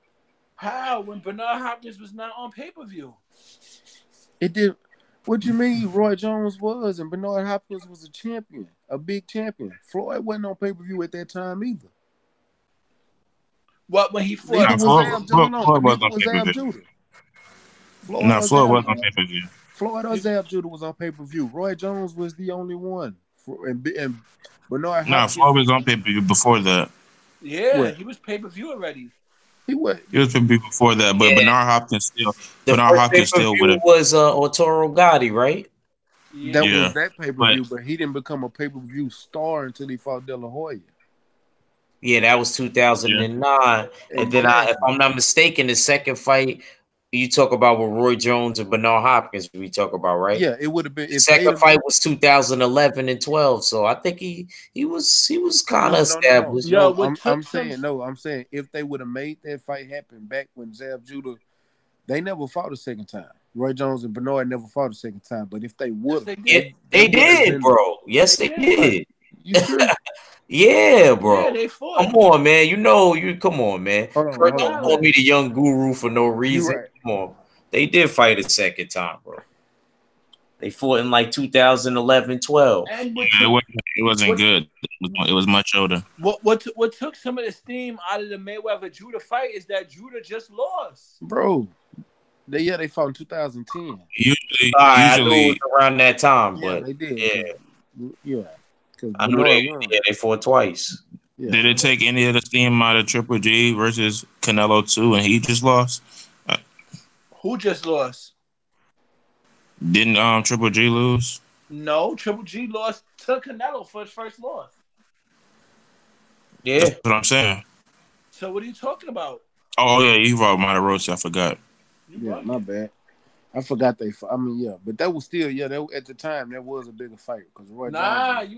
How? When Bernard Hopkins was not on pay-per-view. It did. What do you mean Roy Jones was and Bernard Hopkins was a champion, a big champion? Floyd wasn't on pay-per-view at that time either. What, when he fought? Floyd was on pay-per-view. Floyd was on pay-per-view. Floyd or Jab Judah was on pay-per-view. Roy Jones was the only one. And Bernard Hopkins. Floyd was on pay-per-view before that. Yeah, he was pay-per-view already. He was pay-per-view before that, but Bernard Hopkins still. Would have was Arturo Gotti, right? That was that pay-per-view, but he didn't become a pay-per-view star until he fought De La Hoya. Yeah, that was 2009. And then, if I'm not mistaken, the second fight you talk about with Roy Jones and Bernard Hopkins, we talk about, right? Yeah, it would have been. The second fight was 2011 and 12, so I think he was kind of established. No, I'm saying if they would have made that fight happen back when Jab Judah, they never fought a second time. Roy Jones and Bernard never fought a second time, but if they would, they did, bro. Yes, they did. You sure? Yeah, bro. Yeah, they fought. Come on, man. Come on, man. Kurt don't call me the young guru for no reason. Right. Come on. They did fight a second time, bro. They fought in like 2011, 12. And It wasn't good. It was much older. what took some of the steam out of the Mayweather Judah fight is that Judah just lost. Bro, they fought in 2010. I knew it was around that time, Yeah, but they did. yeah. Because I knew they fought twice. Yeah. Did it take any of the steam out of Triple G versus Canelo 2 and he just lost? Who just lost? Didn't Triple G lose? No, Triple G lost to Canelo for his first loss. Yeah. That's what I'm saying. So what are you talking about? Oh, yeah, you fought Monterosa. I forgot. Yeah, my bad. I forgot they fought. I mean, yeah, but that was still, at the time, that was a bigger fight. Because Roy Jones.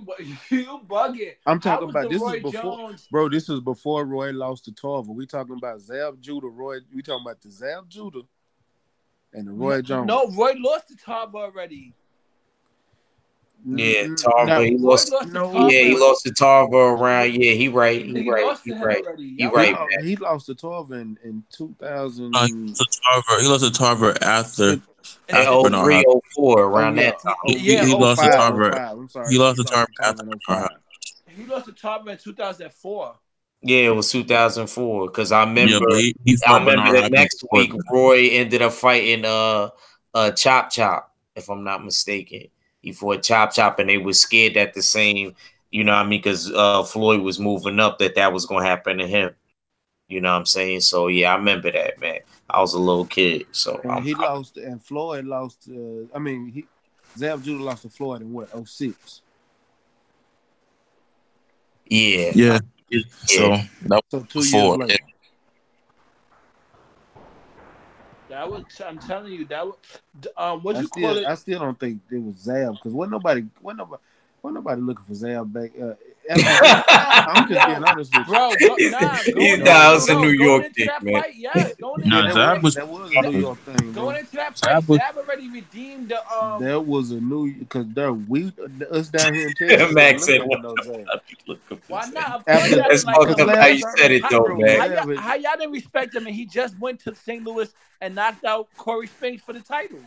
You bugging. I'm talking about this is before, Jones? Bro, this was before Roy lost to Tarver. We talking about Zab Judah, Roy. We talking about the Zab Judah and the Roy Jones. No, Roy lost to Tarver already. Yeah, Tarver. He lost to Tarver around. Yeah, he right. He right. He lost to Tarver in 2000. He lost to Tarver after. In 03, 04, around that time. He lost to Tarver. I'm sorry. He lost to Tarver after. He lost to Tarver in 2004. Yeah, it was 2004 because I remember. Yeah, I remember the next week Roy ended up fighting Chop Chop, if I'm not mistaken. He fought Chop Chop, and they were scared that the same, you know what I mean, because Floyd was moving up, that was going to happen to him. You know what I'm saying? So, yeah, I remember that, man. I was a little kid. So lost, and Floyd lost, Zab Judah lost to Floyd in what, 06? Yeah. Yeah. So 2 years later. That was, I'm telling you, that was, what you call it? I still don't think it was Zab because wasn't nobody looking for Zab back. I'm just being honest with you, bro. That was a New York thing, man. Fight, yes, that was a New York thing. Going into that fight, Zab already redeemed the. There was a because us down here in Texas. Max said, "Why not?" That's fucked up how you said it, though, man. How y'all didn't respect him, and he just went to St. Louis and knocked out Corey Spinks for the title.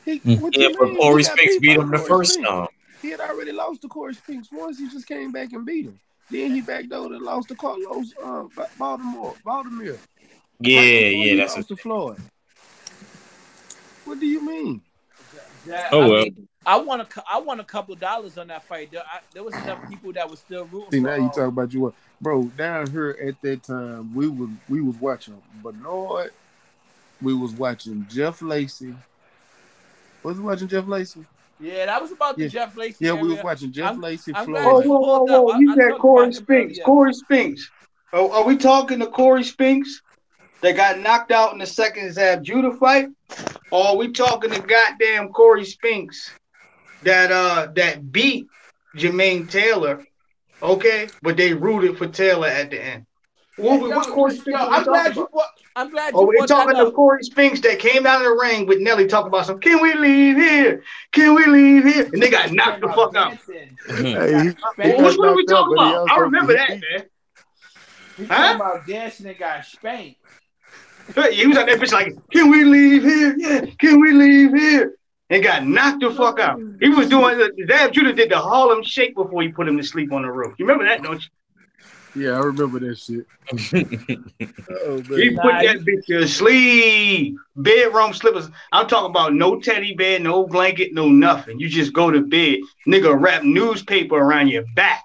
But Corey Spinks beat him the first time. He had already lost to Corey Spinks once. He just came back and beat him. Then he backdoored and lost to Carlos Baltimore. Yeah, that's lost to Floyd. What do you mean? I won a couple of dollars on that fight. There was enough people that were still rooting. See, now you talk about you, bro. Down here at that time, we was watching Bernard. We was watching Jeff Lacey. Was we watching Jeff Lacey? Yeah, that was about the Jeff Lacey. Yeah, area. we was watching Jeff Lacey. Floyd. Whoa! You said Corey Spinks. Corey Spinks. Oh, are we talking to Corey Spinks that got knocked out in the second Zab Judah fight? Or are we talking to goddamn Corey Spinks that beat Jermaine Taylor? Okay, but they rooted for Taylor at the end. What Corey Spinks? I'm glad you we're talking to Corey Spinks that came out of the ring with Nelly talking about some. Can we leave here? Can we leave here? And they got knocked the fuck out. What are we talking about? I remember that, man. He talking about dancing and got spanked. He was out there bitch like, can we leave here? Yeah, can we leave here? And got knocked the fuck out. He was doing Zab Judah did the Harlem Shake before he put him to sleep on the roof. You remember that, don't you? Yeah, I remember that shit. He put that bitch to sleep. Bedroom slippers. I'm talking about no teddy bear, no blanket, no nothing. You just go to bed. Nigga wrap newspaper around your back.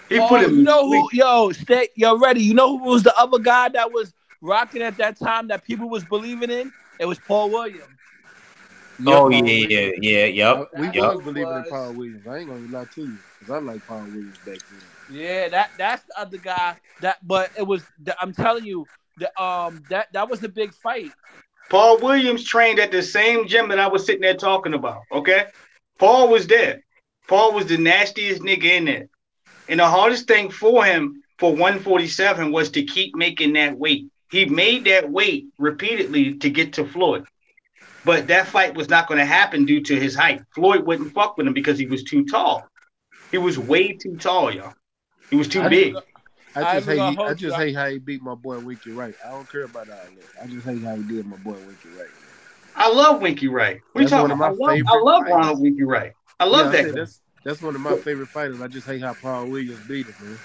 He put him. You know who? Yo, ready. You know who was the other guy that was rocking at that time that people was believing in? It was Paul Williams. Oh yeah. Yep. We was believing in Paul Williams. I ain't gonna lie to you because I like Paul Williams back then. Yeah, that's the other guy. But it was. I'm telling you, that was a big fight. Paul Williams trained at the same gym that I was sitting there talking about. Okay, Paul was there. Paul was the nastiest nigga in there, and the hardest thing for him for 147 was to keep making that weight. He made that weight repeatedly to get to Floyd, but that fight was not going to happen due to his height. Floyd wouldn't fuck with him because he was too tall. He was way too tall, y'all. He was too big. I just hate how he beat my boy Wiki Wright. I don't care about all that. I just hate how he did my boy Wiki Wright. I I love Winky Wright. What are you That's one talking of about? my I favorite love fighters. Ronald Winky Wright. I Yeah, love I that said guy. that's one of my favorite fighters. I just hate how Paul Williams beat him, man.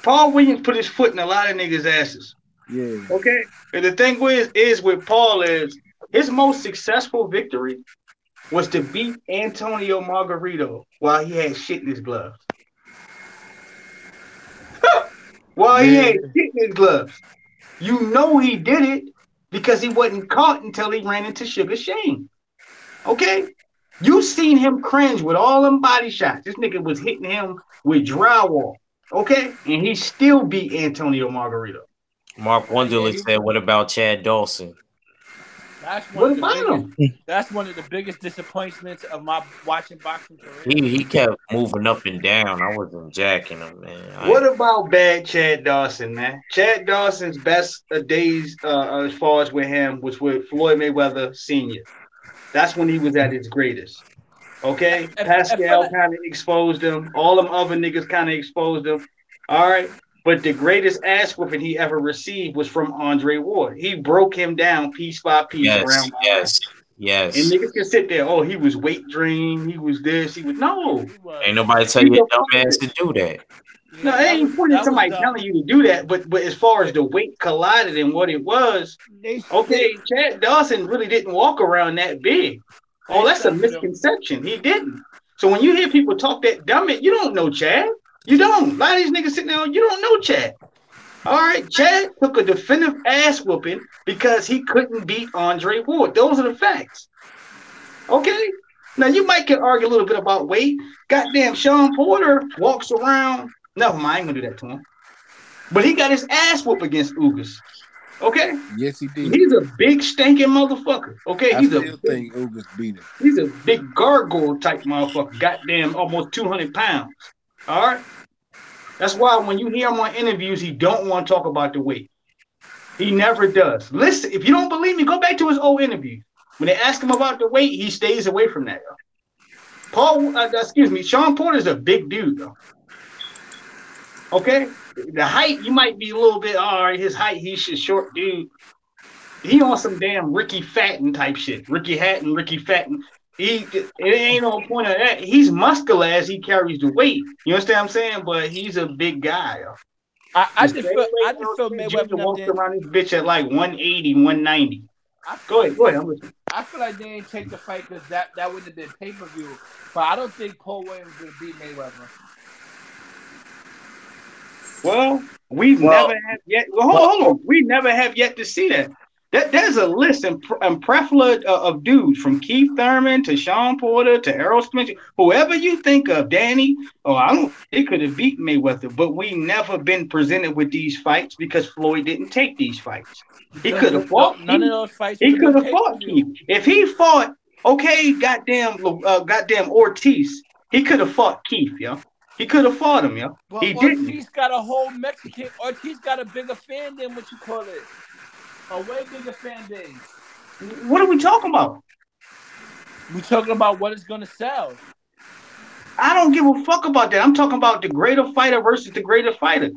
Paul Williams put his foot in a lot of niggas' asses. Yeah. Okay? And the thing is with Paul is his most successful victory was to beat Antonio Margarito while he had shit in his gloves. While he had shit in his gloves. You know he did it because he wasn't caught until he ran into Sugar Shane. Okay? You seen him cringe with all them body shots. This nigga was hitting him with drywall. Okay? And he still beat Antonio Margarito. Mark Wunderlich said, "What about Chad Dawson?" That's What one of the about biggest. him? That's one of the biggest disappointments of my watching boxing career. He kept moving up and down. I wasn't jacking him, man. What about bad Chad Dawson, man? Chad Dawson's best days as far as with him was with Floyd Mayweather Sr. That's when he was at his greatest. Okay? Pascal kind of exposed him. All them other niggas kind of exposed him. All right? But the greatest ass whooping he ever received was from Andre Ward. He broke him down piece by piece, Yes, round by round. yes. And niggas can sit there, oh, he was weight drained, he was this, he was no. Ain't nobody tell you dumb ass to do that. No, it ain't pointing at somebody telling you to do that, but as far as the weight collided and what it was, okay, Chad Dawson really didn't walk around that big. Oh, that's a misconception. He didn't. So when you hear people talk that dumb, you don't know Chad. You don't. A lot of these niggas sitting there, you don't know Chad. All right, Chad took a definitive ass whooping because he couldn't beat Andre Ward. Those are the facts. Okay? Now, you might can argue a little bit about weight. Goddamn, Sean Porter walks around. No, I ain't going to do that to him. But he got his ass whooped against Ugas. Okay? Yes, he did. He's a big, stinking motherfucker. Okay? I still think Ugas beat him. He's a big gargoyle type motherfucker. Goddamn, almost 200 pounds. All right? That's why when you hear him on interviews, he don't want to talk about the weight. He never does. Listen, if you don't believe me, go back to his old interview. When they ask him about the weight, he stays away from that. Sean Porter's a big dude, though. Okay? The height, you might be a little bit, all right, his height, he's a short dude. He on some damn Ricky Fatton type shit. Ricky Hatton, Ricky Fatton. It ain't no point of that. He's muscular as he carries the weight. You understand what I'm saying? But he's a big guy. I just feel Mayweather walks around this bitch at like 180, 190. Go ahead. I'm listening. I feel like they didn't take the fight because that wouldn't have been pay-per-view. But I don't think Paul Williams would have beat Mayweather. Well, we never have yet. Well, hold on. We never have yet to see that. There's a list and plethora of dudes from Keith Thurman to Sean Porter to Errol Spence, whoever you think of, Danny. They could have beat Mayweather, but we never been presented with these fights because Floyd didn't take these fights. He could have fought. None of those fights. He could have fought Keith. If he fought, goddamn Ortiz, he could have fought Keith, yo. He could have fought him, yo. But he didn't. Ortiz got a whole Mexican. Ortiz got a bigger fan than what you call it. A way bigger fan base. What are we talking about? We're talking about what it's going to sell. I don't give a fuck about that. I'm talking about the greater fighter versus the greater fighter.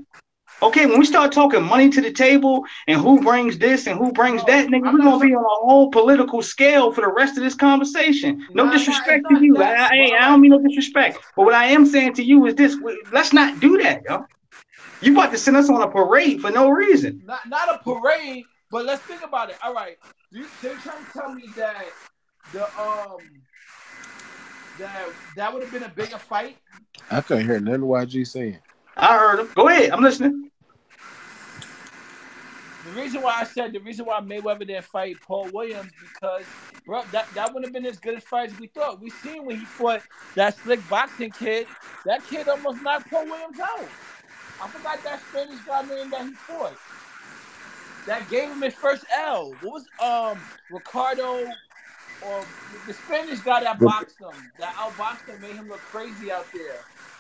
Okay, when we start talking money to the table and who brings this and who brings that, nigga, we're going to be on a whole political scale for the rest of this conversation. No disrespect to you. I don't mean no disrespect. But what I am saying to you is this. Let's not do that, yo. You about to send us on a parade for no reason. Not a parade. But let's think about it. All right, they're trying to tell me that that would have been a bigger fight. I couldn't hear nothing YG saying. I heard him. Go ahead, I'm listening. The reason why Mayweather didn't fight Paul Williams because, bro, that wouldn't have been as good a fight as we thought. We seen when he fought that slick boxing kid. That kid almost knocked Paul Williams out. I forgot that Spanish guy name that he fought. That gave him his first L. What was Ricardo or the Spanish guy that boxed him? That outboxed him, made him look crazy out there.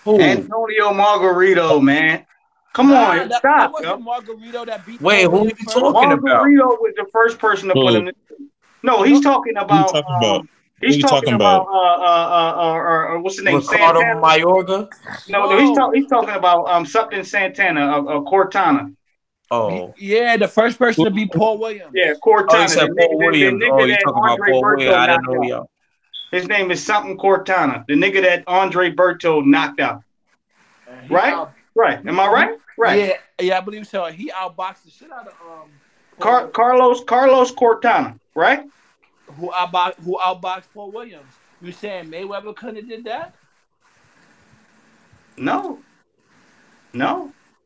Ooh. Antonio Margarito, man. Come on, stop. That wasn't Margarito that beat. Wait, who are you talking about? Margarito was the first person to put him. No, he's talking about. He's talking about what's his name? Ricardo Mayorga. No, he's talking about something Santana, Cortana. Oh. Yeah, the first person to beat Paul Williams. Yeah, Oh, you Cortana, said Paul Williams. the Oh, nigga you that talking about Andre Paul Williams? Berto I didn't knocked know out. y'all. His name is something Cortana, the nigga that Andre Berto knocked out. Right? Right. Am I right? Right. Yeah, I believe so. He outboxed the shit out of Carlos Cortana, right? Who outboxed Paul Williams. You saying Mayweather couldn't have did that? No.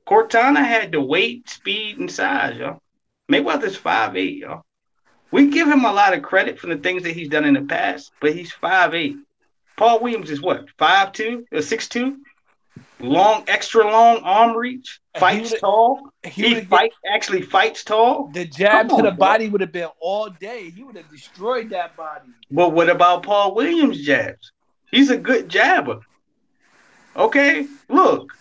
Cortana had the weight, speed, and size, yo. Mayweather's 5'8", yo. We give him a lot of credit for the things that he's done in the past, but he's 5'8". Paul Williams is what, 5'2" or 6'2"? Long, extra long arm reach, fights tall. He actually fights tall. The jab to the body would have been all day. He would have destroyed that body. But what about Paul Williams' jabs? He's a good jabber. Okay, look,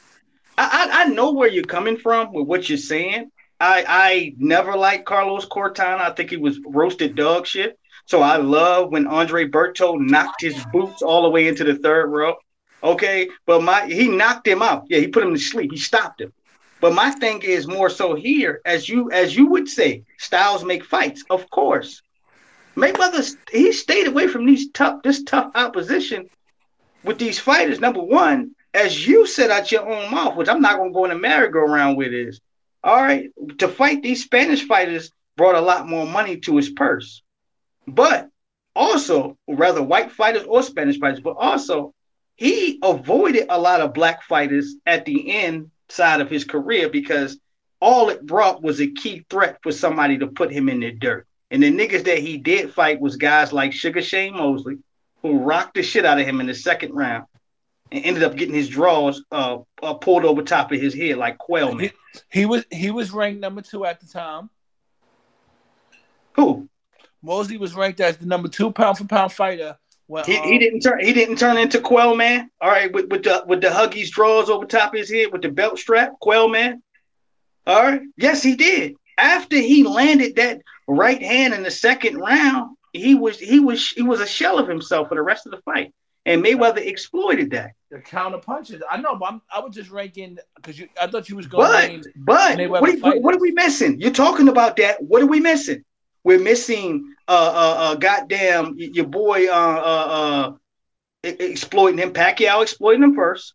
I know where you're coming from with what you're saying. I never liked Carlos Cortana. I think he was roasted dog shit. So I love when Andre Berto knocked his boots all the way into the third row. Okay, but he knocked him out. Yeah, he put him to sleep. He stopped him. But my thing is more so here, as you would say, styles make fights. Of course, Mayweather, he stayed away from this tough opposition with these fighters. Number one, as you said out your own mouth, which I'm not going to go in a merry-go-round with, is all right to fight these Spanish fighters brought a lot more money to his purse, but also, rather white fighters or Spanish fighters, but also. He avoided a lot of black fighters at the end side of his career because all it brought was a key threat for somebody to put him in the dirt. And the niggas that he did fight was guys like Sugar Shane Mosley, who rocked the shit out of him in the second round and ended up getting his draws pulled over top of his head like quail man. He was ranked number 2 at the time. Who? Mosley was ranked as the number 2 pound for pound fighter. Well, he didn't turn into Quail Man. All right, with the Huggies drawers over top of his head with the belt strap, Quail Man. All right, yes, he did. After he landed that right hand in the second round, he was a shell of himself for the rest of the fight, and Mayweather exploited that. The counter punches. I know, but I was just ranking because I thought you was going. But what are we missing? You're talking about that. What are we missing? We're missing goddamn your boy exploiting him, Pacquiao exploiting him first.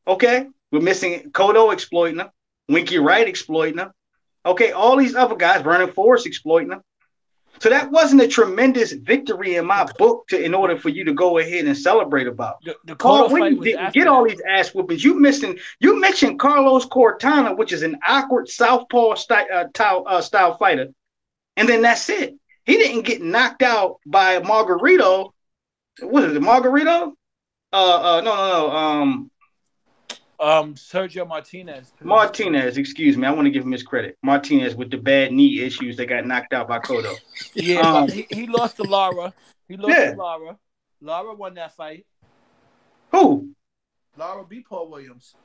Okay, we're missing Cotto exploiting him, Winky Wright exploiting him. Okay, all these other guys, Vernon Forrest exploiting him. So that wasn't a tremendous victory in my book in order for you to go ahead and celebrate about. The Cotto fight didn't get all these ass whoopings. You mentioned Carlos Cortana, which is an awkward southpaw style fighter. And then that's it. He didn't get knocked out by Margarito. What is it, Margarito? No. Sergio Martinez. Martinez, excuse me. I want to give him his credit. Martinez with the bad knee issues that got knocked out by Cotto. Yeah, he lost to Lara. To Lara. Lara won that fight. Who? Lara beat Paul Williams.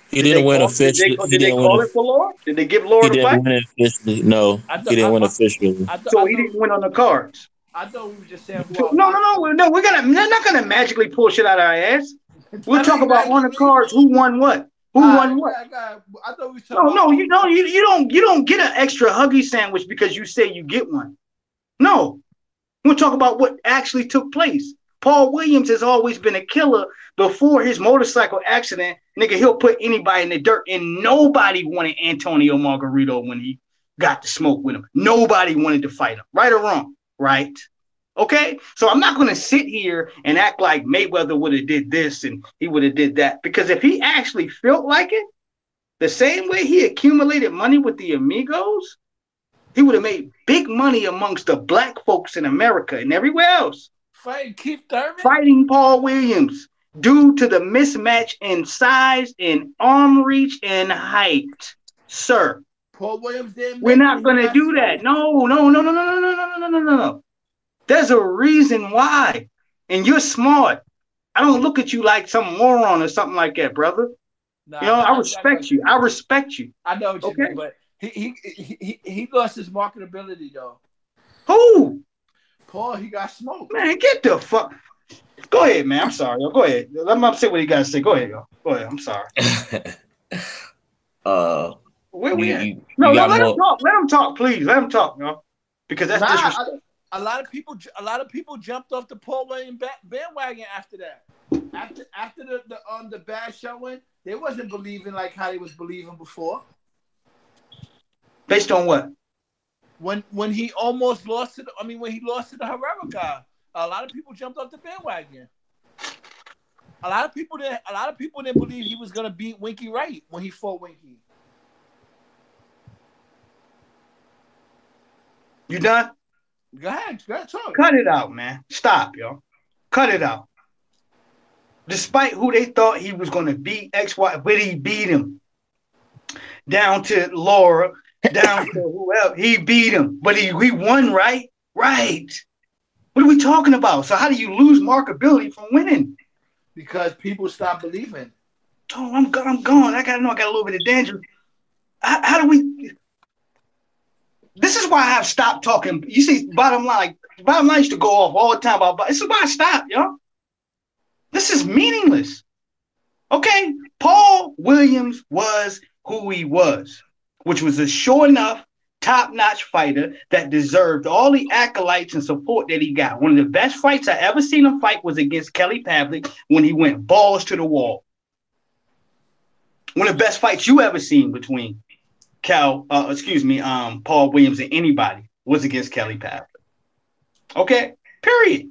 He didn't win officially. Did they call it for Laura? Did they give Laura the fight? He didn't win officially. No, he didn't win officially. So he didn't win on the cards. I thought we were just saying. No. We're not gonna magically pull shit out of our ass. We'll talk about on the cards who won what. Who won what? I thought we were talking. No. You don't get an extra Huggy sandwich because you say you get one. No, we'll talk about what actually took place. Paul Williams has always been a killer. Before his motorcycle accident, nigga, he'll put anybody in the dirt, and nobody wanted Antonio Margarito when he got to smoke with him. Nobody wanted to fight him, right or wrong, right? Okay, so I'm not going to sit here and act like Mayweather would have did this and he would have did that, because if he actually felt like it, the same way he accumulated money with the Amigos, he would have made big money amongst the black folks in America and everywhere else. Fighting Paul Williams due to the mismatch in size and arm reach and height, sir. Paul Williams didn't. We're not going to do that. No. There's a reason why, and you're smart. I don't look at you like some moron or something like that, brother. Nah, I respect you. I respect you. I know what you mean, but he lost his marketability though. Who? Paul, he got smoked. Man, get the fuck. Go ahead, man. I'm sorry. Yo. Go ahead. Let me say what he got to say. Go ahead, yo. Go ahead. I'm sorry. Where we at? You No, got let him more. talk. Let him talk, please. Let him talk, yo. Because that's disrespectful. A lot of people jumped off the Paul Williams bandwagon after that. After the bad showing, they wasn't believing like how they was believing before. Based on what? When he almost lost to when he lost to the Herrera guy, a lot of people jumped off the bandwagon. A lot of people didn't believe he was gonna beat Winky Wright when he fought Winky. You done? Go ahead, talk. Cut it out, man. Stop, yo. Cut it out. Despite who they thought he was gonna beat, XY, but he beat him. Down to Laura, down to whoever, he beat him. But he won, right? Right. What are we talking about? So how do you lose markability from winning? Because people stop believing. Oh, I'm gone. I got a little bit of danger. How do we? This is why I have stopped talking. You see, bottom line used to go off all the time about. This is why I stopped, yo. This is meaningless. Okay, Paul Williams was who he was, which was a sure enough, top-notch fighter that deserved all the acolytes and support that he got. One of the best fights I ever seen him fight was against Kelly Pavlik when he went balls to the wall. One of the best fights you ever seen between Paul Williams and anybody was against Kelly Pavlik. Okay, period.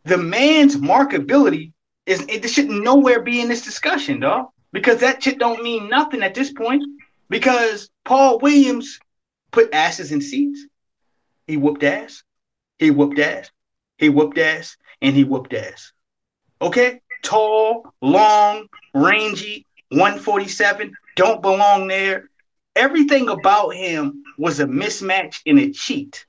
The man's markability it should nowhere be in this discussion, dog, because that shit don't mean nothing at this point. Because Paul Williams put asses in seats. He whooped ass. He whooped ass. He whooped ass. And he whooped ass. Okay? Tall, long, rangy, 147, don't belong there. Everything about him was a mismatch and a cheat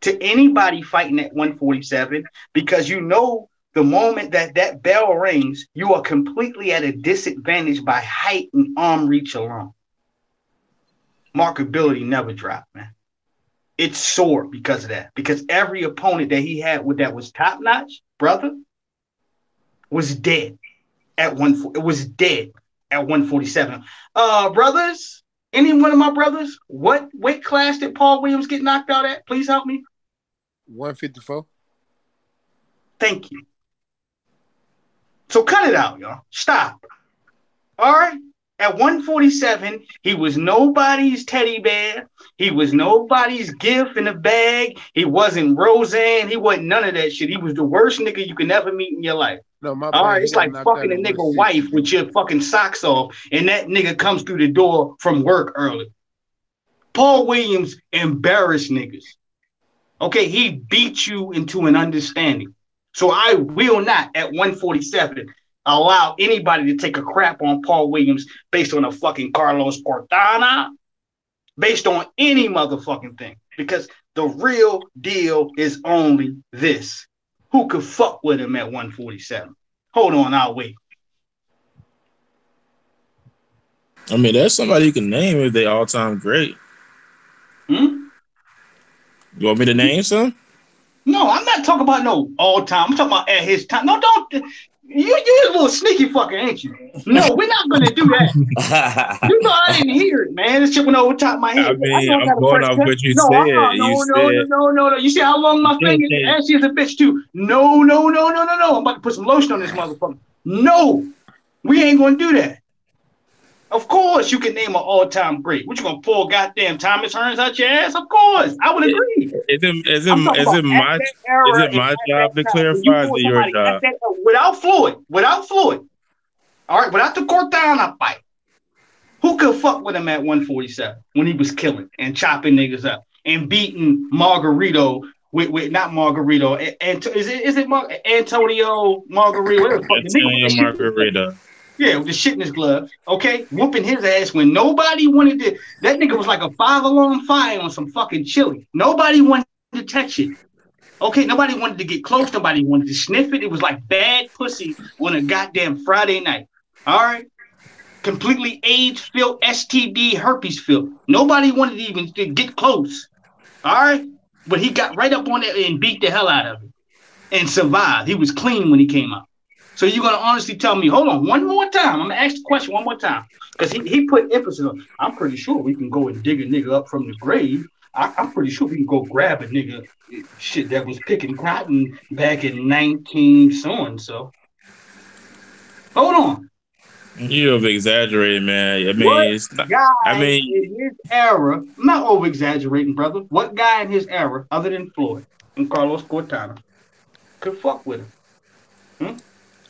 to anybody fighting at 147, because you know the moment that bell rings, you are completely at a disadvantage by height and arm reach alone. Markability never dropped, man. It soared because of that. Because every opponent that he had that was top notch, brother, was dead at It was dead at 147. Brothers, any one of my brothers, what weight class did Paul Williams get knocked out at? Please help me. 154. Thank you. So cut it out, y'all. Stop. All right. At 147, he was nobody's teddy bear. He was nobody's gift in a bag. He wasn't Roseanne. He wasn't none of that shit. He was the worst nigga you could ever meet in your life. No, my all right, it's like fucking a nigga wife with your fucking socks off, and that nigga comes through the door from work early. Paul Williams embarrassed niggas. Okay, he beat you into an understanding. So I will not, at 147, allow anybody to take a crap on Paul Williams based on a fucking Carlos Cortana, based on any motherfucking thing. Because the real deal is only this. Who could fuck with him at 147? Hold on, I'll wait. I mean, there's somebody you can name if they all-time great. You want me to name some? No, I'm not talking about no all-time. I'm talking about at his time. No, don't. You're a little sneaky fucker, ain't you? No, we're not going to do that. You know I didn't hear it, man. This shit went over the top of my head. I mean, I'm going off what you said. No. You see how long my finger is? And she's a bitch, too. No. I'm about to put some lotion on this motherfucker. No, we ain't going to do that. Of course, you can name an all-time great. What, you going to pull goddamn Thomas Hearns out your ass? Of course. I would agree. Is it my job to clarify? Is it your job? Without Floyd. All right, without the Cortana fight, who could fuck with him at 147 when he was killing and chopping niggas up and beating Margarito with not Margarito, and is it Antonio Margarito? Antonio Margarito. Yeah, with the shit in his gloves, okay? Whooping his ass when nobody wanted to. That nigga was like a 5-alarm fire on some fucking chili. Nobody wanted to touch it. Okay, nobody wanted to get close. Nobody wanted to sniff it. It was like bad pussy on a goddamn Friday night. All right? Completely AIDS-filled, STD, herpes-filled. Nobody wanted to even get close. All right? But he got right up on it and beat the hell out of it and survived. He was clean when he came out. So you're gonna honestly tell me, hold on, one more time. I'm gonna ask the question one more time. Because he put emphasis on, I'm pretty sure we can go and dig a nigga up from the grave. I'm pretty sure we can go grab a nigga shit that was picking cotton back in 19 so and so. Hold on. You've exaggerated, man. I What mean, it's not. I guy mean, in his era, I'm not over exaggerating, brother. What guy in his era, other than Floyd and Carlos Cortana, could fuck with him? Hmm?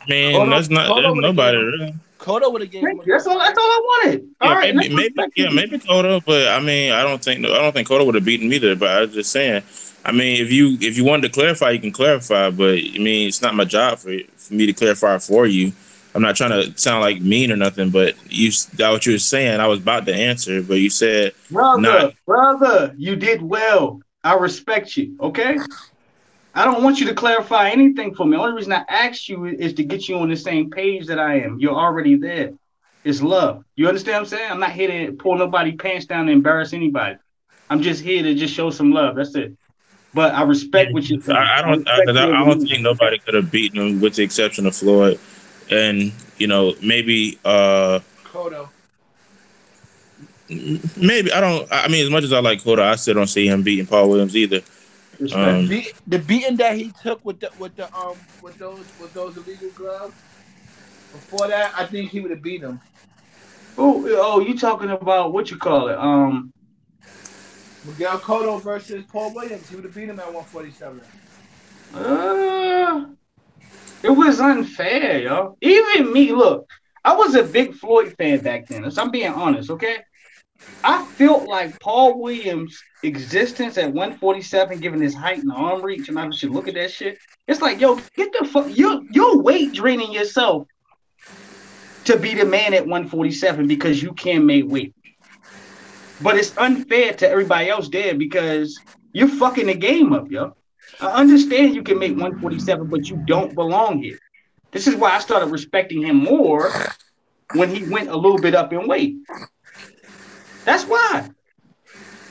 that's not. There's Kodo would have gave nobody him. really. Kodo would have gave him a That's good all. That's all fight. I wanted. All Yeah, right, let's respect each other. maybe Coda, but I mean, I don't think Coda would have beaten me either. But I was just saying, I mean, if you wanted to clarify, you can clarify. But I mean, it's not my job for me to clarify for you. I'm not trying to sound like mean or nothing, but that what you were saying. I was about to answer, but you said not. Brother, you did well. I respect you. Okay. I don't want you to clarify anything for me. The only reason I asked you is to get you on the same page that I am. You're already there. It's love. You understand what I'm saying? I'm not here to pull nobody pants down and embarrass anybody. I'm just here to just show some love. That's it. But I respect what you're saying. I I don't. respect your I don't belief. think nobody could have beaten him with the exception of Floyd, and maybe. Kodo. Maybe I don't. I mean, as much as I like Coda, I still don't see him beating Paul Williams either. The beating that he took with those illegal gloves. Before that, I think he would have beat him. Oh, you talking about what you call it? Miguel Cotto versus Paul Williams. He would have beat him at 147. It was unfair, yo. Even me, look, I was a big Floyd fan back then. So I'm being honest, okay? I felt like Paul Williams' existence at 147, given his height and arm reach, and I should look at that shit. It's like, yo, get the fuck, you're weight draining yourself to be the man at 147 because you can make weight. But it's unfair to everybody else there because you're fucking the game up, yo. I understand you can make 147, but you don't belong here. This is why I started respecting him more when he went a little bit up in weight. That's why.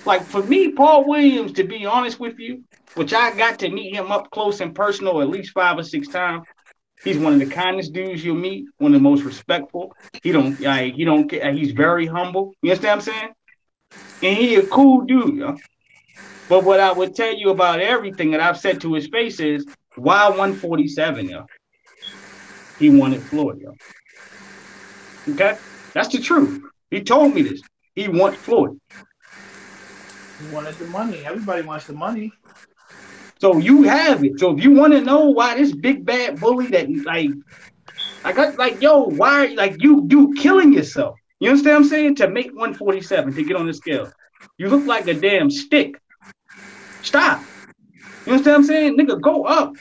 Like, for me, Paul Williams, to be honest with you, which I got to meet him up close and personal at least 5 or 6 times. He's one of the kindest dudes you'll meet, one of the most respectful. He don't care. He's very humble. You understand what I'm saying? And he a cool dude, yo. But what I would tell you about everything that I've said to his face is, why 147, yo? He wanted Floyd, yo. Okay? That's the truth. He told me this. He want Floyd. He wanted the money. Everybody wants the money. So you have it. So if you want to know why this big bad bully that yo, why you killing yourself? You understand what I'm saying? To make 147 to get on the scale, you look like a damn stick. Stop. You understand what I'm saying? Nigga, go up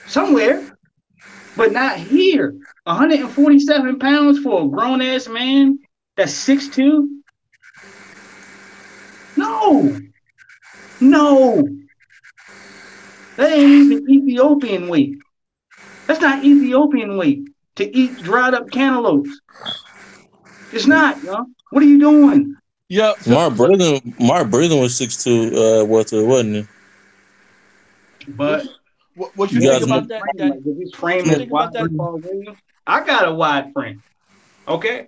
somewhere, but not here. 147 pounds for a grown ass man that's 6'2". No. That ain't even Ethiopian weight. That's not Ethiopian weight to eat dried up cantaloupes. It's not, yo. What are you doing? Yeah. Mark Breathen was 6'2", Walter, wasn't he? But what you think about that? His frame is wide. I got a wide frame. Okay.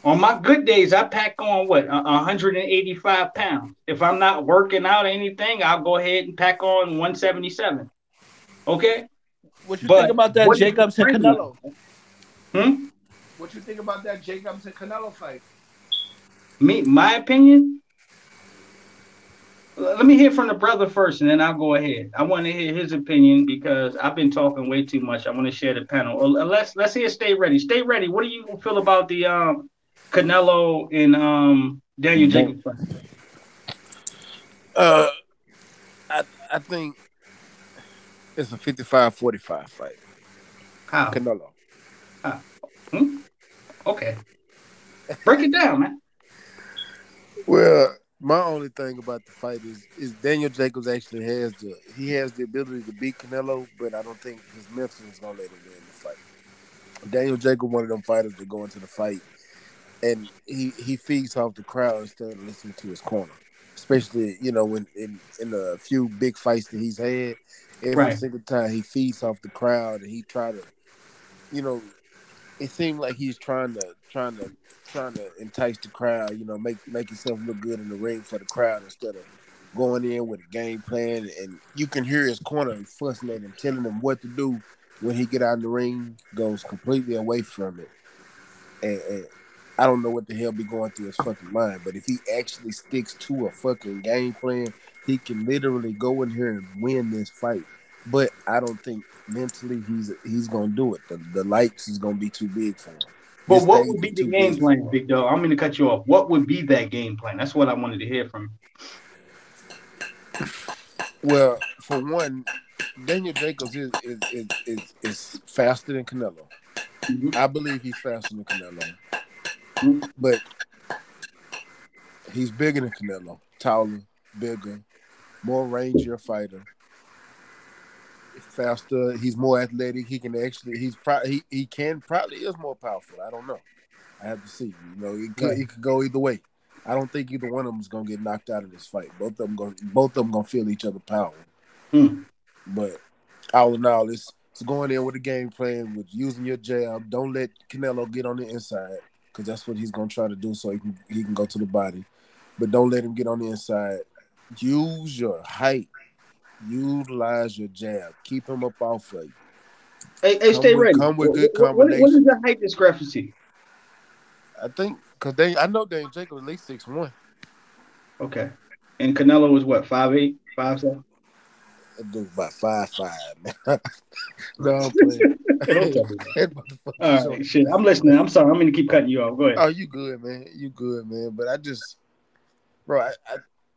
On my good days, I pack on 185 pounds. If I'm not working out or anything, I'll go ahead and pack on 177. Okay. What you think about that Jacobs and Canelo? What you think about that Jacobs and Canelo fight? My opinion. Let me hear from the brother first, and then I'll go ahead. I want to hear his opinion because I've been talking way too much. I want to share the panel. Let's hear. Stay ready. Stay ready. What do you feel about the Canelo and Daniel Jacobs fight? I think it's a 55-45 fight. How? Canelo. Okay. Break it down, man. Well, my only thing about the fight is Daniel Jacobs actually has the ability to beat Canelo, but I don't think his mental is gonna let him win the fight. Daniel Jacobs, one of them fighters that go into the fight and he feeds off the crowd instead of listening to his corner. Especially, when in the few big fights that he's had, every single time he feeds off the crowd and he try to you know, it seemed like he's trying to entice the crowd. You know, make himself look good in the ring for the crowd instead of going in with a game plan. And you can hear his corner fussing at him, telling him what to do. When he get out in the ring, goes completely away from it. And I don't know what the hell be going through his fucking mind. But if he actually sticks to a fucking game plan, he can literally go in here and win this fight. But I don't think mentally he's gonna do it. The lights is gonna be too big for him. But This what stage would be is the too game big for plan, him. Big Dog? I'm going to cut you off. What would be that game plan? That's what I wanted to hear from Well, for one, Daniel Jacobs is faster than Canelo. you. I believe he's faster than Canelo, Mhm. but he's bigger than Canelo, taller, bigger, more rangier fighter, faster. He's more athletic. He can actually. He can probably is more powerful. I don't know. I have to see. You know, it could go either way. I don't think either one of them is gonna get knocked out of this fight. Both of them gonna feel each other power. Hmm. But all in all, it's going in with a game plan with using your jab. Don't let Canelo get on the inside because that's what he's gonna try to do so he can go to the body. But don't let him get on the inside. Use your height. Utilize your jab. Keep him up off of you. Hey, stay ready. Come with good What is combinations. the height discrepancy? I think because I know Daniel Jacob at least 6'1". Okay. And Canelo is what, 5'8", 5'7"? That dude about 5'5", man. No, I'm playing. Don't tell me That that. motherfucker All short. right, shit. I'm listening. I'm sorry. I'm going to keep cutting you off. Go ahead. Oh, you good, man. You good, man. But bro,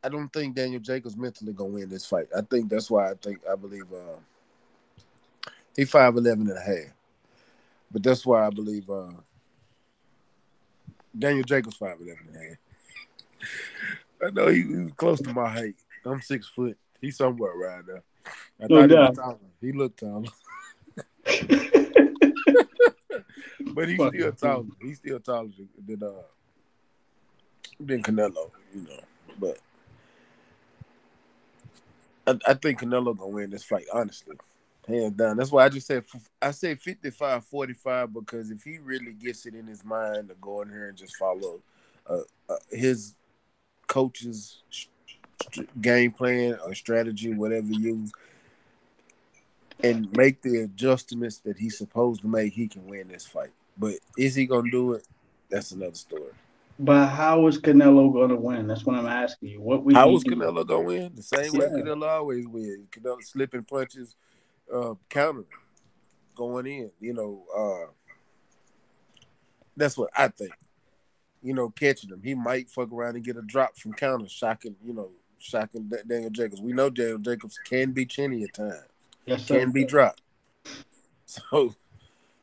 I don't think Daniel Jacobs mentally gonna win this fight. I think that's why I believe he 5'11" and a half. But that's why I believe Daniel Jacobs 5'11" and a half. I know he's close to my height. I'm 6 foot. He's somewhere around there. I No thought he was doubt. taller. He looked taller. But he's still Fucking taller. fool. He's still taller than Canelo, you know. But I think Canelo gonna win this fight, honestly. Hands down. That's why I say 55-45 because if he really gets it in his mind to go in here and just follow his coach's game plan or strategy, whatever he use, and make the adjustments that he's supposed to make, he can win this fight. But is he gonna do it? That's another story. But how is Canelo going to win? That's what I'm asking you. What would How he was do? Canelo gonna win? The same way Yeah. Canelo always wins. Canelo slipping punches, countering, going in. You know, that's what I think. You know, catching him. He might fuck around and get a drop from counter, shocking Daniel Jacobs. We know Daniel Jacobs can be chinny at times, Yes, sir. can be dropped. So,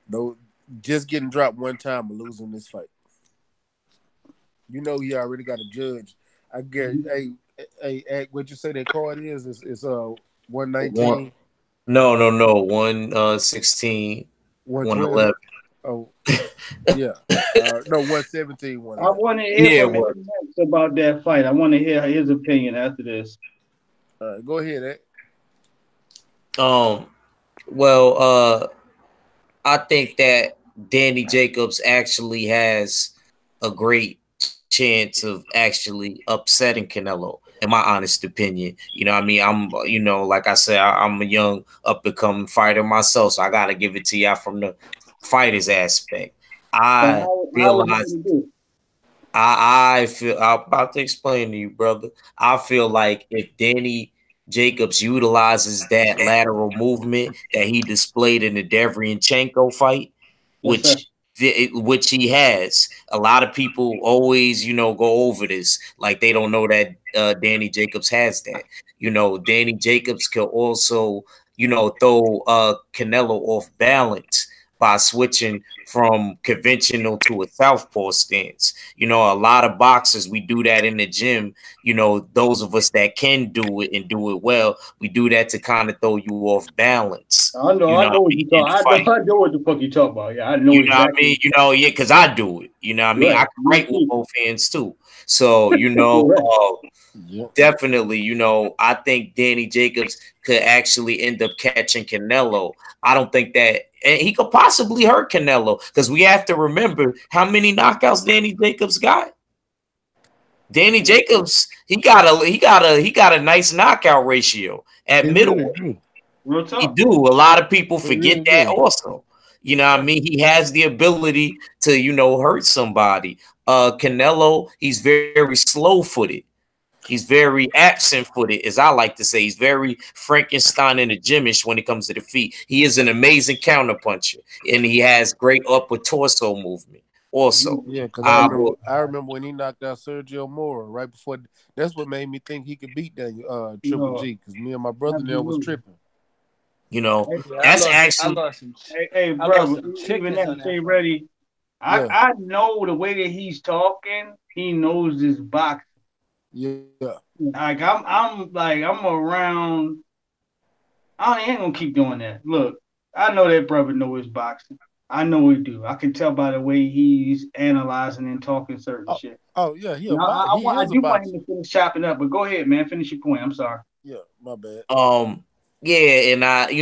though, just getting dropped one time or losing this fight. You know, he already got a judge. I get, hey, what you say that card is? It's 119, No. 116, 112. 111. Oh, yeah. No, 117, I 111. want to hear Yeah, from him what? next about that fight. I want to hear his opinion after this. Go ahead, Ed. Um. Well, I think that Danny Jacobs actually has a great chance of actually upsetting Canelo, in my honest opinion. You know what I mean? Like I said, I'm a young up and coming fighter myself, so I gotta give it to y'all from the fighter's aspect. But I how is he realize going to do it? I feel I'm about to explain to you, brother. I feel like if Danny Jacobs utilizes that lateral movement that he displayed in the Derevyanchenko fight, Yes, sir. which he has. A lot of people always, go over this like they don't know that Danny Jacobs has that. Danny Jacobs can also, throw Canelo off balance by switching from conventional to a southpaw stance. A lot of boxers, we do that in the gym. Those of us that can do it and do it well, we do that to kind of throw you off balance. I know what you In talk. the fight. I know what the fuck you talk about. Yeah, I know You know what I exactly. mean? Yeah, because I do it. You know what I mean? Right. I can write with both hands too. So, Correct. Yep. definitely, I think Danny Jacobs could actually end up catching Canelo. I don't think that, and he could possibly hurt Canelo because we have to remember how many knockouts Danny Jacobs got. Danny Jacobs, he got a nice knockout ratio at middleweight. He do. A lot of people forget that also. You know what I mean? He has the ability to, hurt somebody. Canelo, he's very slow-footed. He's very absent-footed, as I like to say. He's very Frankenstein and a gymmish when it comes to the feet. He is an amazing counterpuncher, and he has great upper torso movement. Also, yeah, because I remember when he knocked out Sergio Mora right before. That's what made me think he could beat that Triple G, because me and my brother there was tripping. That's actually. Hey, bro, even that, stay ready. I know the way that he's talking. He knows this boxing. Yeah. Like I'm around. I ain't gonna keep doing that. Look, I know that brother knows his boxing. I know he do. I can tell by the way he's analyzing and talking certain shit. Oh yeah, I do want him to finish chopping up, but go ahead, man. Finish your point. I'm sorry. Yeah, my bad. Yeah, and that's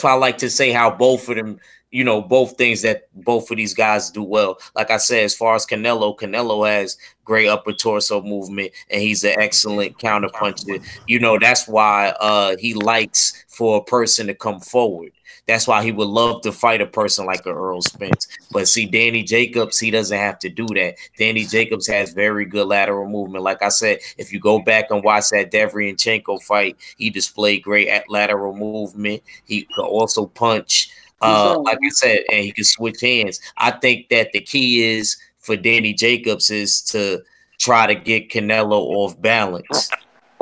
why I like to say how both of them, both things that both of these guys do well. Like I said, as far as Canelo has great upper torso movement, and he's an excellent counterpuncher. That's why he likes for a person to come forward. That's why he would love to fight a person like a Earl Spence. But see, Danny Jacobs, he doesn't have to do that. Danny Jacobs has very good lateral movement. Like I said, if you go back and watch that Derevyanchenko fight, he displayed great lateral movement. He could also punch, like I said, and he can switch hands. I think that the key is for Danny Jacobs is to try to get Canelo off balance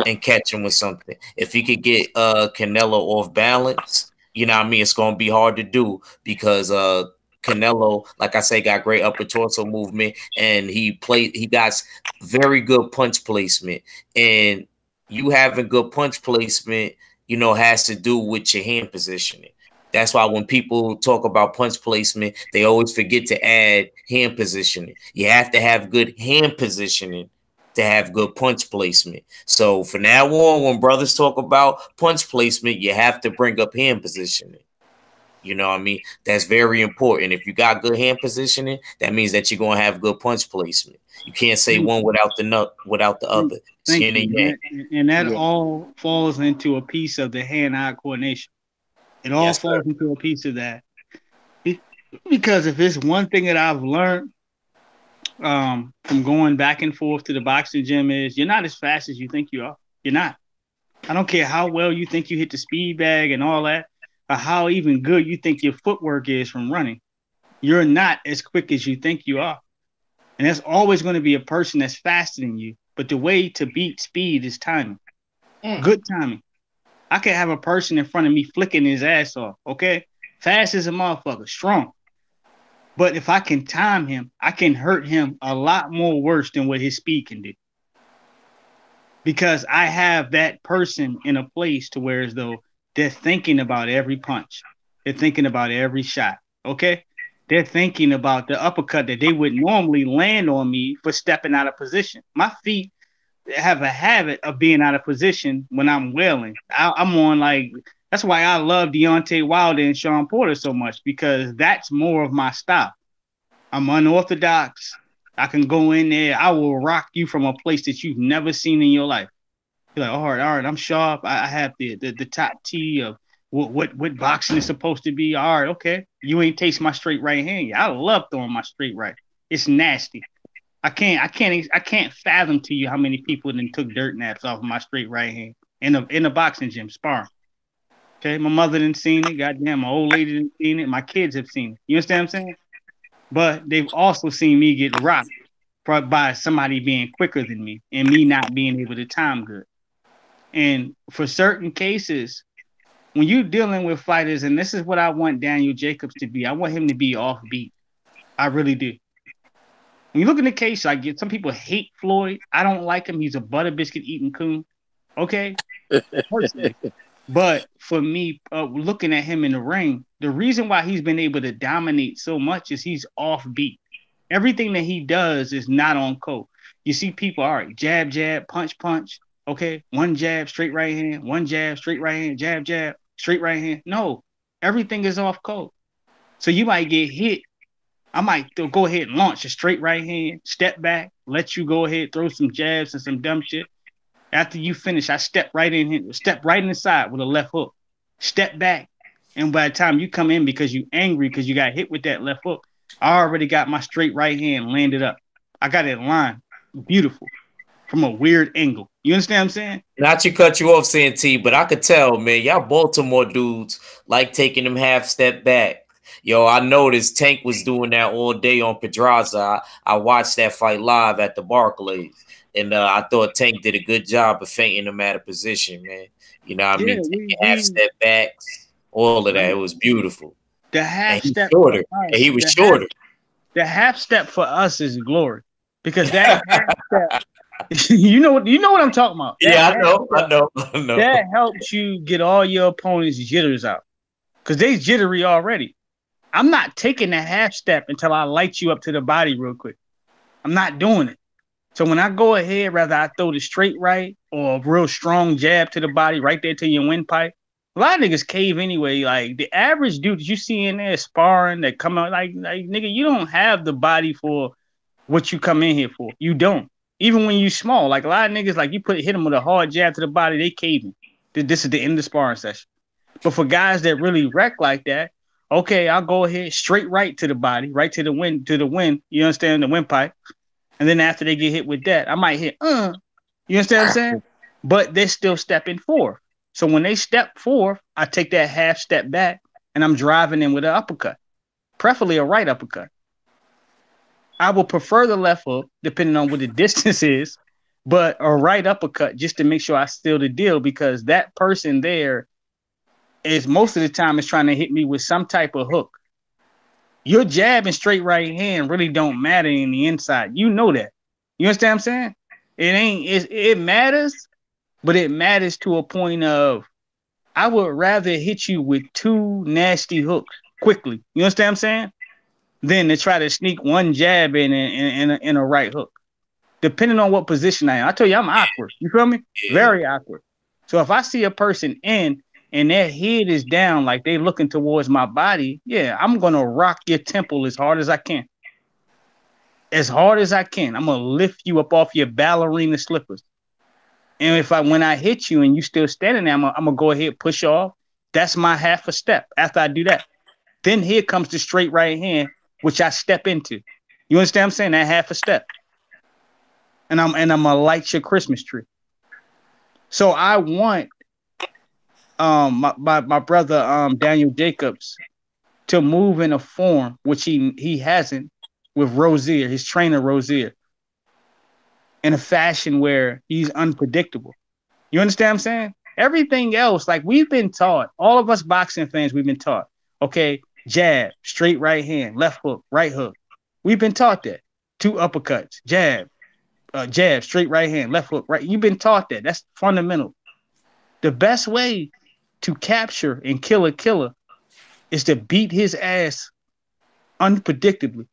and catch him with something. If he could get Canelo off balance, you know what I mean, it's going to be hard to do because Canelo, like I say, got great upper torso movement, and he got very good punch placement. And you having good punch placement, has to do with your hand positioning. That's why when people talk about punch placement, they always forget to add hand positioning. You have to have good hand positioning to have good punch placement. So from now on, when brothers talk about punch placement, you have to bring up hand positioning. You know what I mean? That's very important. If you got good hand positioning, that means that you're gonna have good punch placement. You can't say one without the other. Thank you. And that all falls into a piece of the hand-eye coordination. It all falls into a piece of that. Because if it's one thing that I've learned from going back and forth to the boxing gym is you're not as fast as you think you are. You're not. I don't care how well you think you hit the speed bag and all that, or how even good you think your footwork is from running. You're not as quick as you think you are. And there's always going to be a person that's faster than you. But the way to beat speed is timing. Good timing. I could have a person in front of me flicking his ass off, okay? Fast as a motherfucker, strong. But if I can time him, I can hurt him a lot more worse than what his speed can do. Because I have that person in a place to where as though they're thinking about every punch. They're thinking about every shot, okay? They're thinking about the uppercut that they would normally land on me for stepping out of position. My feet have a habit of being out of position when I'm wailing. I'm on that's why I love Deontay Wilder and Sean Porter so much, because that's more of my style. I'm unorthodox. I can go in there. I will rock you from a place that you've never seen in your life. You're like, all right, I'm sharp. I have the top T of what boxing is supposed to be. All right, okay. You ain't taste my straight right hand. I love throwing my straight right. It's nasty. I can't fathom to you how many people then took dirt naps off of my straight right hand in a boxing gym sparring. Okay, my mother didn't seen it. Goddamn, my old lady didn't seen it. My kids have seen it. You understand what I'm saying? But they've also seen me get rocked by somebody being quicker than me and me not being able to time good. And for certain cases, when you're dealing with fighters, and this is what I want Daniel Jacobs to be, I want him to be offbeat. I really do. When you look in the case, some people hate Floyd. I don't like him. He's a butter biscuit eating coon. Okay? Personally. But for me, looking at him in the ring, the reason why he's been able to dominate so much is he's offbeat. Everything that he does is not on code. You see people, all right, jab, jab, punch, punch. Okay, one jab, straight right hand, one jab, straight right hand, jab, jab, straight right hand. No, everything is off code. So you might get hit. I might go ahead and launch a straight right hand, step back, let you go ahead, throw some jabs and some dumb shit. After you finish, I step right in the side with a left hook, step back, and by the time you come in because you angry because you got hit with that left hook, I already got my straight right hand landed up. I got it lined, beautiful, from a weird angle. You understand what I'm saying? Not to cut you off, saying T, but I could tell, man, y'all Baltimore dudes like taking them half step back. Yo, I noticed Tank was doing that all day on Pedraza. I watched that fight live at the Barclays, and I thought Tank did a good job of feinting him out of position, man. You know what I mean? Taking half step backs, all of that. It was beautiful. The half and step shorter, and he was shorter. The half step for us is glory because that half step, you know what I'm talking about. Yeah, I know. That helps you get all your opponent's jitters out because they jittery already. I'm not taking that half step until I light you up to the body real quick. I'm not doing it. So when I go ahead, rather I throw the straight right or a real strong jab to the body right there to your windpipe. A lot of niggas cave anyway. Like the average dude that you see in there sparring that come out like nigga, you don't have the body for what you come in here for. You don't. Even when you small, like a lot of niggas, like you hit them with a hard jab to the body, they caving. This is the end of the sparring session. But for guys that really wreck like that, okay, I'll go ahead straight right to the body, right to the wind, you understand, the windpipe. And then after they get hit with that, I might hit, you understand what I'm saying? But they're still stepping forth. So when they step forth, I take that half step back and I'm driving in with an uppercut, preferably a right uppercut. I will prefer the left hook, depending on what the distance is, but a right uppercut just to make sure I seal the deal because that person there is most of the time is trying to hit me with some type of hook. Your jab and straight right hand really don't matter in the inside. You know that. You understand what I'm saying? It matters, but it matters to a point of I would rather hit you with two nasty hooks quickly. You understand what I'm saying? Than to try to sneak one jab in a right hook. Depending on what position I am. I tell you, I'm awkward. You feel me? Yeah. Very awkward. So if I see a person in and their head is down like they looking towards my body, yeah, I'm going to rock your temple as hard as I can. As hard as I can. I'm going to lift you up off your ballerina slippers. And when I hit you and you still standing there, I'm going to go ahead, push off. That's my half a step. After I do that, then here comes the straight right hand, which I step into. You understand what I'm saying? That half a step. And I'm going to light your Christmas tree. So I want my brother Daniel Jacobs to move in a form which he hasn't with Rozier, his trainer Rozier, in a fashion where he's unpredictable. You understand what I'm saying? Everything else, like we've been taught, all of us boxing fans, we've been taught, okay, jab, straight right hand, left hook, right hook. We've been taught that. Two uppercuts, jab, straight right hand, left hook, right. You've been taught that. That's fundamental. The best way to capture and kill a killer is to beat his ass unpredictably.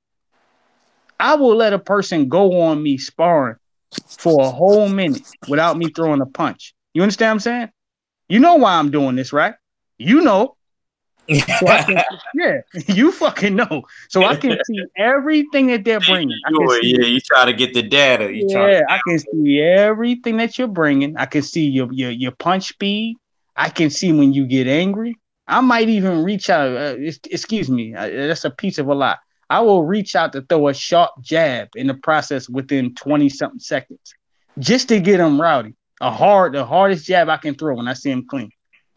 I will let a person go on me sparring for a whole minute without me throwing a punch. You understand what I'm saying? You know why I'm doing this, right? You know. So yeah, you fucking know. So I can see everything that they're bringing. You try to get the data. I can see everything that you're bringing. I can see your punch speed. I can see when you get angry. I might even reach out. Excuse me. That's a piece of a lie. I will reach out to throw a sharp jab in the process within 20-something seconds just to get him rowdy. The hardest jab I can throw when I see him clean.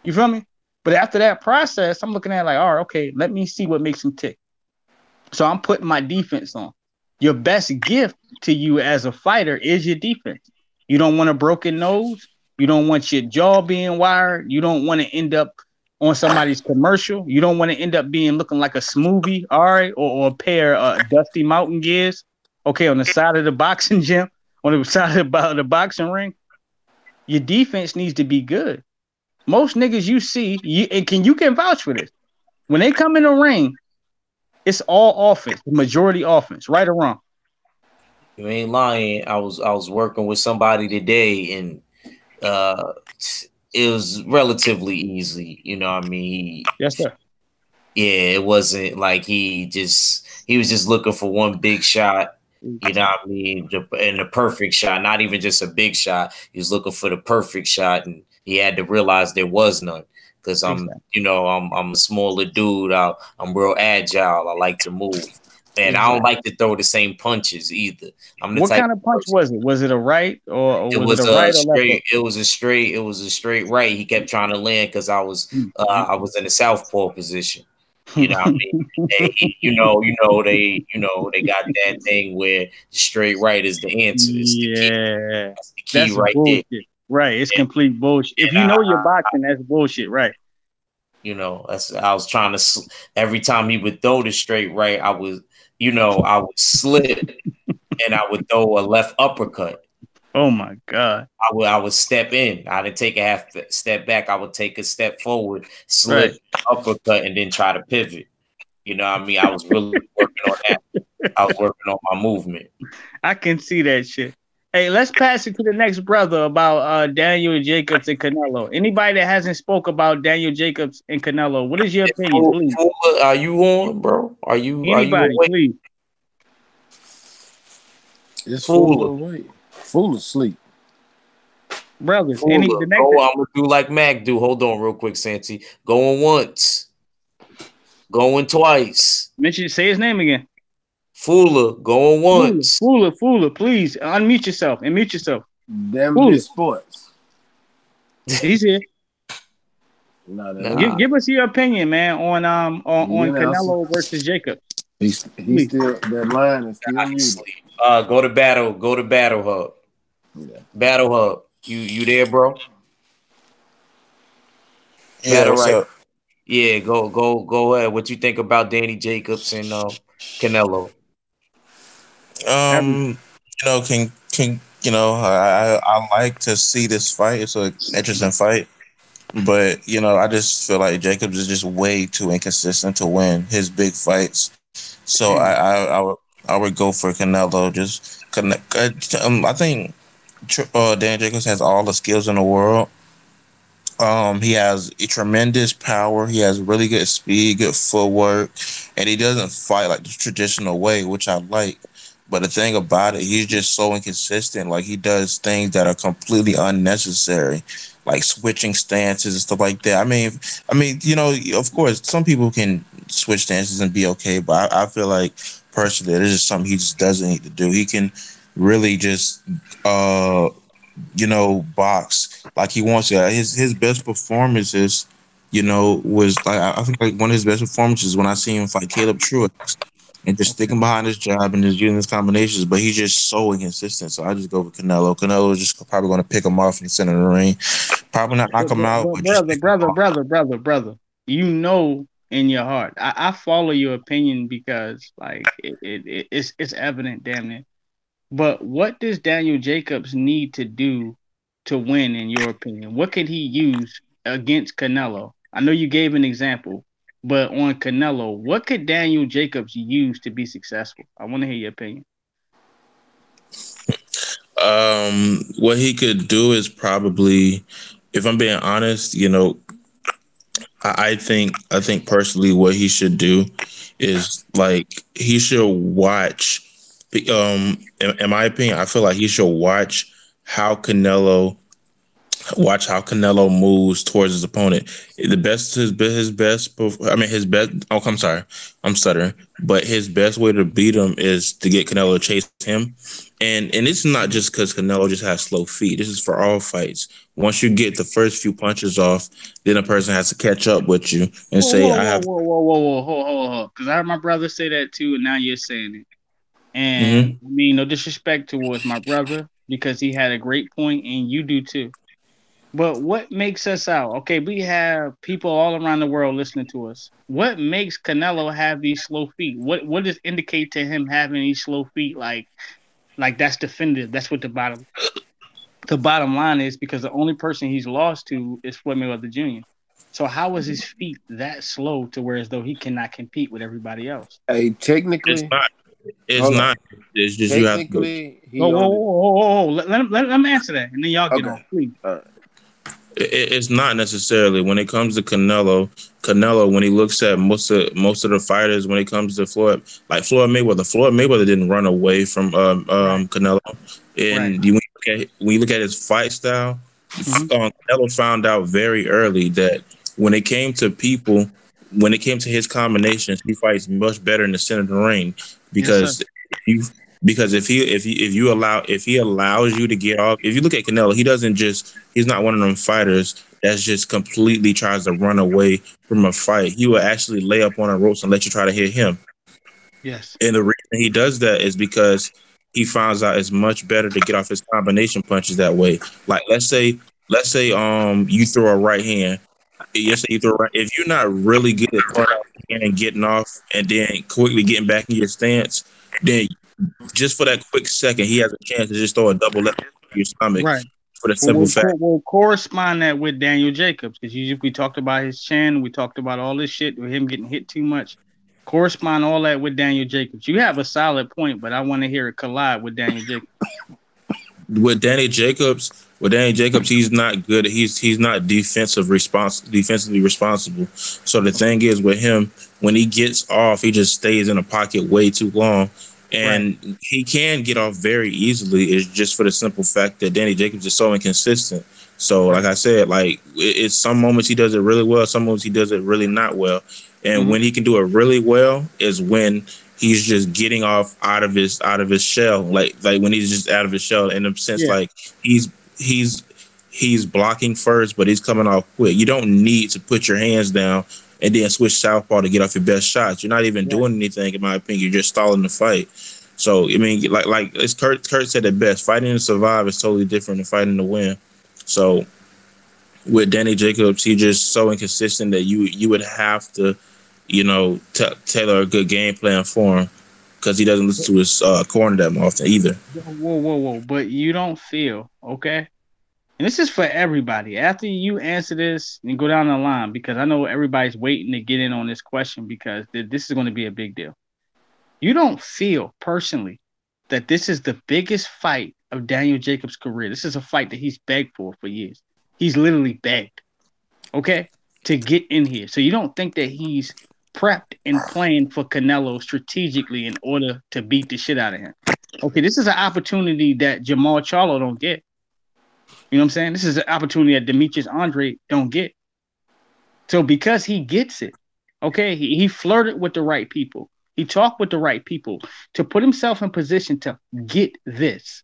You feel me? But after that process, I'm looking at like, all right, okay, let me see what makes him tick. So I'm putting my defense on. Your best gift to you as a fighter is your defense. You don't want a broken nose. You don't want your jaw being wired. You don't want to end up on somebody's commercial. You don't want to end up being looking like a smoothie, all right, or a pair of Dusty Mountain gears, okay, on the side of the boxing gym, on the side of the boxing ring. Your defense needs to be good. Most niggas you see, you can vouch for this. When they come in the ring, it's all offense, the majority offense, right or wrong. You ain't lying. I was working with somebody today, and uh, it was relatively easy. You know what I mean? Yes, sir. Yeah, it wasn't like he was just looking for one big shot. You know what I mean? And the perfect shot, not even just a big shot. He was looking for the perfect shot, and he had to realize there was none. Because Exactly. I'm a smaller dude. I'm real agile. I like to move, and I don't Exactly. like to throw the same punches either. I'm the What type kind of of punch person. was it? Was it a right or It was it was a a right or left straight. hook? It was a straight right. He kept trying to land because I was in a southpaw position. You know what I mean? And they got that thing where straight right is the answer. It's the key. Yeah, That's the key that's right there. bullshit. Right, it's And, complete bullshit. If and you know your boxing, that's bullshit. Right. I was trying to. Every time he would throw the straight right, I would slip and I would throw a left uppercut. Oh my god. I would step in. I didn't take a half step back. I would take a step forward, Right. slip, uppercut, and then try to pivot. You know what I mean? I was really working on that. I was working on my movement. I can see that shit. Hey, let's pass it to the next brother about Daniel Jacobs and Canelo. Anybody that hasn't spoke about Daniel Jacobs and Canelo, what is your opinion, please? Fuller, are you on, bro? Are you Anybody, awake? please. It's Fuller. full of full asleep. Brothers, Fuller. the next Go, I'm gonna do like Mac do. Hold on real quick, Santi. Going once. Going twice. say his name again. Fuller. Going once. Fuller, please unmute yourself and mute yourself. Damn Fuller. this sports. He's here. Give us your opinion, man, on Canelo versus Jacobs. He's still that line is still muted. Go to Battle Hub. Yeah. Battle Hub. You there, bro? Yeah, what's up? Yeah, go ahead. What you think about Danny Jacobs and Canelo? I like to see this fight. It's an interesting fight. But, I just feel like Jacobs is just way too inconsistent to win his big fights. So I would go for Canelo. I think Dan Jacobs has all the skills in the world. He has a tremendous power. He has really good speed, good footwork, and he doesn't fight like the traditional way, which I like. But the thing about it, he's just so inconsistent. Like, he does things that are completely unnecessary, like switching stances and stuff like that. I mean, of course, some people can switch stances and be okay, but I feel like personally, this is something he just doesn't need to do. He can really just box like he wants to. His best performances, was like, I think like one of his best performances when I see him fight Caleb Truex and just sticking behind his jab and just using his combinations. But he's just so inconsistent. So I just go with Canelo. Canelo is just probably going to pick him off in the center of the ring. Probably not knock him out, but brother. You know in your heart, I follow your opinion because like it's evident, damn it. But what does Daniel Jacobs need to do to win, in your opinion? What could he use against Canelo? I know you gave an example, but on Canelo, what could Daniel Jacobs use to be successful? I want to hear your opinion. What he could do is probably, if I'm being honest, I think personally what he should do is like he should watch. In my opinion, I feel like he should watch how Canelo moves towards his opponent. His best. His best. Oh, I'm sorry, I'm stuttering. But his best way to beat him is to get Canelo to chase him, and it's not just because Canelo just has slow feet. This is for all fights. Once you get the first few punches off, then a person has to catch up with you and say, "I have." Whoa, because I heard my brother say that too, and now you're saying it. And I mean, no disrespect towards my brother because he had a great point, and you do too. But what makes us out? Okay, we have people all around the world listening to us. What makes Canelo have these slow feet? What does indicate to him having these slow feet? Like that's definitive. That's what the bottom line is, because the only person he's lost to is Floyd Mayweather Jr. So how is his feet that slow to where as though he cannot compete with everybody else? Hey, technically, It's Hold on. not. It's just you have to. Technically, Whoa, he whoa, only. whoa, whoa, whoa. Let him answer that, and then y'all get on, Okay. please. All right. It's not necessarily when it comes to Canelo. Canelo, when he looks at most of the fighters, when it comes to Floyd, like Floyd Mayweather didn't run away from Right, Canelo. right. And when you look at his fight style, Mm-hmm. Canelo found out very early that when it came to people, when it came to his combinations, he fights much better in the center of the ring Yes, sir. because you because if he allows you to get off, if you look at Canelo, he's not one of them fighters that's just completely tries to run away from a fight. He will actually lay up on a ropes and let you try to hit him. Yes. And the reason he does that is because he finds out it's much better to get off his combination punches that way. Like let's say you throw a right hand. Yes, you throw a right. If you're not really good at throwing out the hand and getting off and then quickly getting back in your stance, then just for that quick second, he has a chance to just throw a double left to your stomach Right. for the simple fact. We'll correspond that with Daniel Jacobs because we talked about his chin, we talked about all this shit with him getting hit too much. Correspond all that with Daniel Jacobs. You have a solid point, but I want to hear it collide with Daniel Jacobs. With Danny Jacobs, he's not good. He's not defensively responsible. So the thing is with him, when he gets off, he just stays in a pocket way too long. And he can get off very easily. It's just for the simple fact that Danny Jacobs is so inconsistent. So, like I said, like it's some moments he does it really well, some moments he does it really not well. And when he can do it really well is when he's just getting off out of his shell, like when he's just out of his shell in a sense, like he's blocking first, but he's coming off quick. You don't need to put your hands down and then switch southpaw to get off your best shots. You're not even doing anything, in my opinion. You're just stalling the fight. So I mean, like it's Kurt said it best. Fighting to survive is totally different than fighting to win. So with Danny Jacobs, he's just so inconsistent that you would have to, tailor a good game plan for him because he doesn't listen to his corner that often either. Whoa. But you don't feel, okay? And this is for everybody. After you answer this and go down the line, because I know everybody's waiting to get in on this question because this is going to be a big deal. You don't feel personally that this is the biggest fight of Daniel Jacobs' career. This is a fight that he's begged for years. He's literally begged, okay, to get in here. So you don't think that he's prepped and planned for Canelo strategically in order to beat the shit out of him. Okay, this is an opportunity that Jamal Charlo don't get. You know what I'm saying? This is an opportunity that Demetrius Andre don't get. So because he gets it, okay, he flirted with the right people. He talked with the right people to put himself in position to get this.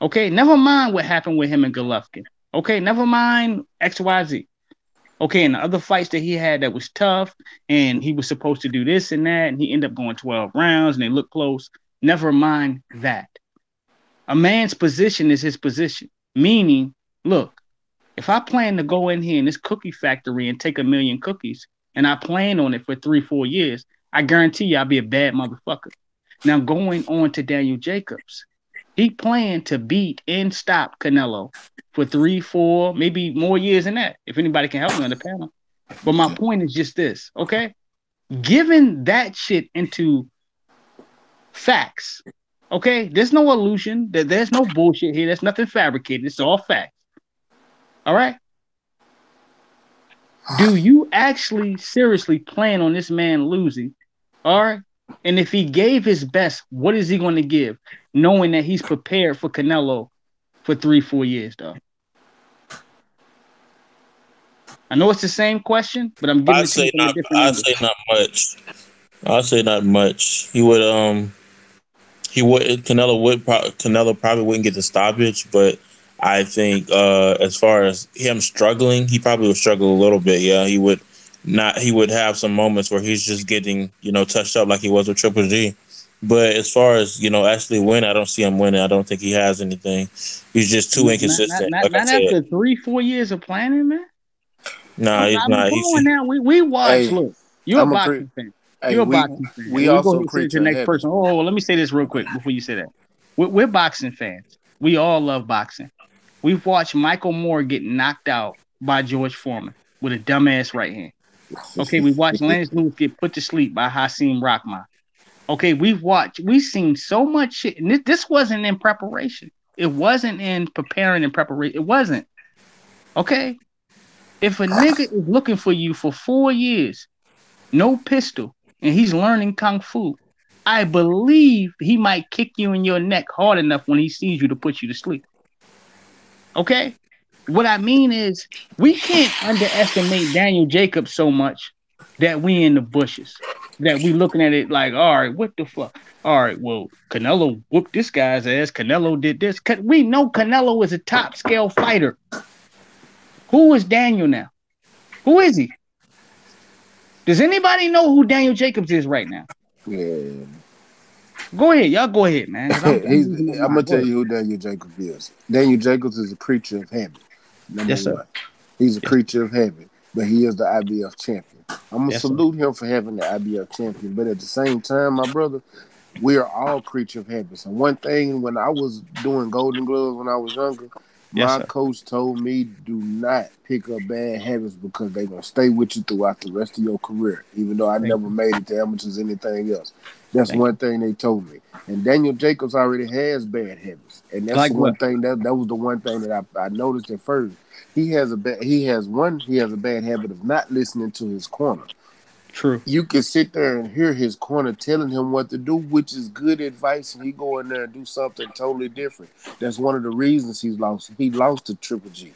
Okay, never mind what happened with him and Golovkin. Okay, never mind XYZ. Okay, and the other fights that he had that was tough, and he was supposed to do this and that, and he ended up going 12 rounds, and they looked close. Never mind that. A man's position is his position. Meaning, look, if I plan to go in here in this cookie factory and take 1 million cookies, and I plan on it for 3-4 years, I guarantee you I'll be a bad motherfucker. Now, going on to Daniel Jacobs, he planned to beat and stop Canelo for 3-4, maybe more years than that, if anybody can help me on the panel. But my point is just this, okay? Given that shit into facts, okay? There's no illusion, there's no bullshit here, there's nothing fabricated, it's all facts. All right? Do you actually seriously plan on this man losing? All right? And if he gave his best, what is he going to give? Knowing that he's prepared for Canelo for 3-4 years, though. I know it's the same question, but I'm giving it to you from a different angle. I'd say not much. I'd say not much. Canelo probably wouldn't get the stoppage, but I think as far as him struggling, he probably would struggle a little bit. Yeah, he would not. He would have some moments where he's just getting touched up like he was with Triple G. But as far as actually win, I don't see him winning. I don't think he has anything. He's just too inconsistent. Not after 3-4 years of planning, man. Nah, he's not. Come on now. We watch. Look, you're a boxing fan. You're a boxing fan. We also go to the next person. Oh, let me say this real quick before you say that. We're boxing fans. We all love boxing. We've watched Michael Moore get knocked out by George Foreman with a dumbass right hand. Okay, we watched Lance Lewis get put to sleep by Hasim Rahman. Okay, we've seen so much shit, and this wasn't in preparation. It wasn't in preparing and preparation. It wasn't. Okay, if a nigga is looking for you for 4 years, no pistol, and he's learning kung fu, I believe he might kick you in your neck hard enough when he sees you to put you to sleep. Okay, what I mean is we can't underestimate Daniel Jacobs so much that we in the bushes. That we looking at it like, all right, what the fuck? All right, well, Canelo whooped this guy's ass. Canelo did this. We know Canelo is a top scale fighter. Who is Daniel now? Who is he? Does anybody know who Daniel Jacobs is right now? Yeah. Go ahead, y'all. Go ahead, man. Because I'm losing my I'm gonna mind. tell you who Daniel Jacobs is. Daniel Jacobs is a creature of habit. Number Yes, sir. one, he's a Yes. creature of habit, but he is the IBF champion. I'm gonna Yes, sir. salute him for having the IBF champion, but at the same time, my brother, we are all creature of habits. And one thing, when I was doing Golden Gloves when I was younger, Yes, my sir. coach told me, do not pick up bad habits because they're gonna stay with you throughout the rest of your career. Even though I Thank never you. made it to amateurs, anything else. That's Thank one you. thing they told me. And Daniel Jacobs already has bad habits, and that's Like the what? one thing that was the one thing that I noticed at first. He has a bad habit of not listening to his corner. True. You can sit there and hear his corner telling him what to do, which is good advice, and he go in there and do something totally different. That's one of the reasons he's lost. He lost to Triple G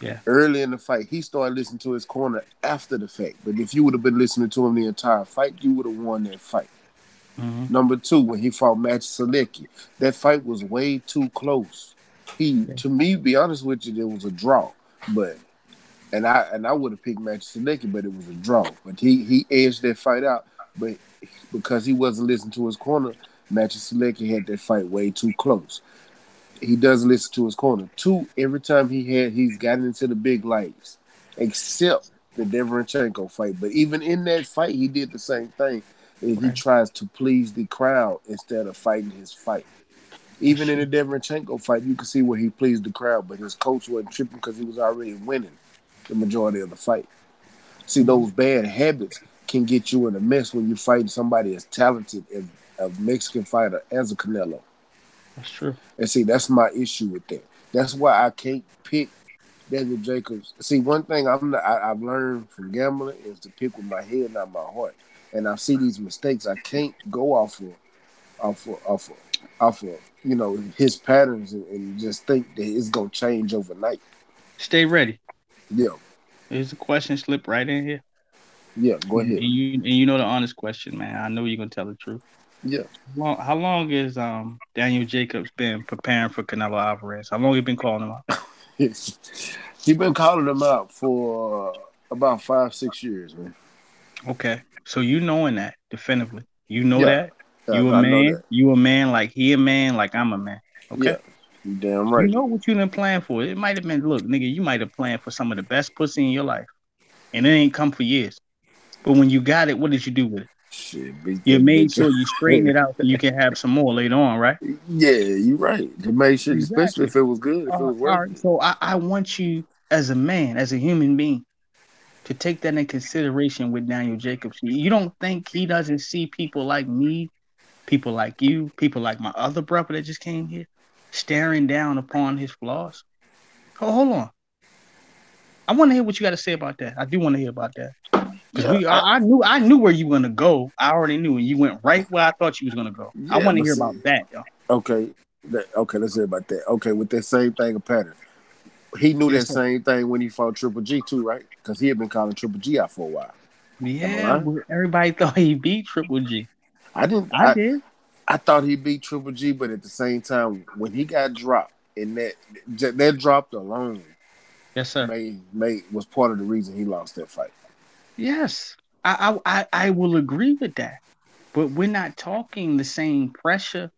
Yeah. early in the fight. He started listening to his corner after the fact. But if you would have been listening to him the entire fight, you would have won that fight. Mm-hmm. Number two, when he fought Match Selecki, that fight was way too close. Yeah. To me, be honest with you, it was a draw. But I would have picked Match Selecki, but it was a draw. But he edged that fight out. But because he wasn't listening to his corner, Match Selecki had that fight way too close. He doesn't listen to his corner. Two, every time he's gotten into the big lights, except the Deverenchenko fight. But even in that fight, he did the same thing. And he Right. tries to please the crowd instead of fighting his fight. That's Even in the true. Deverenchenko fight, you can see where he pleased the crowd, but his coach wasn't tripping because he was already winning the majority of the fight. See, Mm-hmm. those bad habits can get you in a mess when you're fighting somebody as talented as a Mexican fighter as a Canelo. That's true. And see, that's my issue with that. That's why I can't pick Daniel Jacobs. See, one thing I've learned from gambling is to pick with my head, not my heart. And I see these mistakes. I can't go off of his patterns and just think that it's gonna change overnight. Stay ready. Yeah, There's a question slip right in here. yeah. Go And ahead. you know the honest question, man. I know you're gonna tell the truth. Yeah. How long is Daniel Jacobs been preparing for Canelo Alvarez? How long you been calling him out? He been calling them out for about 5-6 years, man. Okay. So you knowing that definitively. You know Yeah, that. yeah, You a I know man. that. You a man like he a man like I'm a man. Okay. Yeah, you damn You right. know what you been planning for. It might have been, look, nigga, you might have planned for some of the best pussy in your life. And it ain't come for years. But when you got it, what did you do with it? Shit, beat You that made bitch sure you straighten it out so you can have some more later on, right? Yeah, you right. To make sure, especially Exactly. if it was good, if it was All worth right. it. So I want you as a man, as a human being, to take that in consideration with Daniel Jacobs. You don't think he doesn't see people like me, people like you, people like my other brother that just came here, staring down upon his flaws? Hold on. I want to hear what you got to say about that. I do want to hear about that. Because Yeah, I knew where you were gonna go. I already knew, and you went right where I thought you was gonna go. I yeah, want to but hear see, about that, yo. okay, okay, let's hear about that. Okay, with that same thing of pattern, he knew Yes, that sir. same thing when he fought Triple G too, right? Because he had been calling Triple G out for a while. Am I Yeah, lying? but everybody thought he beat Triple G. I didn't. I did. I thought he beat Triple G, but at the same time, when he got dropped, and that dropped alone Yes, sir. made was part of the reason he lost that fight. Yes, I will agree with that. But we're not talking the same pressure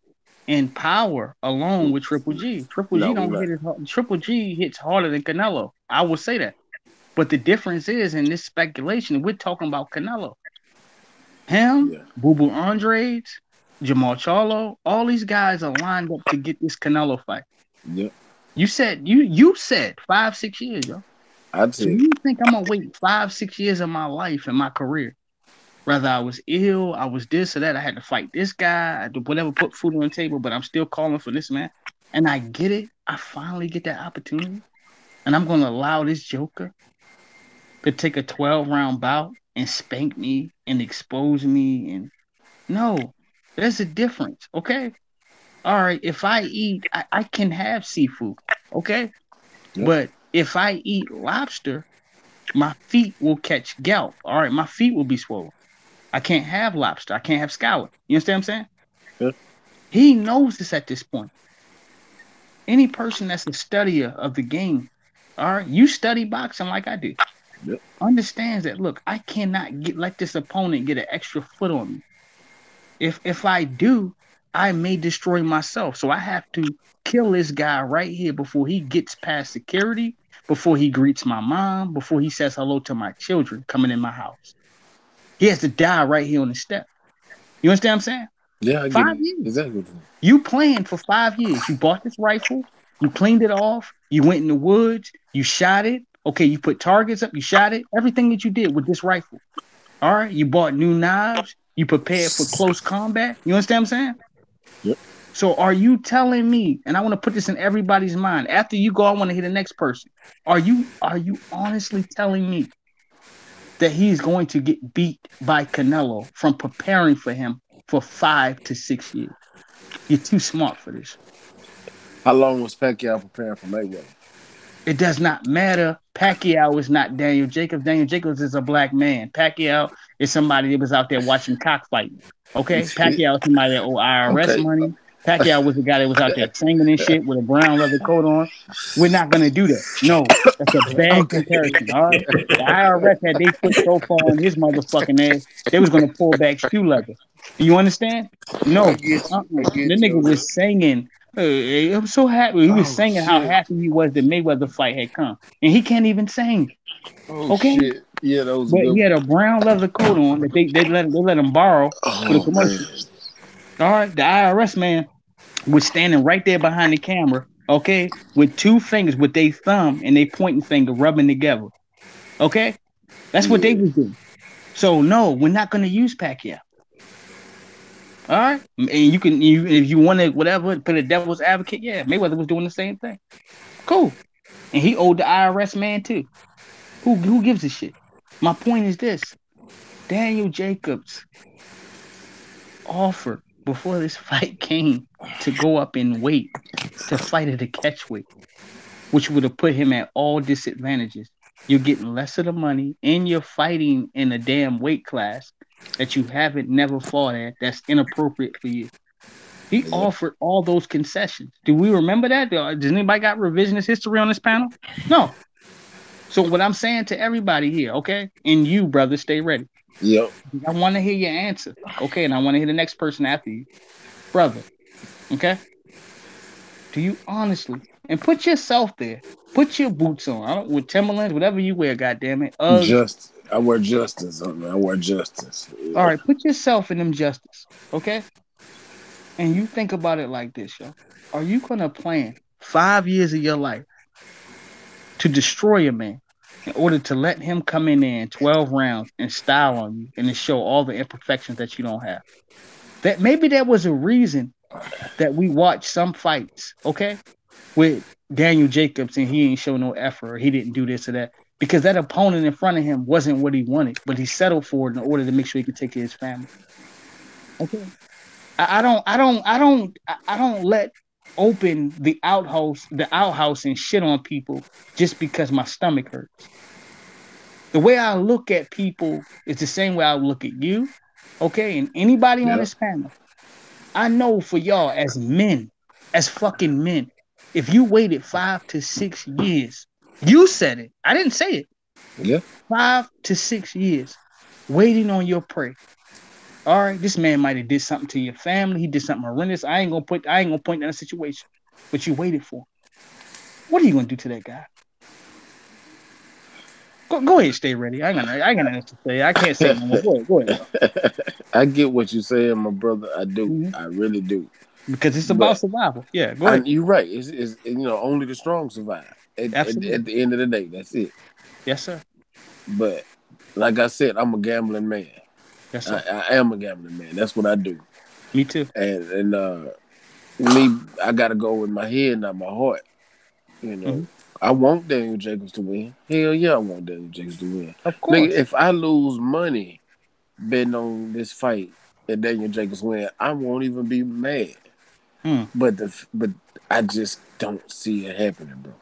and power alone with Triple G. Triple G No, we're don't not. hit as hard. Triple G hits harder than Canelo. I will say that. But the difference is in this speculation, we're talking about Canelo. Him, Yeah. Boo Boo Andrade, Jamal Charlo, all these guys are lined up to get this Canelo fight. Yep. You said 5-6 years, yo. I'd So say you think I'm gonna wait 5-6 years of my life and my career Whether I was ill, I was this or that, I had to fight this guy, I had to whatever, put food on the table, but I'm still calling for this man. And I get it. I finally get that opportunity. And I'm going to allow this joker to take a 12-round bout and spank me and expose me. And no, there's a difference. Okay. All right. If I eat, I can have seafood. Okay. Yep. But if I eat lobster, my feet will catch gout. All right. My feet will be swollen. I can't have lobster. I can't have scallop. You understand what I'm saying? Yep. He knows this at this point. Any person that's a studier of the game, all right, you study boxing like I do, Yep. understands that, look, I cannot let this opponent get an extra foot on me. If I do, I may destroy myself. So I have to kill this guy right here before he gets past security, before he greets my mom, before he says hello to my children coming in my house. He has to die right here on the step. You understand what I'm saying? Yeah, I get 5 it. years. Exactly. You planned for 5 years. You bought this rifle. You cleaned it off. You went in the woods. You shot it. Okay, you put targets up. You shot it. Everything that you did with this rifle. All right. You bought new knives. You prepared for close combat. You understand what I'm saying? Yep. So are you telling me, and I want to put this in everybody's mind, after you go, I want to hear the next person. Are you honestly telling me that he's going to get beat by Canelo from preparing for him for 5 to 6 years? You're too smart for this. How long was Pacquiao preparing for Mayweather? It does not matter. Pacquiao is not Daniel Jacobs. Daniel Jacobs is a black man. Pacquiao is somebody that was out there watching cockfighting. Okay? Pacquiao is somebody that owe IRS Okay. money. Pacquiao was the guy that was out there singing and shit with a brown leather coat on. We're not going to do that. No, that's a bad Okay. comparison. All right? The IRS had they put so far on his motherfucking ass, they was going to pull back shoe leather. You understand? No. I get you. I The get nigga you. was singing. I'm so happy. He was singing how shit. happy he was the Mayweather fight had come. And he can't even sing. Oh Okay? shit. Yeah, that was But good. he had a brown leather coat on that they let him borrow for the Oh commercial. man. All right, the IRS man was standing right there behind the camera, okay, with two fingers, with their thumb and their pointing finger rubbing together. Okay? That's what they Yeah. was doing. So no, we're not gonna use Pacquiao. All right, and you if you want to whatever put a devil's advocate, yeah, Mayweather was doing the same thing. Cool, and he owed the IRS man too. Who gives a shit? My point is this: Daniel Jacobs offered before this fight came to go up in weight to fight at a catch weight, which would have put him at all disadvantages. You're getting less of the money, and you're fighting in a damn weight class that you haven't never fought at. That's inappropriate for you. He offered all those concessions. Do we remember that? Does anybody got revisionist history on this panel? No. So what I'm saying to everybody here, okay, and you, brother, stay ready. Yep. I want to hear your answer, okay, and I want to hear the next person after you, brother. Okay. Do you honestly, and put yourself there, put your boots on, with Timberlands, whatever you wear, goddammit. Just I wear Justice. I wear Justice. Yeah. All right, put yourself in them Justice, okay? And you think about it like this, yo. Are you gonna plan 5 years of your life to destroy a man in order to let him come in there in 12 rounds and style on you and to show all the imperfections that you don't have? That maybe there was a reason that we watched some fights, okay, with Daniel Jacobs and he ain't show no effort, or he didn't do this or that, because that opponent in front of him wasn't what he wanted, but he settled for it in order to make sure he could take care of his family. Okay. I don't let open the outhouse and shit on people just because my stomach hurts. The way I look at people is the same way I look at you, okay, and anybody on this panel. I know for y'all as men, as fucking men, if you waited 5 to 6 years, you said it. I didn't say it. Yeah. 5 to 6 years waiting on your prey. All right, this man might have did something to your family. He did something horrendous. I ain't gonna point that in a situation, but you waited for. What are you gonna do to that guy? Go ahead, stay ready. I ain't gonna have to say. I can't say no more. Go ahead. I get what you're saying, my brother. I do. Mm-hmm. I really do. Because it's about survival. Yeah, go ahead. You're right. It's only the strong survive. At the end of the day, that's it. Yes, sir. But like I said, I'm a gambling man. That's all. I am a gambling man. That's what I do. Me too. And me, I gotta go with my head, not my heart. You Hmm. know, I want Daniel Jacobs to win. Hell yeah, I want Daniel Jacobs to win. Of Nigga, course. if I lose money betting on this fight and Daniel Jacobs win, I won't even be mad. Hmm. But I just don't see it happening, bro.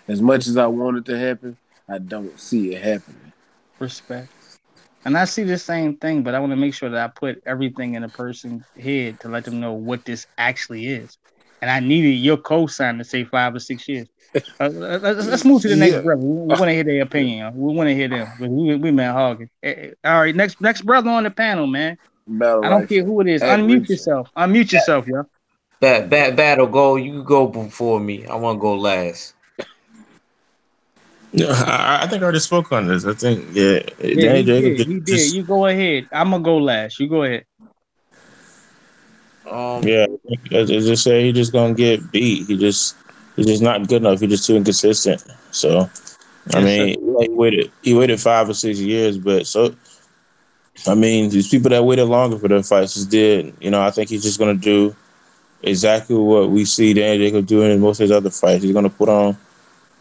As much as I Respect. want it to happen, I don't see it happening. Respect. And I see the same thing, but I want to make sure that I put everything in a person's head to let them know what this actually is. And I needed your cosign to say 5 or 6 years. Let's move to the next Yeah. brother. We want to hear their opinion. We want to hear them. We man hogging. All right, next brother on the panel, man. Battle I don't care rifle. who it is. Act Unmute Reacher. yourself. Unmute yourself, yo. Battle go. You go before me. I want to go last. No, I think I already spoke on this. I think yeah, Yeah, Danny he Jacobs did. He did. just You go ahead. I'm gonna go last. You go ahead. Um, yeah. I just say he just gonna get beat. He's just not good enough. He's just too inconsistent. So I Yes, sir. mean, yeah, he waited 5 or 6 years, but so I mean, these people that waited longer for their fights just did. I think he's just gonna do exactly what we see Danny Jacobs doing in most of his other fights. He's gonna put on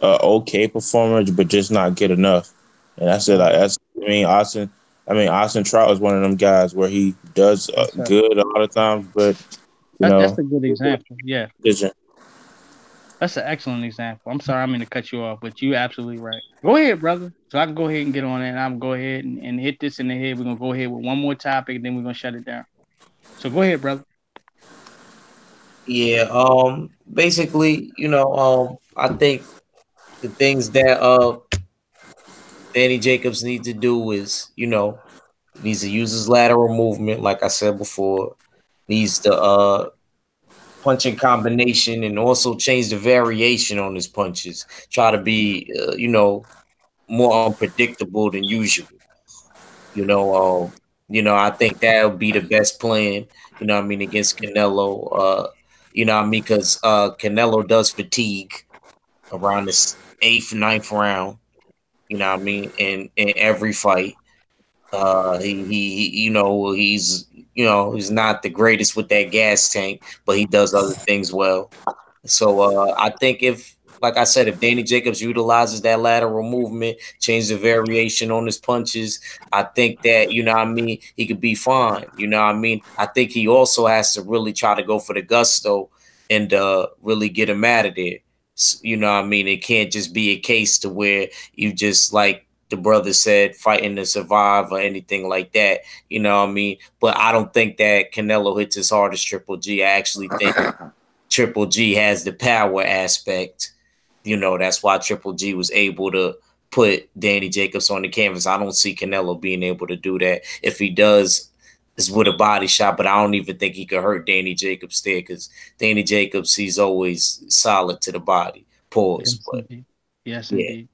okay performance, but just not get enough. And that's it. Like, Wow. that's Austin Trout is one of them guys where he does Yes, sir. good a lot of times, but you That's know, a good example. Yeah. decision. That's an excellent example. I'm sorry, I'm going to cut you off, but you absolutely right. Go ahead, brother. So I can go ahead and get on it, and I'm go ahead and hit this in the head. We're gonna go ahead with one more topic, and then we're gonna shut it down. So go ahead, brother. yeah. Basically, I think the things that Danny Jacobs needs to do is, he needs to use his lateral movement, like I said before. Needs to punching combination and also change the variation on his punches. Try to be, more unpredictable than usual. You know, I think that would be the best plan. Against Canelo. Because Canelo does fatigue around the eighth, ninth round. In every fight. He's not the greatest with that gas tank, but he does other things well. So I think like I said, if Danny Jacobs utilizes that lateral movement, change the variation on his punches, I think that he could be fine. I think he also has to really try to go for the gusto and really get him out of there. It can't just be a case to where you just like the brother said, fighting to survive or anything like that. But I don't think that Canelo hits as hard as Triple G. I actually think Triple G has the power aspect. That's why Triple G was able to put Danny Jacobs on the canvas. I don't see Canelo being able to do that. If he does, it's with a body shot, but I don't even think he could hurt Danny Jacobs there because Danny Jacobs, he's always solid to the body. Pause. Yes, But indeed. Yes, yeah. indeed.